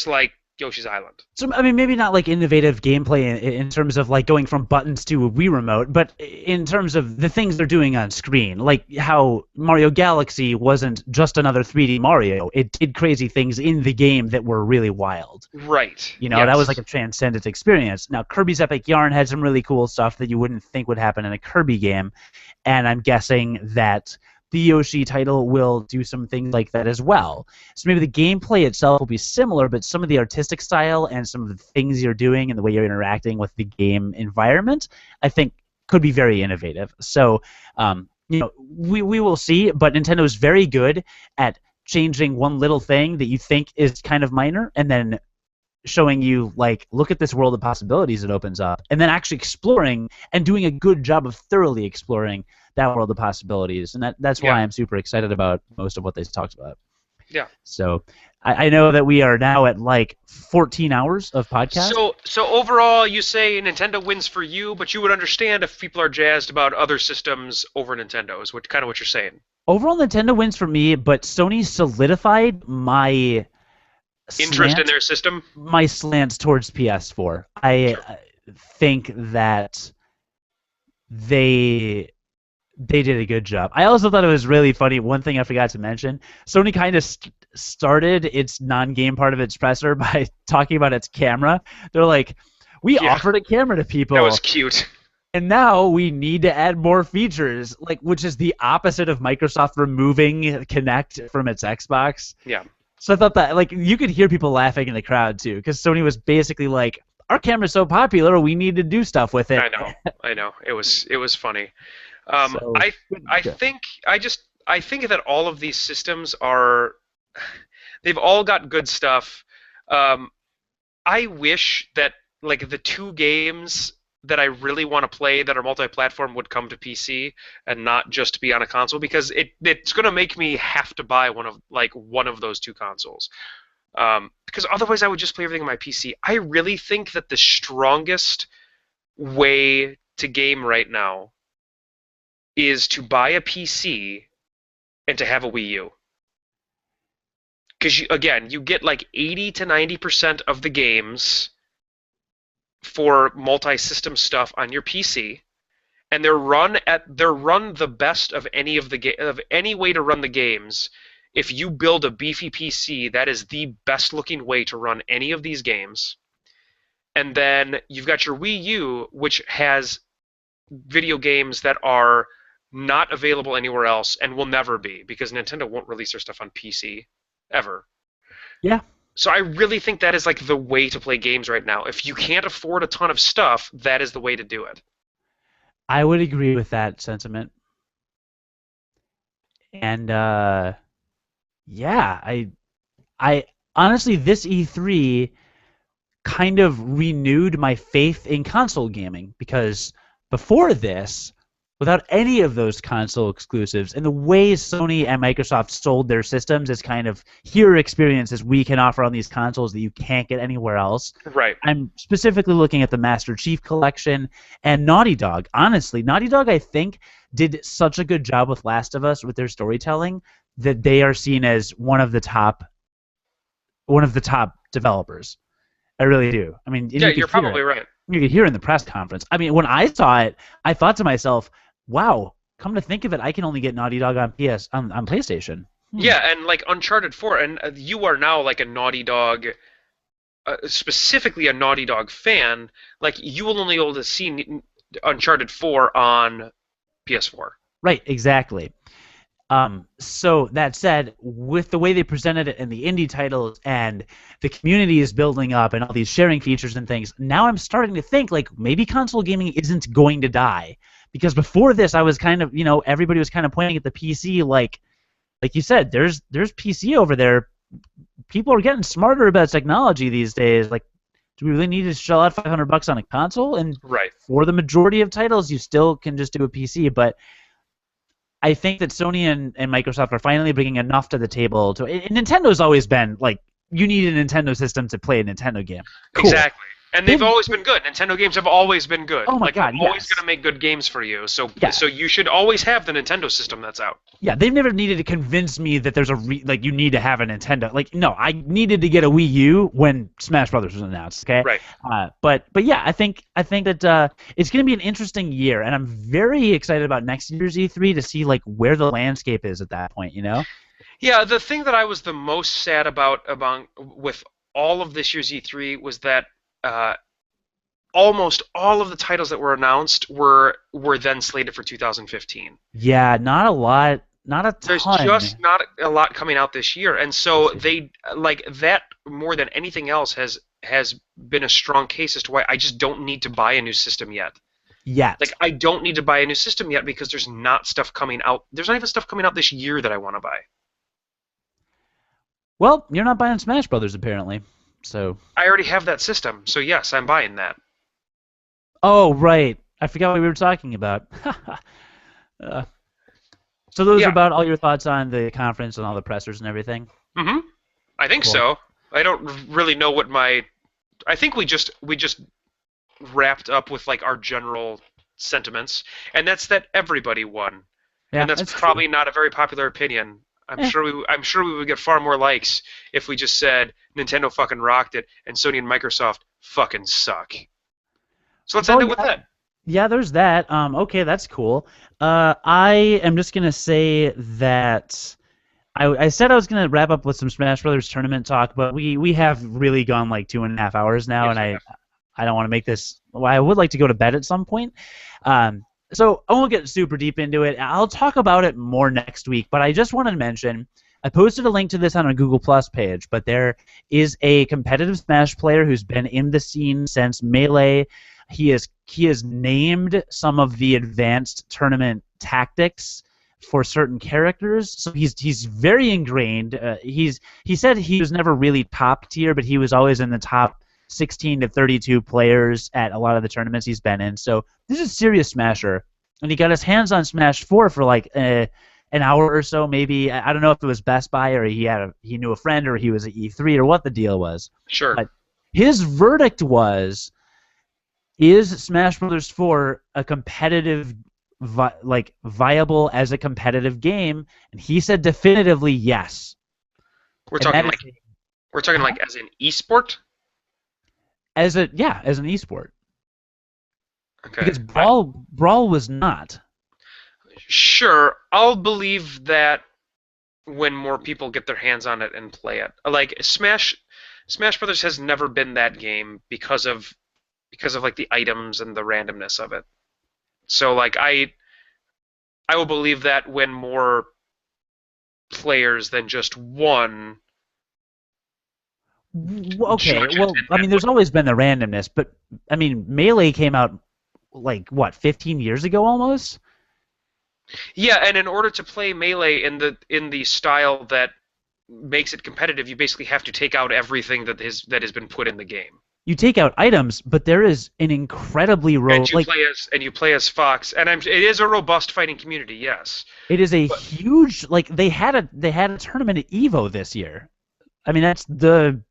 like Yoshi's Island. So, I mean, maybe not like innovative gameplay in terms of like going from buttons to a Wii remote, but in terms of the things they're doing on screen, like how Mario Galaxy wasn't just another 3D Mario. It did crazy things in the game that were really wild. Right. You know, that was like a transcendent experience. Now, Kirby's Epic Yarn had some really cool stuff that you wouldn't think would happen in a Kirby game, and I'm guessing that the Yoshi title will do some things like that as well. So maybe the gameplay itself will be similar, but some of the artistic style and some of the things you're doing and the way you're interacting with the game environment, I think, could be very innovative. So, you know, we will see, but Nintendo is very good at changing one little thing that you think is kind of minor and then showing you, like, look at this world of possibilities it opens up, and then actually exploring and doing a good job of thoroughly exploring that world of possibilities. And that's why I'm super excited about most of what they talked about. Yeah. So I know that we are now at like 14 hours of podcast. So overall, you say Nintendo wins for you, but you would understand if people are jazzed about other systems over Nintendo's, which kind of what you're saying. Overall, Nintendo wins for me, but Sony solidified my interest in their system. My slants towards PS4. I think that they did a good job. I also thought it was really funny. One thing I forgot to mention: Sony kind of started its non-game part of its presser by talking about its camera. They're like, "We offered a camera to people." That was cute. And now we need to add more features, like, which is the opposite of Microsoft removing Kinect from its Xbox. Yeah. So I thought that, like, you could hear people laughing in the crowd too, because Sony was basically like, "Our camera's so popular, we need to do stuff with it." I know. It was funny. I think that all of these systems they've all got good stuff. I wish that, like, the two games that I really want to play that are multi-platform would come to PC and not just be on a console, because it's going to make me have to buy one of those two consoles. Because otherwise I would just play everything on my PC. I really think that the strongest way to game right now is to buy a PC and to have a Wii U. Because, again, you get like 80 to 90% of the games for multi-system stuff on your PC, and they're run the best of any way to run the games. If you build a beefy PC, that is the best looking way to run any of these games. And then you've got your Wii U, which has video games that are not available anywhere else and will never be, because Nintendo won't release their stuff on PC ever. Yeah. So I really think that is like the way to play games right now. If you can't afford a ton of stuff, that is the way to do it. I would agree with that sentiment. And yeah, I honestly, this E3 kind of renewed my faith in console gaming, because before this, without any of those console exclusives, and the way Sony and Microsoft sold their systems as kind of, here are experiences we can offer on these consoles that you can't get anywhere else. Right. I'm specifically looking at the Master Chief Collection and Naughty Dog. Honestly, Naughty Dog, I think, did such a good job with Last of Us with their storytelling that they are seen as one of the top developers. I really do. I mean, yeah, you're probably right. You could hear in the press conference. I mean, when I saw it, I thought to myself, wow, come to think of it, I can only get Naughty Dog on PlayStation. Yeah, and like Uncharted 4, and you are now like a Naughty Dog, specifically a Naughty Dog fan. Like, you will only be able to see Uncharted 4 on PS4. Right, exactly. So that said, with the way they presented it and the indie titles and the community is building up and all these sharing features and things, now I'm starting to think, like, maybe console gaming isn't going to die. Because before this, I was kind of, you know, everybody was kind of pointing at the PC like you said, there's PC over there. People are getting smarter about technology these days. Like, do we really need to shell out $500 on a console? And right. For the majority of titles, you still can just do a PC. But I think that Sony and Microsoft are finally bringing enough to the table. And Nintendo's always been like, you need a Nintendo system to play a Nintendo game. Cool. Exactly. And they've always been good. Nintendo games have always been good. Oh my like, God, they're always yes. going to make good games for you. So Yeah. so you should always have the Nintendo system that's out. Yeah, they've never needed to convince me that there's like you need to have a Nintendo. Like, no, I needed to get a Wii U when Smash Brothers was announced. Okay. Right. But yeah, I think that it's going to be an interesting year, and I'm very excited about next year's E3 to see like where the landscape is at that point. You know. Yeah, the thing that I was the most sad about with all of this year's E3 was that almost all of the titles that were announced were then slated for 2015. Yeah, not a lot, not a ton. There's just not a lot coming out this year, and so they like that more than anything else has been a strong case as to why I just don't need to buy a new system yet. Like, I don't need to buy a new system yet because there's not stuff coming out. There's not even stuff coming out this year that I want to buy. Well, you're not buying Smash Brothers apparently, so. I already have that system, so yes, I'm buying that. Oh, right. I forgot what we were talking about. So those are about all your thoughts on the conference and all the pressers and everything? Mm-hmm. I think so. I don't really know what my... I think we just wrapped up with like our general sentiments, and that's that everybody won. Yeah, and that's probably not a very popular opinion. I'm sure we would get far more likes if we just said Nintendo fucking rocked it and Sony and Microsoft fucking suck. So let's end it with that. Yeah, there's that. Okay, that's cool. I am just gonna say that I said I was gonna wrap up with some Smash Brothers tournament talk, but we have really gone like 2.5 hours now, yes, and I don't want to make this. Well, I would like to go to bed at some point. So I won't get super deep into it. I'll talk about it more next week, but I just wanted to mention I posted a link to this on a Google Plus page, but there is a competitive Smash player who's been in the scene since Melee. He has named some of the advanced tournament tactics for certain characters, so he's very ingrained. He said he was never really top tier, but he was always in the top 16 to 32 players at a lot of the tournaments he's been in. So this is a serious Smasher, and he got his hands on Smash 4 for like an hour or so, maybe. I don't know if it was Best Buy or he knew a friend or he was at E3 or what the deal was. Sure. But his verdict was, is Smash Brothers 4 a competitive, viable as a competitive game? And he said definitively yes. We're talking like as an esport? As an esport. Okay. Because Brawl was not. Sure, I'll believe that when more people get their hands on it and play it. Like Smash Brothers has never been that game because of like the items and the randomness of it. So like I will believe that when more players than just one. Okay, well, I mean, there's always been the randomness, but I mean, Melee came out like what, 15 years ago almost? Yeah, and in order to play Melee in the style that makes it competitive, you basically have to take out everything that has been put in the game. You take out items, but there is an incredibly you play as Fox, and it is a robust fighting community. Yes, it is huge. Like they had a tournament at Evo this year. I mean, that's the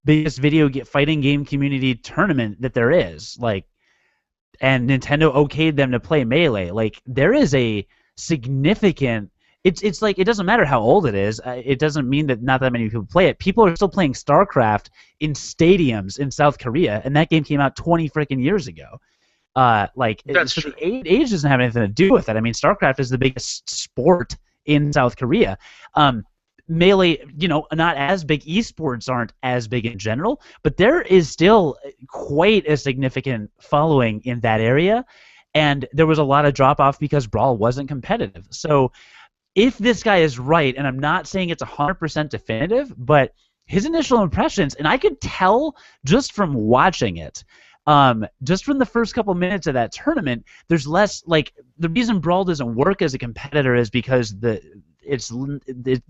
biggest fighting game community tournament that there is. Like, and Nintendo okayed them to play Melee. Like, there is a significant. It's like, it doesn't matter how old it is. It doesn't mean that not that many people play it. People are still playing StarCraft in stadiums in South Korea, and that game came out 20 freaking years ago. That's true. The age doesn't have anything to do with it. I mean, StarCraft is the biggest sport in South Korea. Melee, not as big. Esports aren't as big in general, but there is still quite a significant following in that area, and there was a lot of drop-off because Brawl wasn't competitive. So if this guy is right, and I'm not saying it's 100% definitive, but his initial impressions, and I could tell just from watching it, just from the first couple minutes of that tournament, there's less, like, the reason Brawl doesn't work as a competitor is because the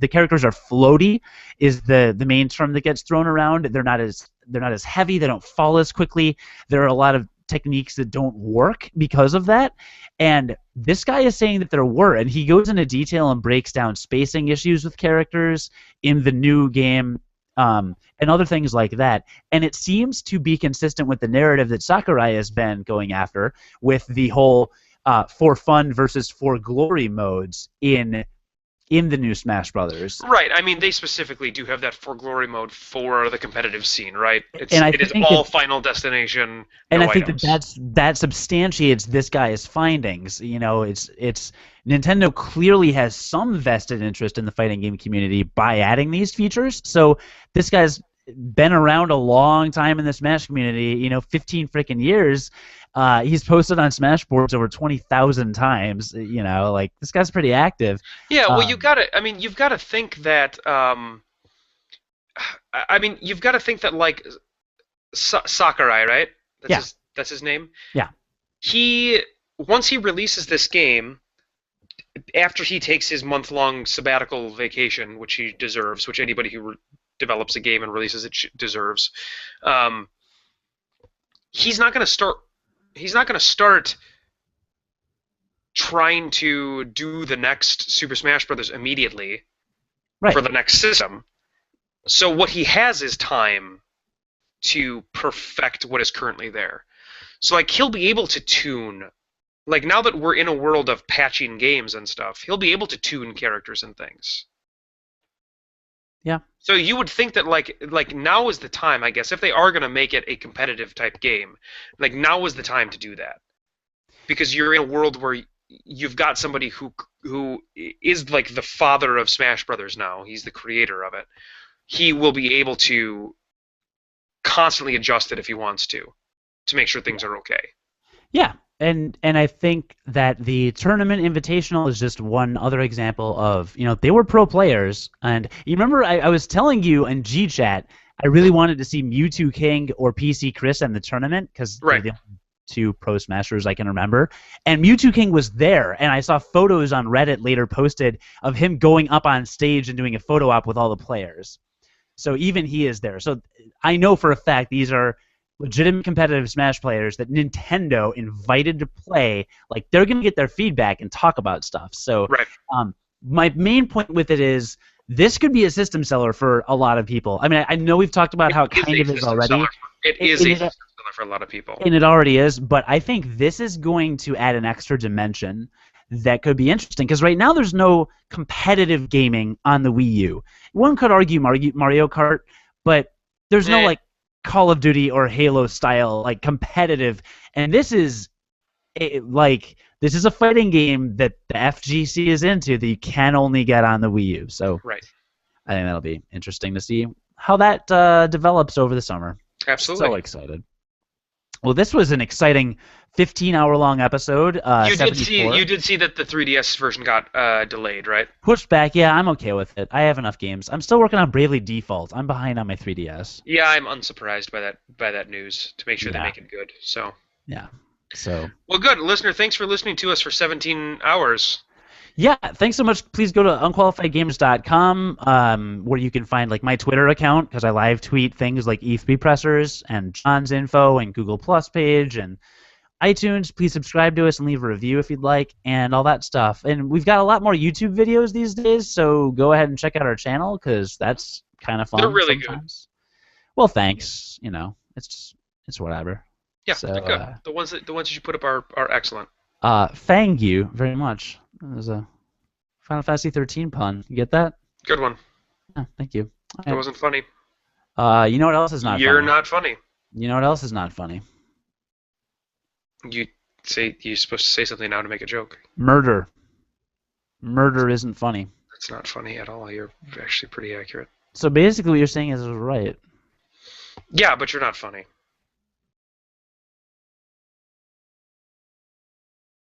characters are floaty, is the main term that gets thrown around. They're not as heavy. They don't fall as quickly. There are a lot of techniques that don't work because of that. And this guy is saying that there were, and he goes into detail and breaks down spacing issues with characters in the new game, and other things like that. And it seems to be consistent with the narrative that Sakurai has been going after with the whole for fun versus for glory modes in the new Smash Brothers. Right. I mean, they specifically do have that for glory mode for the competitive scene, right? It is all Final Destination. And no I think items. that substantiates this guy's findings. You know, it's Nintendo clearly has some vested interest in the fighting game community by adding these features. So this guy's been around a long time in the Smash community. You know, 15 freaking years. He's posted on Smash boards over 20,000 times. You know, like this guy's pretty active. Yeah, well, you've got to think that. You've got to think that like Sakurai, right? That's his name. Yeah. Once he releases this game, after he takes his month-long sabbatical vacation, which he deserves, which anybody who develops a game and releases it deserves, he's not going to start. He's not going to start trying to do the next Super Smash Bros. Immediately for the next system. So what he has is time to perfect what is currently there. So like he'll be able to tune, like now that we're in a world of patching games and stuff, he'll be able to tune characters and things. Yeah. So you would think that like now is the time, I guess, if they are going to make it a competitive type game, like now is the time to do that. Because you're in a world where you've got somebody who is like the father of Smash Brothers now. He's the creator of it. He will be able to constantly adjust it if he wants to make sure things are okay. Yeah. And I think that the tournament invitational is just one other example of, you know, they were pro players. And you remember I was telling you in G-Chat, I really wanted to see Mewtwo King or PC Chris in the tournament because they're the only two pro smashers I can remember. And Mewtwo King was there, and I saw photos on Reddit later posted of him going up on stage and doing a photo op with all the players. So even he is there. So I know for a fact these are legitimate competitive Smash players that Nintendo invited to play. Like, they're going to get their feedback and talk about stuff. So my main point with it is this could be a system seller for a lot of people. I mean, I know we've talked about how it kind of is already. It is a system seller for a lot of people. And it already is, but I think this is going to add an extra dimension that could be interesting, because right now there's no competitive gaming on the Wii U. One could argue Mario Kart, but there's no like Call of Duty or Halo style like competitive, and this is this is a fighting game that the FGC is into that you can only get on the Wii U. So I think that'll be interesting to see how that develops over the summer. Absolutely. So excited. Well, this was an exciting 15-hour-long episode. You did see that the 3DS version got delayed, right? Pushed back. Yeah, I'm okay with it. I have enough games. I'm still working on Bravely Default. I'm behind on my 3DS. Yeah, I'm unsurprised by that news to make sure they make it good. So yeah. So well, good listener. Thanks for listening to us for 17 hours. Yeah, thanks so much. Please go to unqualifiedgamers.com, where you can find like my Twitter account, because I live tweet things like ETH pressers and John's info and Google Plus page and iTunes. Please subscribe to us and leave a review if you'd like, and all that stuff. And we've got a lot more YouTube videos these days, so go ahead and check out our channel, because that's kind of fun. They're really sometimes. Good. Well, thanks. You know, it's whatever. Yeah, so, they're good. The ones that you put up are excellent. Thank you very much. That was a Final Fantasy 13 pun. You get that? Good one. Yeah, thank you. It wasn't funny. You know what else is not funny? You're not funny. You know what else is not funny? You're supposed to say something now to make a joke. Murder. Murder isn't funny. That's not funny at all. You're actually pretty accurate. So basically what you're saying is right. Yeah, but you're not funny.